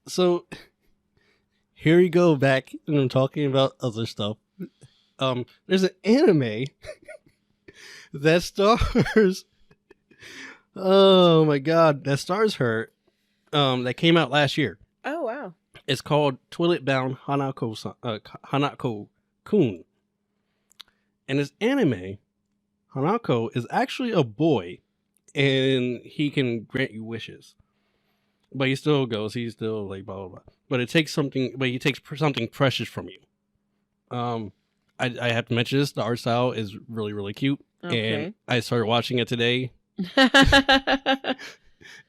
Speaker 2: So here you go back, and I'm talking about other stuff. There's an anime that stars. Oh my god, that stars her. That came out last year.
Speaker 1: Oh wow.
Speaker 2: It's called Toilet Bound Hanako-kun. And this anime, Hanako is actually a boy, and he can grant you wishes. But he still goes. He's still like blah blah blah. But he takes something precious from you. I have to mention this. The art style is really really cute, and I started watching it today.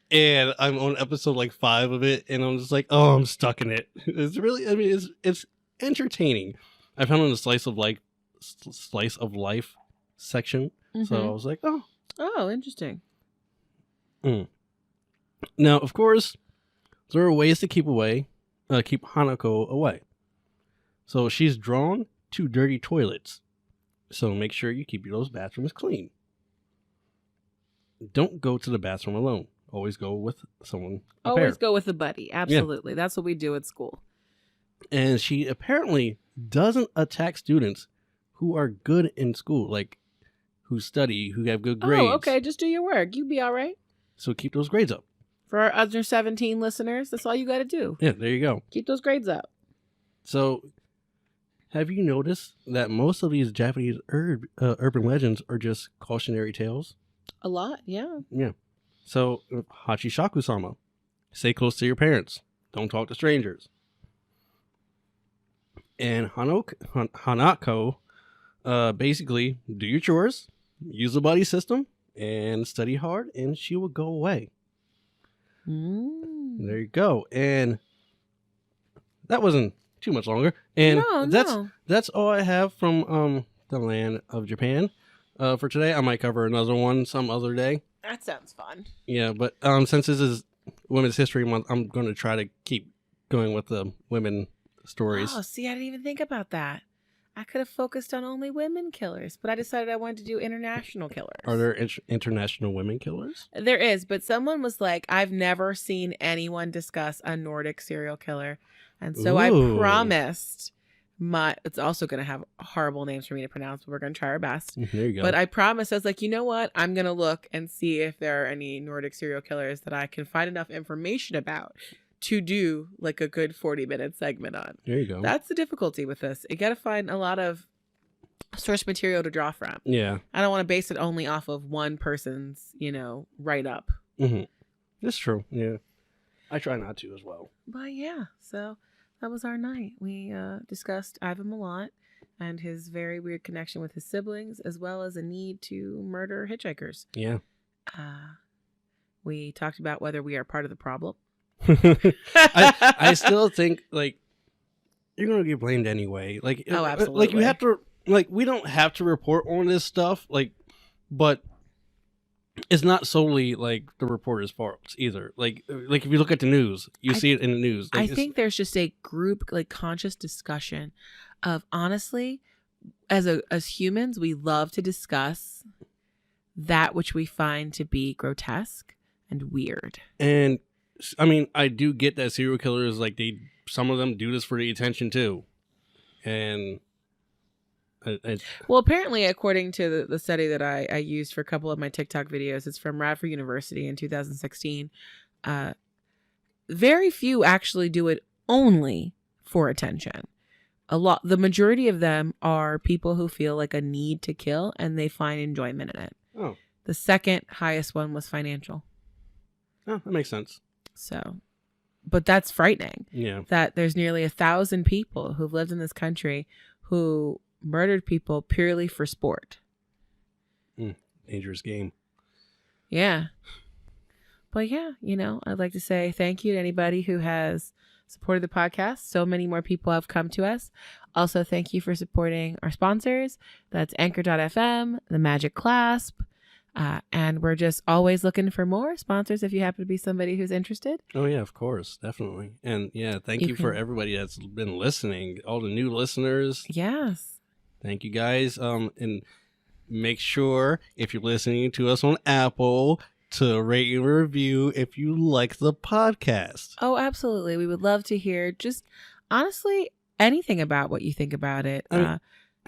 Speaker 2: And I'm on episode like 5 of it, and I'm just like, oh, I'm stuck in it. It's really, I mean, it's entertaining. I found it in the slice of life section, so I was like,
Speaker 1: oh, interesting.
Speaker 2: Now, of course, there are ways to keep Hanako away. So she's drawn to dirty toilets. So make sure you keep those bathrooms clean. Don't go to the bathroom alone. Always go with someone.
Speaker 1: Always go with a buddy. Absolutely. Yeah. That's what we do at school.
Speaker 2: And she apparently doesn't attack students who are good in school, like who study, who have good grades.
Speaker 1: Oh, okay. Just do your work. You'll be all right.
Speaker 2: So keep those grades up.
Speaker 1: For our under 17 listeners, that's all you got to do.
Speaker 2: Yeah, there you go.
Speaker 1: Keep those grades up.
Speaker 2: So have you noticed that most of these Japanese urban legends are just cautionary tales?
Speaker 1: A lot, yeah.
Speaker 2: Yeah. So, Hachishaku-sama, stay close to your parents. Don't talk to strangers. And Hanako, basically, do your chores, use the buddy system, and study hard, and she will go away. There you go. And that wasn't too much longer. And that's all I have from the land of Japan. For today, I might cover another one some other day.
Speaker 1: That sounds fun.
Speaker 2: Yeah, but since this is Women's History Month, I'm going to try to keep going with the women stories.
Speaker 1: Oh, see, I didn't even think about that. I could have focused on only women killers, but I decided I wanted to do international killers.
Speaker 2: Are there international women killers?
Speaker 1: There is, but someone was like, I've never seen anyone discuss a Nordic serial killer. And so I promised it's also going to have horrible names for me to pronounce, but we're going to try our best.
Speaker 2: There you go.
Speaker 1: But I promised, I was like, you know what? I'm going to look and see if there are any Nordic serial killers that I can find enough information about to do like a good 40-minute segment on.
Speaker 2: There you go.
Speaker 1: That's the difficulty with this. You got to find a lot of source material to draw from.
Speaker 2: Yeah.
Speaker 1: I don't want to base it only off of one person's, write-up.
Speaker 2: Mm-hmm. That's true. Yeah. I try not to as well.
Speaker 1: But yeah, so that was our night. We discussed Ivan Milat and his very weird connection with his siblings, as well as a need to murder hitchhikers.
Speaker 2: Yeah.
Speaker 1: We talked about whether we are part of the problem.
Speaker 2: I still think, like, you're going to get blamed anyway. Like,
Speaker 1: oh, absolutely.
Speaker 2: Like, you have to, like, we don't have to report on this stuff, like, but it's not solely like the reporter's fault either. Like if you look at the news, you see it in the news. Like,
Speaker 1: I think there's just a group, like, conscious discussion of, honestly, as humans, we love to discuss that which we find to be grotesque and weird.
Speaker 2: And I mean, I do get that serial killers, like, some of them do this for the attention too, and.
Speaker 1: Well, apparently, according to the study that I used for a couple of my TikTok videos, it's from Radford University in 2016. Very few actually do it only for attention. The majority of them are people who feel like a need to kill and they find enjoyment in it.
Speaker 2: Oh.
Speaker 1: The second highest one was financial.
Speaker 2: Oh, that makes sense.
Speaker 1: So, but that's frightening.
Speaker 2: Yeah.
Speaker 1: That there's nearly 1,000 people who've lived in this country who murdered people purely for sport.
Speaker 2: Dangerous game.
Speaker 1: Yeah. But yeah, I'd like to say thank you to anybody who has supported the podcast. So many more people have come to us. Also, thank you for supporting our sponsors. That's Anchor.fm, The Magic Clasp. And we're just always looking for more sponsors if you happen to be somebody who's interested.
Speaker 2: Oh, yeah, of course. Definitely. And yeah, thank you for everybody that's been listening. All the new listeners.
Speaker 1: Yes.
Speaker 2: Thank you guys. And make sure if you're listening to us on Apple to rate and review if you like the podcast.
Speaker 1: Oh, absolutely. We would love to hear just honestly anything about what you think about it.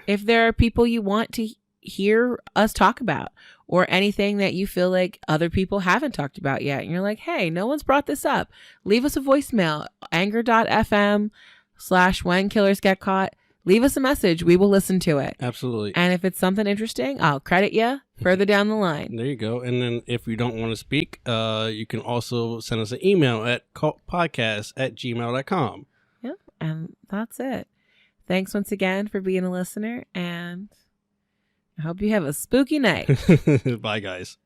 Speaker 1: If there are people you want to hear us talk about or anything that you feel like other people haven't talked about yet, and you're like, hey, no one's brought this up, leave us a voicemail, Anchor.fm/WhenKillersGetCaught. Leave us a message. We will listen to it.
Speaker 2: Absolutely.
Speaker 1: And if it's something interesting, I'll credit you further down the line.
Speaker 2: There you go. And then if you don't want to speak, you can also send us an email at cultpodcast@gmail.com.
Speaker 1: Yeah, and that's it. Thanks once again for being a listener, and I hope you have a spooky night.
Speaker 2: Bye, guys.